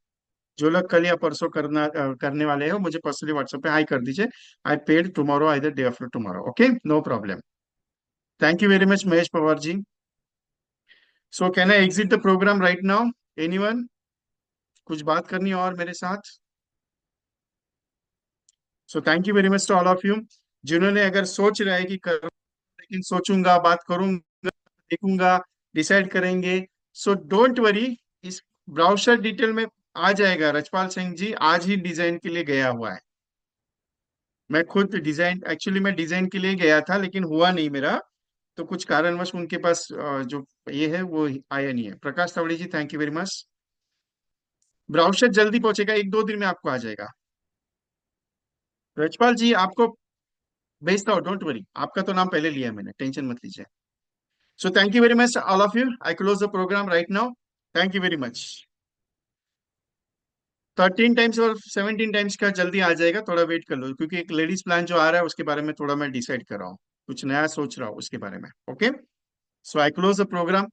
[SPEAKER 1] जो लोग कल या परसों करने वाले हो मुझे पर्सनली व्हाट्सएप पे हाई कर दीजिए। I paid tomorrow, either day after tomorrow, okay, no problem. Thank you very much Mahesh Pawar ji. So can I exit the programme right now? Anyone कुछ बात करनी है और मेरे साथ? So thank you very much to all of you जिन्होंने अगर सोच रहे हैं कि कर, लेकिन सोचूंगा बात करूंगा देखूंगा डिसाइड करेंगे। सो डोंट वरी, इस ब्राउजर डिटेल में आ जाएगा। रजपाल सिंह जी आज ही डिजाइन के लिए गया हुआ है। मैं खुद डिजाइन, एक्चुअली मैं डिजाइन के लिए गया था लेकिन हुआ नहीं मेरा, तो कुछ कारणवश उनके पास जो ये है वो आया नहीं है। Prakash Tawde ji, thank you very much. Browser जल्दी पहुंचेगा, 1-2 दिन में आपको आ जाएगा। रजपाल जी आपको भेजता हूँ, डोंट वरी, आपका तो नाम पहले लिया है मैंने, टेंशन मत लीजिए। So thank you very much all of you, I close the programme right now. Thank you very much. 13 times और 17 टाइम्स का जल्दी आ जाएगा, थोड़ा वेट कर लो, क्योंकि एक लेडीज प्लान जो आ रहा है उसके बारे में थोड़ा मैं डिसाइड कर रहा हूँ, कुछ नया सोच रहा हूँ उसके बारे में। Okay, so I close the programme.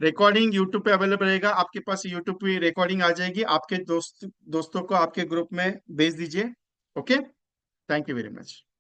[SPEAKER 1] Recording YouTube पे अवेलेबल रहेगा, आपके पास यूट्यूब पे रिकॉर्डिंग आ जाएगी, आपके दोस्तों को आपके ग्रुप में भेज दीजिए। Okay, thank you very much.